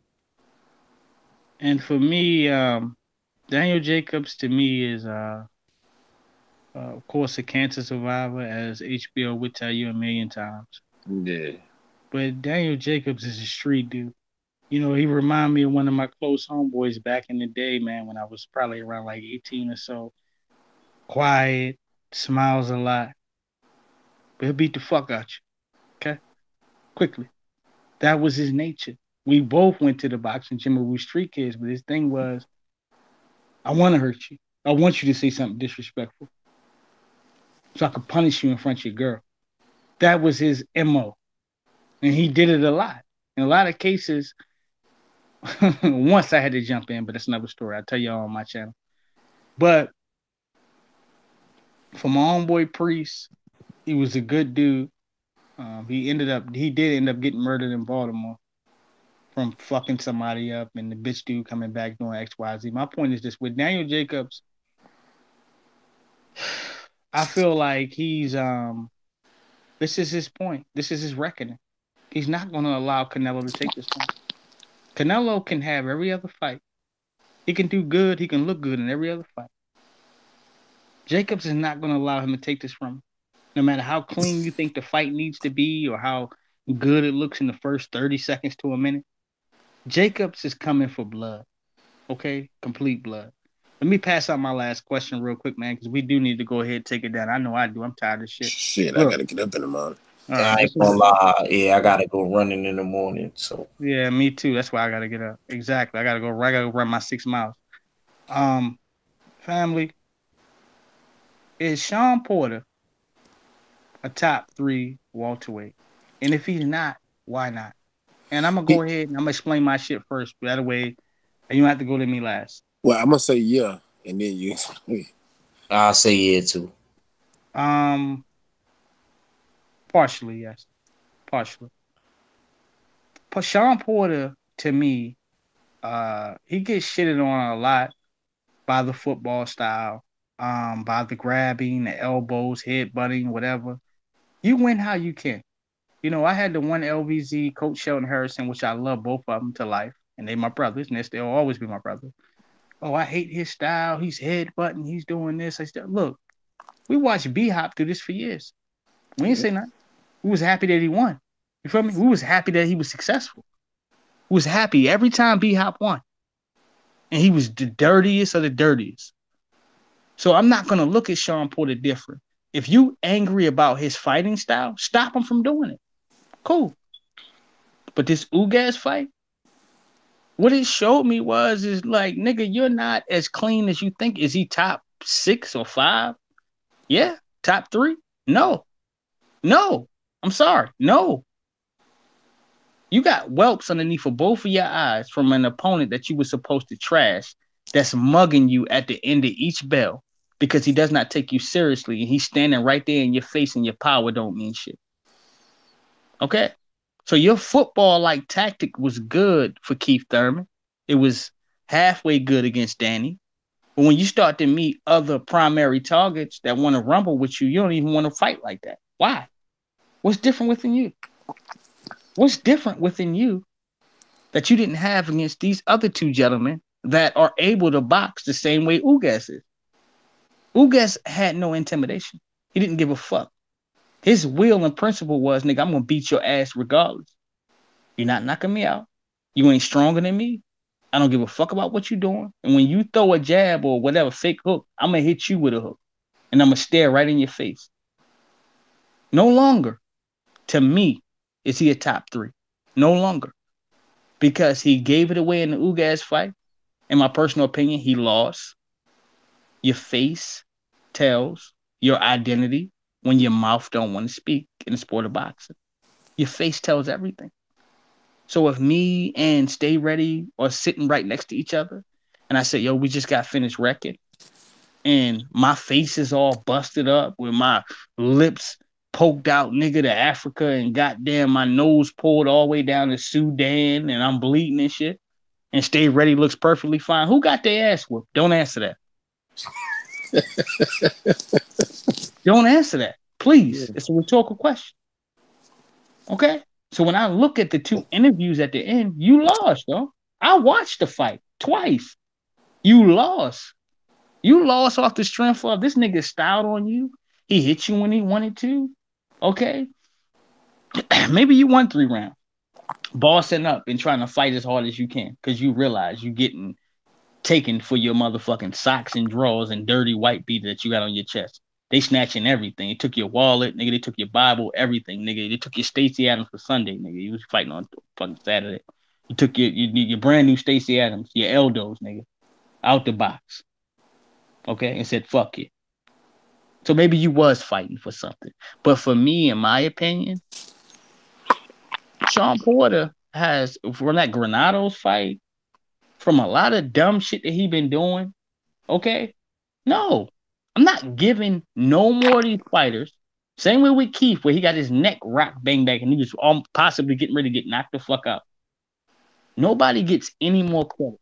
And for me, Daniel Jacobs to me is of course a cancer survivor, as HBO would tell you a million times. Yeah. But Daniel Jacobs is a street dude. He reminded me of one of my close homeboys back in the day, man, when I was probably around like 18 or so. Quiet, smiles a lot, but he'll beat the fuck out you. Okay? Quickly. That was his nature. We both went to the boxing gym when we were street kids, but his thing was, I want to hurt you. I want you to say something disrespectful so I could punish you in front of your girl. That was his MO. And he did it a lot. In a lot of cases, once I had to jump in, but that's another story. I'll tell y'all on my channel. But for my homeboy Priest, he was a good dude. He did end up getting murdered in Baltimore from fucking somebody up and the bitch dude coming back doing XYZ. My point is this: with Daniel Jacobs, I feel like this is his point. This is his reckoning. He's not going to allow Canelo to take this one. Canelo can have every other fight. He can do good. He can look good in every other fight. Jacobs is not going to allow him to take this from him. No matter how clean you think the fight needs to be or how good it looks in the first 30 seconds to a minute, Jacobs is coming for blood. Okay? Complete blood. Let me pass out my last question real quick, man, because we do need to go ahead and take it down. I know I do. I'm tired of shit. Shit, I Look, gotta get up in the morning. all I right, ain't this is gonna lie. Yeah, I gotta go running in the morning. So yeah, me too. That's why I gotta get up. Exactly. I gotta go. I gotta go run my 6 miles. Um, family, is Sean Porter a top 3 welterweight? And if he's not, why not? And I'm gonna go ahead and I'm gonna explain my shit first. That way, you don't have to go to me last. Well, I'm gonna say yeah, and then you. I'll say yeah too. Um, partially yes, partially. But Sean Porter, to me, he gets shitted on a lot by the football style, by the grabbing, the elbows, head butting, whatever. You win how you can. You know, I had the one LVZ, Coach Shelton Harrison, which I love both of them to life, and they my brothers, and they'll always be my brother. Oh, I hate his style. He's head butting. He's doing this. I said, look, we watched B Hop do this for years. We ain't say nothing. We was happy that he won. You feel me? We was happy that he was successful. We was happy every time B Hop won, and he was the dirtiest of the dirtiest. So I'm not gonna look at Sean Porter different. If you angry about his fighting style, stop him from doing it. Cool. But this Ugas fight, what it showed me is like, nigga, you're not as clean as you think. Is he top 6 or 5? Yeah. Top 3? No. No. I'm sorry. No. You got whelps underneath of both of your eyes from an opponent that you were supposed to trash that's mugging you at the end of each bell because he does not take you seriously and he's standing right there in your face and your power don't mean shit. Okay? So your football-like tactic was good for Keith Thurman. It was halfway good against Danny. But when you start to meet other primary targets that want to rumble with you, you don't even want to fight like that. Why? What's different within you? What's different within you that you didn't have against these other 2 gentlemen that are able to box the same way Ugas is? Ugas had no intimidation. He didn't give a fuck. His will and principle was, nigga, I'm going to beat your ass regardless. You're not knocking me out. You ain't stronger than me. I don't give a fuck about what you're doing. And when you throw a jab or whatever, fake hook, I'm going to hit you with a hook. And I'm going to stare right in your face. No longer, to me, is he a top 3. No longer. Because he gave it away in the Ugas fight. In my personal opinion, he lost. Your face tells your identity when your mouth don't want to speak in the sport of boxing. Your face tells everything. So if me and Stay Ready are sitting right next to each other, and I say, yo, we just got finished wrecking, and my face is all busted up with my lips poked out, nigga, to Africa, and goddamn my nose pulled all the way down to Sudan, and I'm bleeding and shit, and Stay Ready looks perfectly fine. Who got their ass whooped? Don't answer that. Don't answer that. Please. It's a rhetorical question. Okay? So when I look at the 2 interviews at the end, you lost, though. I watched the fight twice. You lost. You lost off the strength of this nigga styled on you. He hit you when he wanted to. Okay? Maybe you won 3 rounds. Bossing up and trying to fight as hard as you can because you realize you're getting taken for your motherfucking socks and drawers and dirty white beater that you got on your chest. They snatching everything. They took your wallet, nigga. They took your Bible, everything, nigga. They took your Stacey Adams for Sunday, nigga. You was fighting on fucking Saturday. You took your brand new Stacey Adams, your Eldos, nigga, out the box. Okay, and said fuck you. So maybe you was fighting for something. But for me, in my opinion, Sean Porter has, from that Granados fight, from a lot of dumb shit that he been doing, okay? No, I'm not giving no more of these fighters. Same way with Keith, where he got his neck rocked, bang back, and he was possibly getting ready to get knocked the fuck out. Nobody gets any more credit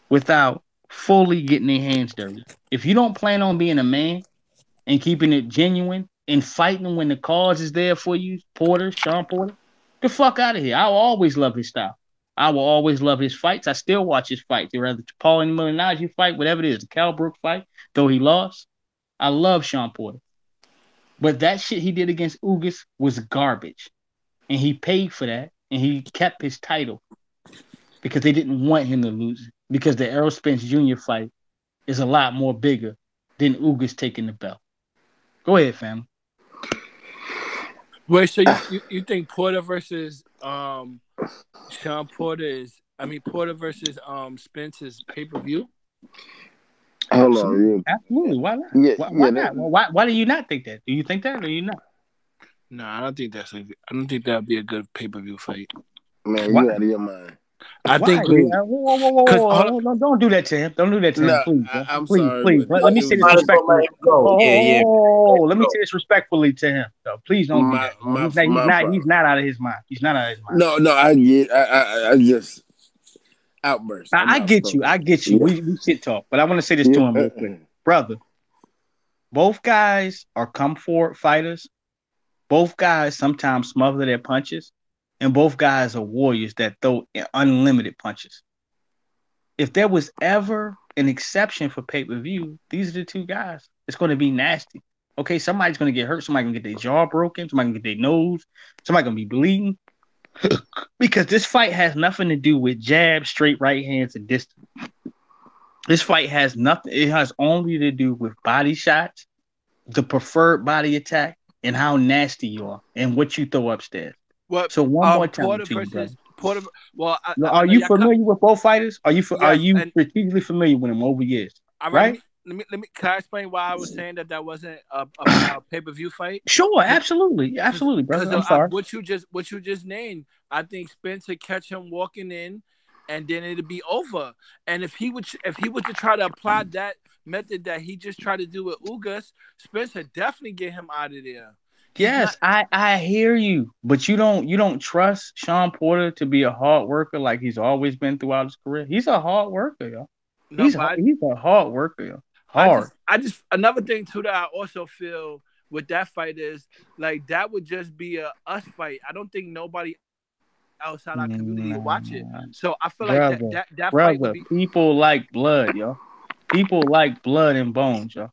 without fully getting their hands dirty. If you don't plan on being a man and keeping it genuine and fighting when the cause is there for you, Sean Porter, the fuck out of here. I'll always love his style. I will always love his fights. I still watch his fights. Whether it's Paul and Malignaggi fight, whatever it is, the Cal Brook fight, though he lost, I love Sean Porter. But that shit he did against Ugas was garbage. And he paid for that. And he kept his title because they didn't want him to lose. Because the Errol Spence Jr. fight is a lot more bigger than Ugas taking the belt. Go ahead, fam. Wait, so you think Porter versus Sean Porter is Porter versus Spence is pay-per-view? Hold Absolutely, on, absolutely. Why not? yeah, Why yeah, not? Why do you not think that? Do you think that, or you not? No, I don't think that'd be a good pay-per-view fight. man, Why? you out of your mind. I Why? think Cause, because Don't do that to him. Don't do that to him, nah, please, bro. I'm Please, sorry, please. but Let me it say was this Might as just well let respectfully. him go. Yeah, yeah. Let me say this respectfully to him. Though. Please don't do that. Bro. my He's problem. not out of his mind. He's not out of his mind. No, I get. I just outburst. I'm I get you. outspoken. I get you. Yeah, We shit talk, but I want to say this to him yeah. real quick, brother. Both guys are come forward fighters. Both guys sometimes smother their punches, and both guys are warriors that throw unlimited punches. If there was ever an exception for pay per view, these are the two guys. It's going to be nasty. Okay, somebody's going to get hurt. Somebody's going to get their jaw broken. Somebody's going to get their nose. Somebody's going to be bleeding. Because this fight has nothing to do with jabs, straight right hands, and distance. This fight has nothing. It has only to do with body shots, the preferred body attack, and how nasty you are and what you throw upstairs. what So one more time Porter to you, brother. versus Porter. Well, I Are know you y'all cut. familiar with both fighters? Are Yes, you and strategically familiar with them over years? all right. Right? Let me. Can I explain why I was saying that wasn't a pay-per-view fight? Sure, absolutely, absolutely, Because brother. I'm sorry. what you just named, I think Spence would catch him walking in, and then it'd be over. And if he was to try to apply that method that he just tried to do with Ugas, Spence would definitely get him out of there. He's not. Yes, I hear you, but you don't trust Sean Porter to be a hard worker like he's always been throughout his career. He's a hard worker, yo. No, but He's a hard worker, yo. Hard. I just another thing too that I also feel with that fight is like that would just be a us fight. I don't think nobody outside our community would watch it. Nah, So I feel like brother, that fight would brother. be People like blood, yo. People like blood and bones, yo.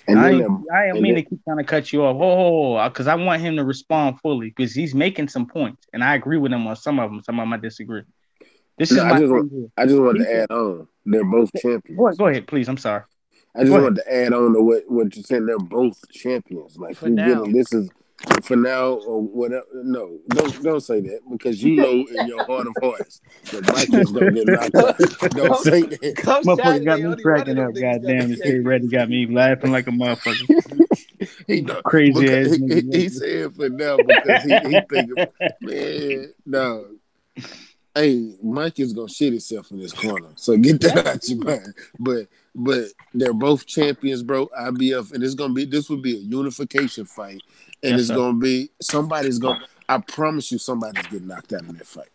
And then I ain't and mean then to keep trying to cut you off. Because I want him to respond fully because he's making some points, and I agree with him on some of them. Some of them I disagree. This no, is my thing here. I just wanted to People, add on. They're both champions. go ahead, please. I'm sorry. I just Go ahead. wanted to add on to what you're saying. They're both champions. Like for you're now. getting this is for now or whatever. No, don't say that because you know in your heart of hearts that Mike is gonna get knocked out. Don't come, say that. come Motherfucker got Saturday, me only one of cracking them up. niggas gonna be Goddamn, this kid champions. ready got me laughing like a motherfucker. He know Crazy because ass nigga. he said for now because he thinking, man, no. Hey, Mike is gonna shit himself in this corner. So get that out your mind. But they're both champions, bro. IBF, and this will be a unification fight. And Yes, it's sir. gonna be I promise you somebody's getting knocked out in that fight.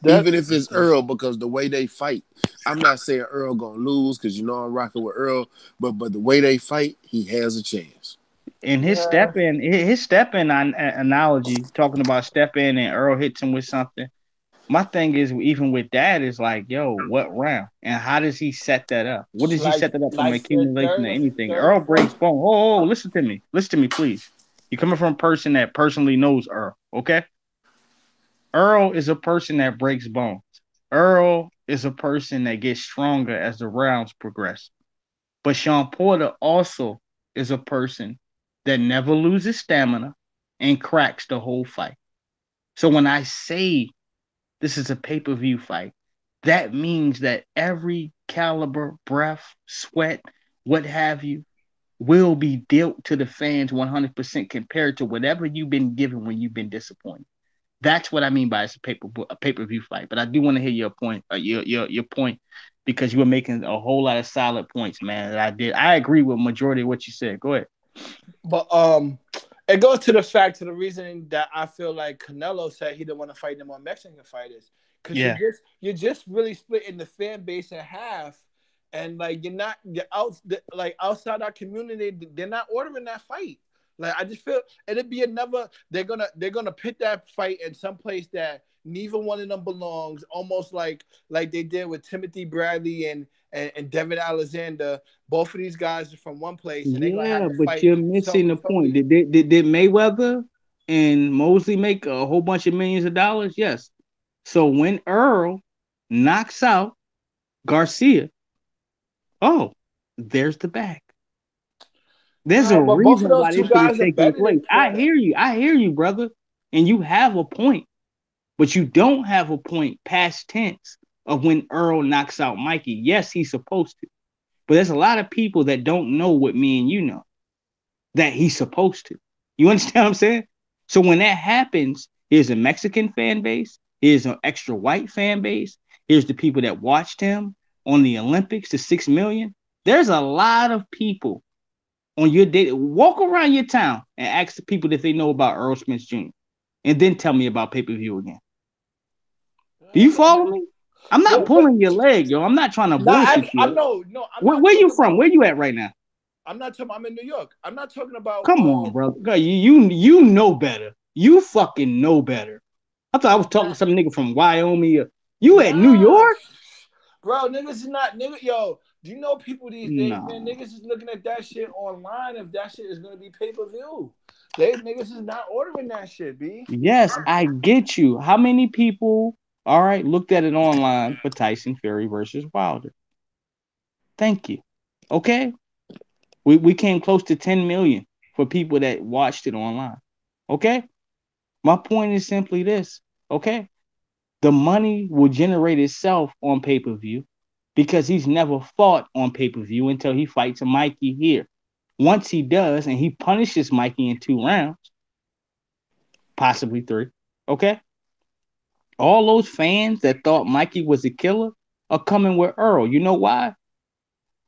That Even if it's Earl, because the way they fight, I'm not saying Earl gonna lose because you know I'm rocking with Earl, but the way they fight, he has a chance. And yeah. his step in analogy, talking about step in and Earl hits him with something. My thing is, even with that, is like, yo, what round and how does he set that up? What does he set that up from Like the accumulation to anything? third or Earl breaks fourth. bone. Oh, listen to me, please. You're coming from a person that personally knows Earl, okay? Earl is a person that breaks bones. Earl is a person that gets stronger as the rounds progress. But Sean Porter also is a person that never loses stamina and cracks the whole fight. So when I say this is a pay-per-view fight, that means that every caliber, breath, sweat, what have you, will be dealt to the fans 100% compared to whatever you've been given when you've been disappointed. That's what I mean by it's a pay-per-view fight. But I do want to hear your point, your point, because you were making a whole lot of solid points, man. That I did. I agree with majority of what you said. Go ahead. But it goes to the fact to the reason that I feel like Canelo said he didn't want to fight no more Mexican fighters because Yeah. you're just really splitting the fan base in half, and like like outside our community, they're not ordering that fight. Like I just feel it'd be another. They're gonna put that fight in some place that neither one of them belongs. Almost like they did with Timothy Bradley and Devin Alexander. Both of these guys are from one place, and they're gonna have Yeah, to but fight you're missing the point. totally. Did Mayweather and Mosley make a whole bunch of millions of dollars? Yes. So when Earl knocks out Garcia, oh, There's the bag. There's a Nah, but both of reason those why two this shit is guys are taking better than place. I Porter. hear you. I hear you, brother. And you have a point. But you don't have a point past tense of when Earl knocks out Mikey. Yes, he's supposed to. But there's a lot of people that don't know what me and you know that he's supposed to. You understand what I'm saying? So when that happens, here's a Mexican fan base, here's an extra white fan base, here's the people that watched him on the Olympics, the 6 million. There's a lot of people on your day. Walk around your town and ask the people if they know about Earl Smith Jr. And then tell me about pay-per-view again. Do you follow me? I'm not But pulling your leg, yo. I'm not trying to nah, bullshit I you. know, no, I'm not Where you talking from? about. Where you at right now? I'm not talking. I'm in New York. I'm not talking about. Come on, bro. God, you know better. You fucking know better. I thought I was talking to some nigga from Wyoming. You at New Nah, York? bro, niggas is not nigga. Yo, do you know people these days, No. man? Niggas is looking at that shit online. If that shit is gonna be pay per view, they niggas is not ordering that shit. B. Yes, I get you. How many people, all right, looked at it online for Tyson Fury versus Wilder? Thank you. Okay. We came close to 10 million for people that watched it online. Okay. My point is simply this. Okay. The money will generate itself on pay per view because he's never fought on pay per view until he fights a Mikey here. Once he does, and he punishes Mikey in 2 rounds, possibly 3, okay? All those fans that thought Mikey was a killer are coming with Earl. You know why?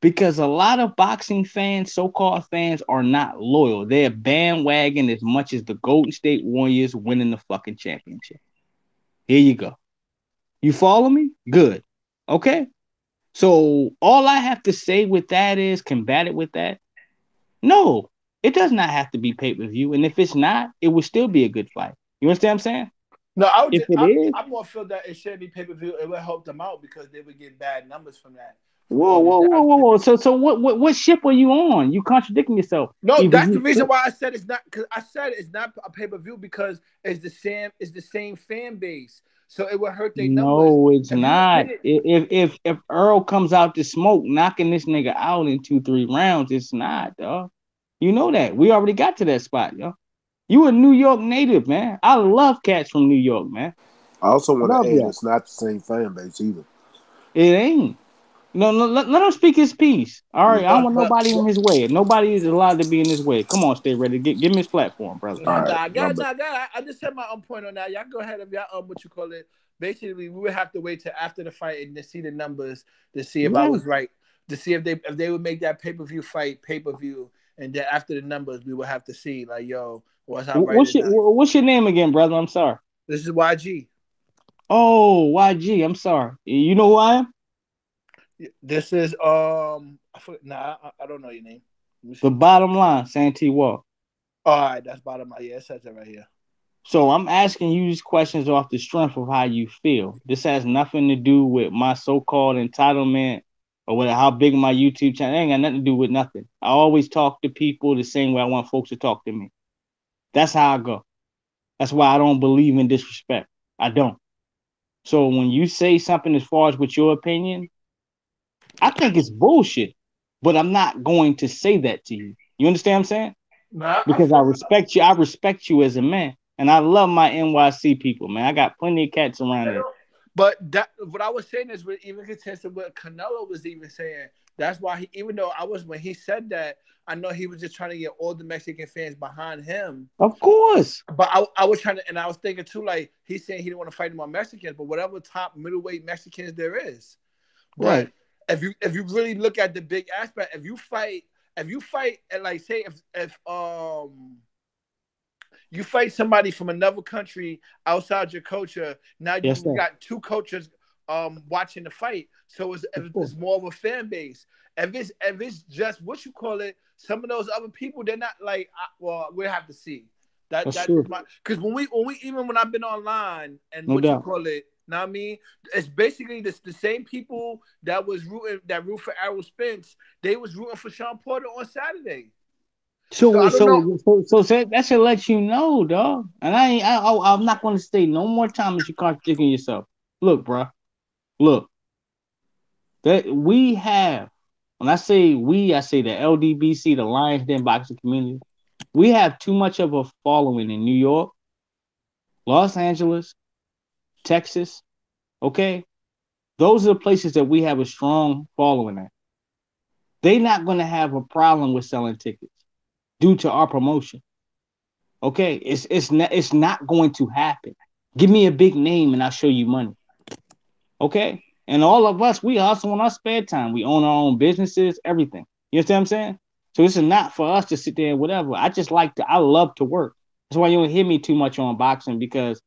Because a lot of boxing fans, so-called fans, are not loyal. They're bandwagon as much as the Golden State Warriors winning the fucking championship. Here you go. You follow me? Good. Okay. So all I have to say with that is combat it with that. No, it does not have to be pay-per-view. And if it's not, it would still be a good fight. You understand what I'm saying? No, I would. If it is, I more feel that it should be pay per view. It would help them out because they would get bad numbers from that. From whoa, all these whoa, whoa, guys. whoa, whoa. So what ship are you on? You contradicting yourself. No, Either that's the you reason why I said it's not. Because I said it's not a pay per view because it's the same fan base, so it would hurt their numbers. no, it's If you would not. put it, If Earl comes out to smoke, knocking this nigga out in 2-3 rounds, it's not, dog. You know that. We already got to that spot, yo. You a New York native, man. I love cats from New York, man. I also want to Love add y'all. it's not the same fan base either. It ain't. No, no, let him speak his piece. All right, I don't want but nobody in his way. Nobody is allowed to be in his way. Come on, stay ready. Give me his platform, brother. All right, I just had my own point on that. Y'all go ahead if y'all what you call it. Basically, we would have to wait till after the fight and to see the numbers to see if I Yeah. was right. To see if they would make that pay per view fight pay per view, and then after the numbers, we would have to see like, yo, was I right or not? What's your name again, brother? I'm sorry. This is YG. Oh, YG. I'm sorry. You know who I am? This is I don't know your name. The bottom line, Santee Walk. All right, that's bottom line. Yeah, it says it right here. So I'm asking you these questions off the strength of how you feel. This has nothing to do with my so-called entitlement or with how big my YouTube channel. It ain't got nothing to do with nothing. I always talk to people the same way I want folks to talk to me. That's how I go. That's why I don't believe in disrespect. I don't. So when you say something as far as with your opinion, I think it's bullshit. But I'm not going to say that to you. You understand what I'm saying? Nah, Because I respect you. I respect you as a man. And I love my NYC people, man. I got plenty of cats around here. But that what I was saying is with even contested what Canelo was even saying. That's why even though when he said that, I know he was just trying to get all the Mexican fans behind him. Of course. But I was trying to, and I was thinking too, like he's saying he didn't want to fight more Mexicans, but whatever top middleweight Mexicans there is. But right. if you really look at the big aspect, if you fight and like say if you fight somebody from another country outside your culture, now you got two cultures watching the fight. So it's more of a fan base. If it's just what you call it, some of those other people, they're not like well, we'll have to see. That's because when I've been online and no what doubt. you call it, know what I mean? It's basically the same people that root for Errol Spence, they was rooting for Sean Porter on Saturday. So that should let you know, dog. And I'm not going to stay no more time as you contradicting yourself. Look, bro. Look. That we have When I say we, I say the LDBC, the Lions Den boxing community. We have too much of a following in New York, Los Angeles, Texas. Okay, those are the places that we have a strong following at. They're not going to have a problem with selling tickets due to our promotion. Okay, it's not going to happen. Give me a big name and I'll show you money. Okay, and all of us, we hustle in our spare time. We own our own businesses, everything. You understand what I'm saying? So this is not for us to sit there and whatever. I love to work. That's why you don't hear me too much on boxing, because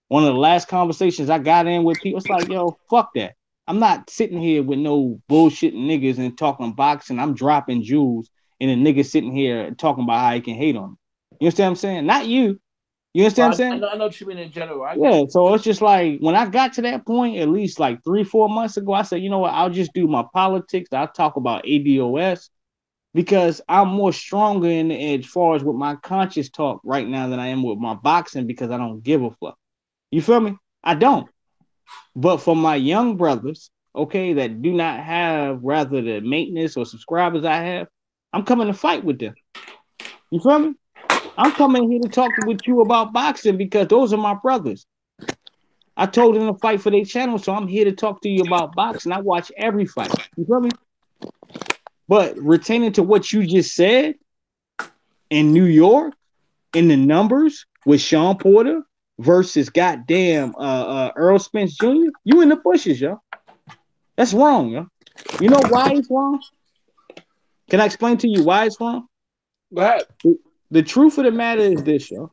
one of the last conversations I got in with people, it's like, yo, fuck that. I'm not sitting here with no bullshit niggas and talking boxing. I'm dropping jewels, and a nigga sitting here talking about how he can hate on me. You understand what I'm saying? Not you. You understand what I'm I saying? know what you mean in general. I get Yeah. you. So it's just like when I got to that point, at least like 3-4 months ago, I said, you know what? I'll just do my politics. I'll talk about ADOS because I'm more stronger in as far as with my conscious talk right now than I am with my boxing, because I don't give a fuck. You feel me? I don't. But for my young brothers, okay, that do not have rather the maintenance or subscribers I have, I'm coming to fight with them. You feel me? I'm coming here to talk with you about boxing because those are my brothers. I told them to fight for their channel, so I'm here to talk to you about boxing. I watch every fight. You feel me? But retaining to what you just said in New York, in the numbers with Sean Porter versus goddamn Earl Spence Jr., you in the bushes, yo. That's wrong, yo. You know why it's wrong? Can I explain to you why it's wrong? Go ahead. The truth of the matter is this, yo.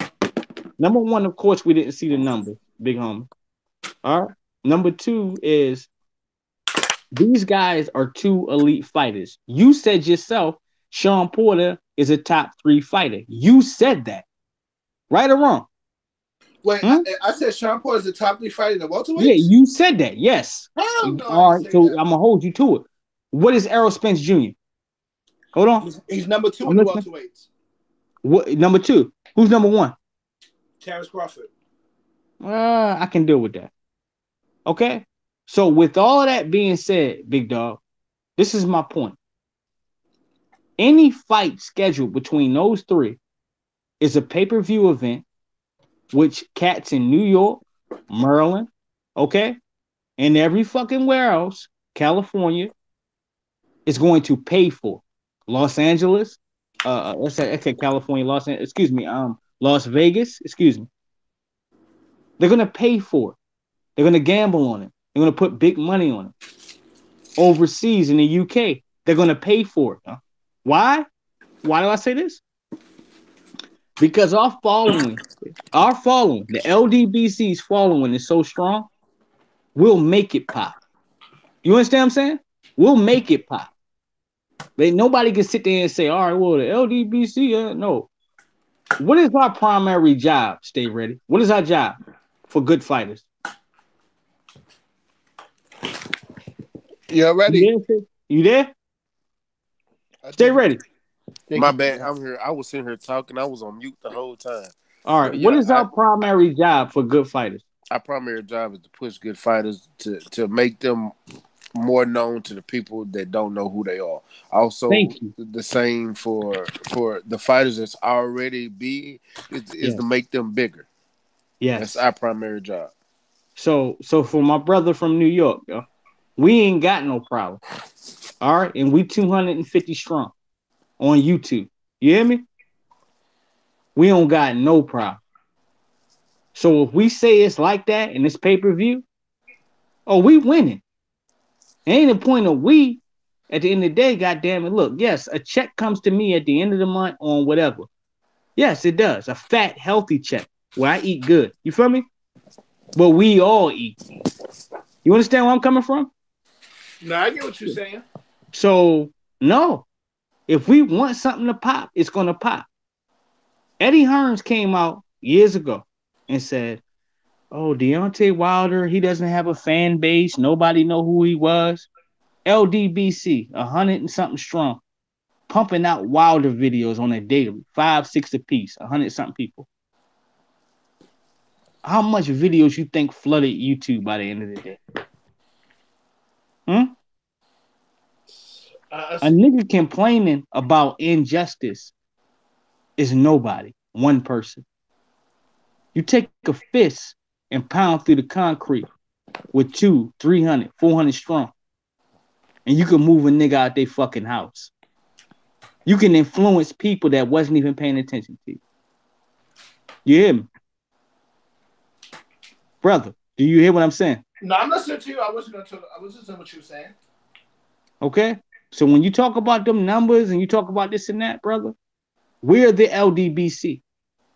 Number one, of course, we didn't see the numbers, big homie. All right. Number two is these guys are two elite fighters. You said yourself, Sean Porter is a top 3 fighter. You said that. Right or wrong? Wait, I said Sean Paul is the top 3 fighter in the welterweights? Yeah, you said that. Yes. Hell no, All I right, didn't say so that. I'm gonna hold you to it. What is Errol Spence Jr.? Hold on. He's number 2 I'm in the listening. welterweights. What number 2? Who's number 1? Terrence Crawford. I can deal with that. Okay. So with all of that being said, big dog, this is my point. Any fight scheduled between those 3 is a pay-per-view event, which cats in New York, Maryland, okay, and every fucking where else, California, is going to pay for. Los Angeles, let's say okay, California, Las Vegas, excuse me. They're gonna pay for it. They're gonna gamble on it. They're gonna put big money on it. Overseas in the UK, they're gonna pay for it. Huh? Why? Why do I say this? Because our following, the LDBC's following is so strong, we'll make it pop. You understand what I'm saying? We'll make it pop. But nobody can sit there and say, all right, well, the LDBC, no. What is our primary job? Stay ready. What is our job for good fighters? You ready? You there? Stay ready. My bad. I'm here. I was sitting here talking. I was on mute the whole time. All right. What is our primary job for good fighters? Our primary job is to push good fighters to make them more known to the people that don't know who they are. Also, the same for the fighters that's already big is to make them bigger. Yes, that's our primary job. So for my brother from New York, yo, we ain't got no problem. All right, and we 250 strong on YouTube. You hear me? We don't got no problem. So if we say it's like that in this pay-per-view, oh, we winning. Ain't a point of we. At the end of the day, goddamn it, look, yes, a check comes to me at the end of the month on whatever. Yes, it does. A fat, healthy check where I eat good. You feel me? But we all eat. You understand where I'm coming from? No, I get what you're saying. So, no. If we want something to pop, it's going to pop. Eddie Hearns came out years ago and said, oh, Deontay Wilder, he doesn't have a fan base. Nobody know who he was. LDBC, 100 and something strong, pumping out Wilder videos on a daily, 5, 6 a piece, 100 something people. How much videos you think flooded YouTube by the end of the day? A nigga complaining about injustice is nobody. One person. You take a fist and pound through the concrete with 200, 300, 400 strong, and you can move a nigga out their fucking house. You can influence people that wasn't even paying attention to you. You hear me? Brother, do you hear what I'm saying? No, I'm listening to you. I was listening to what you were saying. Okay? So when you talk about them numbers and you talk about this and that, brother, we're the LDBC.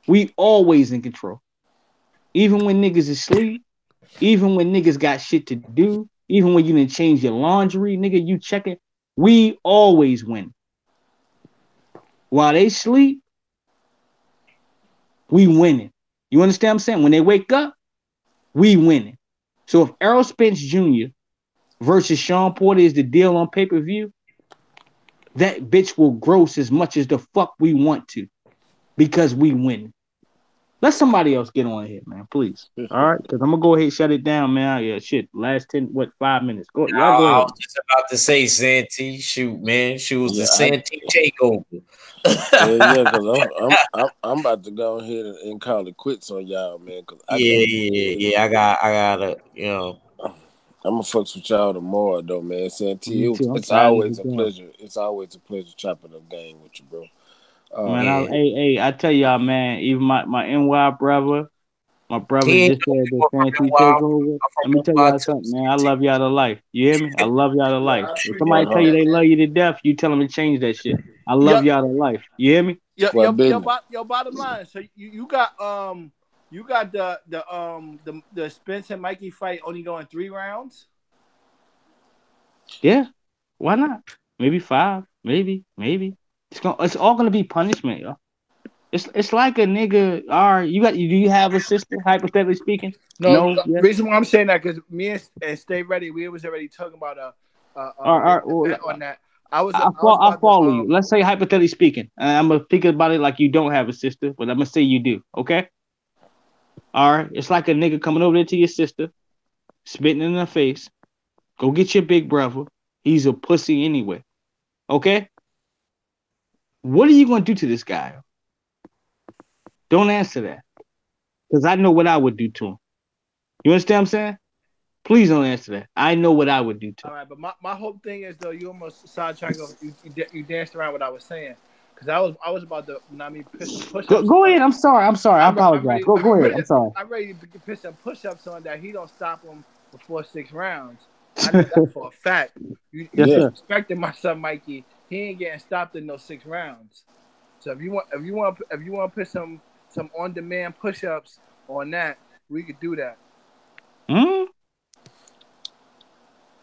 We always in control. Even when niggas is asleep, even when niggas got shit to do, even when you didn't change your laundry, nigga, you checking, we always win. While they sleep, we winning. You understand what I'm saying? When they wake up, we winning. So if Errol Spence Jr. versus Sean Porter is the deal on pay-per-view, that bitch will gross as much as the fuck we want to because we win. Let somebody else get on here, man, please. All right, because I'm gonna go ahead and shut it down, man. Yeah, shit. Last 5 minutes. Y'all go I ahead. was just about to say Santee. Shoot, man. She was the Yeah, Santee takeover. yeah, because I'm about to go ahead and call it quits on y'all, man. Because I can't. Yeah. I gotta, I'm gonna fucks with y'all tomorrow, though, man. Santee, Me too. I'm it's tired as always a hell. pleasure. It's always a pleasure chopping up game with you, bro. Man, Yeah. I tell y'all, man. Even my NY brother, my brother He ain't just said the from Santee NY. takeover. I'm Let me from tell NY y'all too. something, man. I love y'all to life. You hear me? I love y'all to life. I If appreciate somebody tell you that, they man. love you to death, you tell them to change that shit. I Yo, love y'all to life. You hear me? Square business. your bottom line. So you got the Spence and Mikey fight only going 3 rounds. Yeah. Why not? Maybe 5. Maybe. It's all gonna be punishment, yo. It's like a nigga. All right, do you have a sister? Hypothetically speaking, No, no. the Yes. reason why I'm saying that because me and Stay Ready, we was already talking about All we right. had a Well, bet on that. I was I about to follow you. Let's say hypothetically speaking, I'm gonna think about it like you don't have a sister, but I'm gonna say you do. Okay. All right. It's like a nigga coming over there to your sister, spitting in her face. Go get your big brother. He's a pussy anyway. Okay. What are you gonna do to this guy? Don't answer that, because I know what I would do to him. You understand what I'm saying? Please don't answer that. I know what I would do to him. all right, but my whole thing is though you almost sidetracked. You danced around what I was saying because I was about to piss some push-ups Go on. ahead. I'm sorry. I apologize. Go ahead. I'm sorry. I'm ready to piss some push-ups on that. He don't stop him before 6 rounds. I know that for a fact. You Yes, sir. disrespecting my son Mikey. He ain't getting stopped in those 6 rounds. So if you want to put some on-demand push-ups on that, we could do that. Hmm?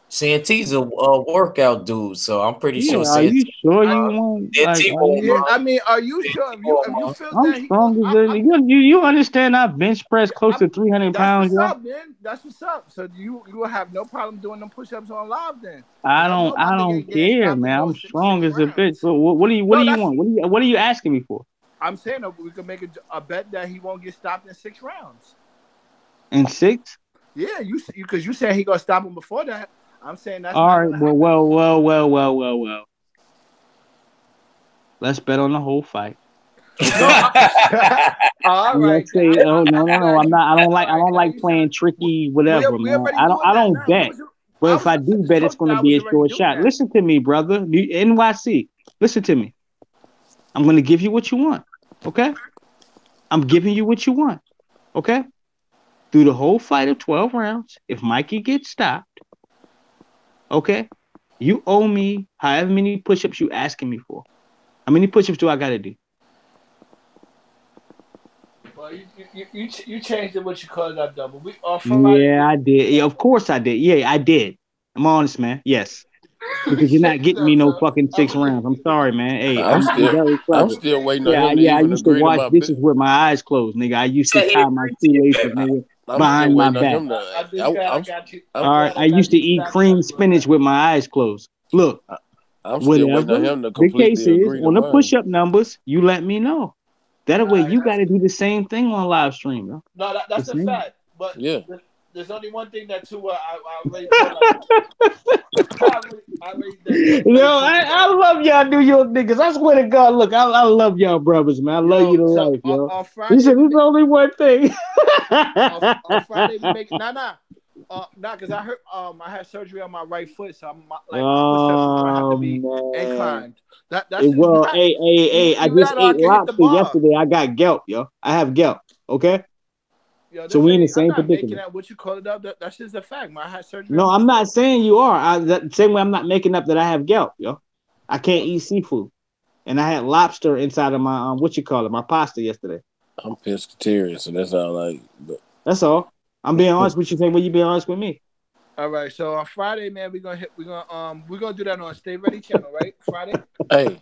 Santee's a workout dude, so I'm pretty Yeah. sure Are you Santee. sure you want like? Santee Are won't Yeah, you? mind. I mean, are you sure? If you feel I'm that he goes, strong as you understand. I bench press close to 300 that's pounds, what's yo. up, man. That's what's up. So you will have no problem doing them push-ups on live then, because I know my I nigga don't ain't getting care, stopped in man. I'm those strong six as a bitch. rounds. But what do you No, that's want? What are you asking me for? I'm saying. We can make a bet that he won't get stopped in 6 rounds. In 6? Yeah, because you said he gonna stop him before that. I'm saying that's All not right. gonna happen. Well. Let's bet on the whole fight. No, all right. Let's say, oh I'm no, glad I'm you. not. All I right, don't now like you playing sound. tricky, We whatever, we man. already doing I that don't now. bet. But if I do I just bet, it's told you going to that I was be a already short doing shot. that. Listen to me, brother. NYC. Listen to me. I'm going to give you what you want. Okay? I'm giving you what you want. Okay? Through the whole fight of 12 rounds, if Mikey gets stopped, okay, you owe me however many push-ups you asking me for. How many push-ups do I got to do? Well, you changed it. What you call that double? We Friday. Yeah, I did. Yeah, of course I did. Yeah, I did. I'm honest, man. Yes. We Because you're not changed it getting up, me no so fucking 6 rounds. I'm sorry, man. Hey, I'm I'm still very I'm clever. still waiting on Yeah, him to I even used to agree to wash my bet. dishes with my eyes closed, nigga. I used to Said he tie my agreed to your shoelaces, bet. nigga, I'm still behind my waiting on back. him I to. just got. I got you. I'm, All I'm right, glad I I got used to you to eat stop cream messing with spinach that. with my eyes closed. Look, I'm still waiting whatever on him to the case completely is, agree to on the mine. push-up numbers, you let me know. That All way, right, you got to do the same thing on live stream, bro. no, The that's a same. fact. But Yeah. there's only one thing that Tua I already told I already Yo, I love y'all New York niggas. I swear to God, look, I love y'all brothers, man. I love you to life, yo. On Friday, He said there's only one thing. on Friday we make because I heard I had surgery on my right foot, so my push-ups is gonna have to be inclined. That's well, not, hey, I even just that I ate can hit the lobster bar. yesterday. I got gout, yo. I have gout, okay? Yo, So we in the I'm same not making predicament. that what you call it up. That's just a fact. I had surgery. No, I'm not saying you are. Same way I'm not making up that I have gout, yo. I can't eat seafood. And I had lobster inside of my my pasta yesterday. I'm pescatarian, so that's all I. But that's all. I'm being honest with you. Same way you being honest with me. All right. So on Friday, man, we're gonna do that on Stay Ready channel, right? Friday. Hey,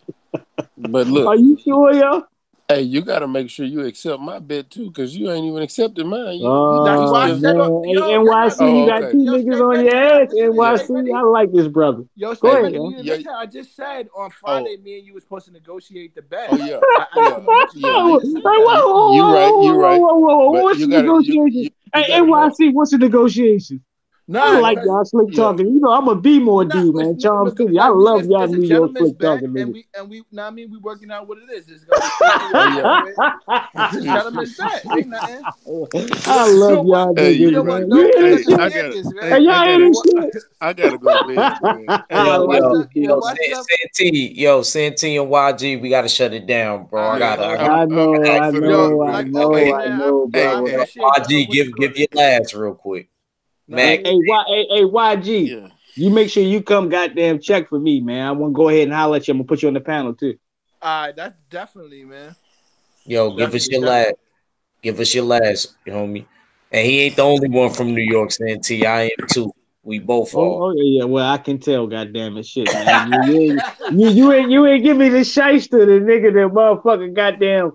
but look. Are you sure, yo? Hey, you got to make sure you accept my bet too, because you ain't even accepted mine. That's why I said, NYC, you got two niggas on your ass. NYC, I like this brother. Yo, go ahead, yo. Listen, I just said on Friday, me and you were supposed to negotiate the bet. Oh yeah, You're right. What's the negotiation? Hey, NYC, what's the negotiation? I like y'all slick talking. You know, I'm a B-more dude, man. Charm City. I love y'all New York slick talking niggas. We working out what it is. It's gonna be it's a gentleman's bet. Ain't nothing. I love y'all niggas, man. You hear this shit? Hey, y'all hear this shit? I gotta go to bed, man. Santee and YG, we gotta shut it down, bro. I know, bro. YG, give your last real quick. Mac. Hey, YG. Yeah. You make sure you come goddamn check for me, man. I want to go ahead and holler at you. I'm gonna put you on the panel too. That's definitely, man. Yo, give us your last. Give us your last, homie. And he ain't the only one from New York, Santee. I am too. We both are. Oh yeah. Well, I can tell. Goddamn it, shit, man. you ain't give me the shyster, the nigga, that motherfucker. Goddamn,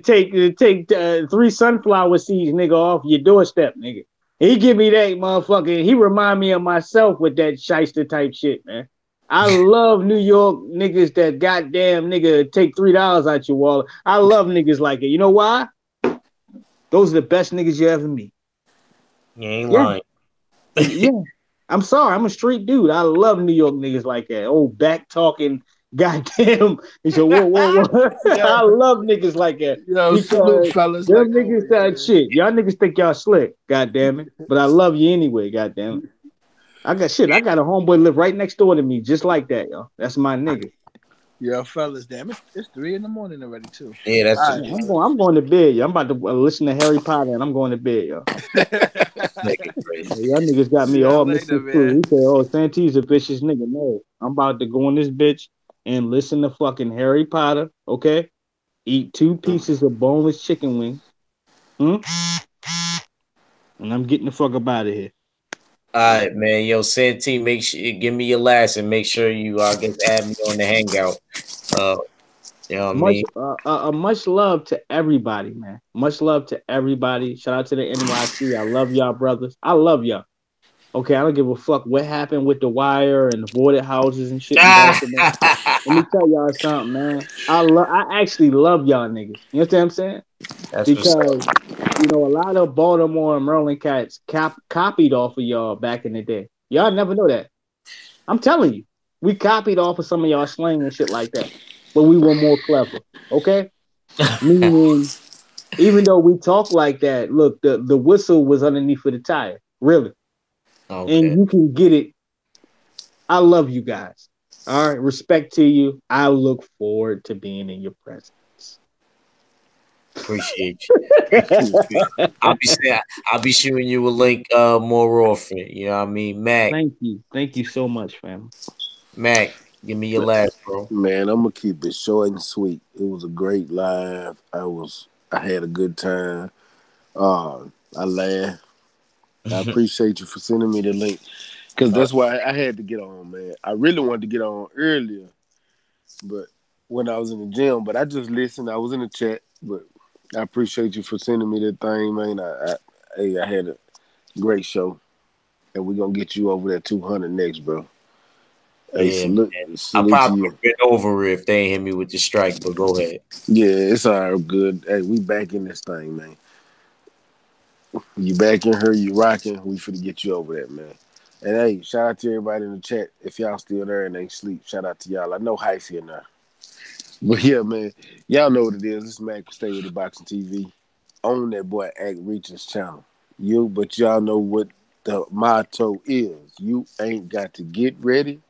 take 3 sunflower seeds, nigga, off your doorstep, nigga. He give me that motherfucker. He remind me of myself with that shyster type shit, man. I love New York niggas that goddamn nigga take $3 out your wallet. I love niggas like it. You know why? Those are the best niggas you ever meet. You ain't lying. Yeah. I'm sorry. I'm a street dude. I love New York niggas like that. Old back talking, goddamn. He said, whoa. I love niggas like that. Yo, salute, fellas. Them niggas that shit. Y'all niggas think y'all slick, goddamn it. But I love you anyway, goddamn it. I got a homeboy live right next door to me, just like that, yo. That's my nigga. Yo, fellas, damn, it's 3 a.m. already too. Yeah, that's right, I'm going to bed, yo. I'm about to listen to Harry Potter and I'm going to bed, yo. Y'all niggas got me all mixed up too. He said, "Oh, Santee's a vicious nigga." No, I'm about to go on this bitch and listen to fucking Harry Potter. Okay, eat 2 pieces of boneless chicken wing. And I'm getting the fuck up out of here. All right, man. Yo, Santee, give me your last and make sure you add me on the hangout. You know what I mean? Much love to everybody, man. Much love to everybody. Shout out to the NYC. I love y'all, brothers. I love y'all. Okay, I don't give a fuck what happened with the wire and the boarded houses and shit. Let me tell y'all something, man. I actually love y'all niggas. You know what I'm saying? Because a lot of Baltimore and Maryland cats copied off of y'all back in the day. Y'all never know that. I'm telling you, we copied off of some of y'all slang and shit like that, but we were more clever. Okay, meaning even though we talk like that, look, the whistle was underneath of the tire, really. Okay. And you can get it. I love you guys. All right, respect to you. I look forward to being in your presence. Appreciate you. I'll be shooting you a link more often. You know what I mean, Mac. Thank you so much, fam. Mac, give me your last, bro. Man, I'm gonna keep it short and sweet. It was a great live. I had a good time. I laughed. I appreciate you for sending me the link, because that's why I had to get on, man. I really wanted to get on earlier, but when I was in the gym, but I just listened. I was in the chat, but I appreciate you for sending me that thing, man. I had a great show, and we're gonna get you over that 200 next, bro. Hey, salute I probably would have been over if they ain't hit me with the strike, but go ahead. Yeah, it's all right, good. Hey, we back in this thing, man. You back in her, you rocking. We finna get you over that, man. And hey, shout out to everybody in the chat. If y'all still there and ain't sleep, shout out to y'all. I know Heist here now. But yeah, man, y'all know what it is. This is Mac Stay With It Boxing TV on that boy Act Reach's channel. But y'all know what the motto is. You ain't got to get ready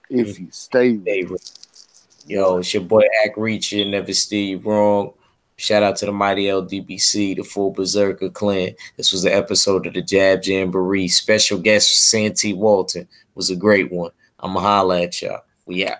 if you stay ready. Yo, it's your boy Ack Reacher, never steer you wrong. Shout out to the mighty LDBC, the full Berserker clan. This was the episode of the Jab Jamboree. Special guest Santee Walton was a great one. I'ma holla at y'all. We out.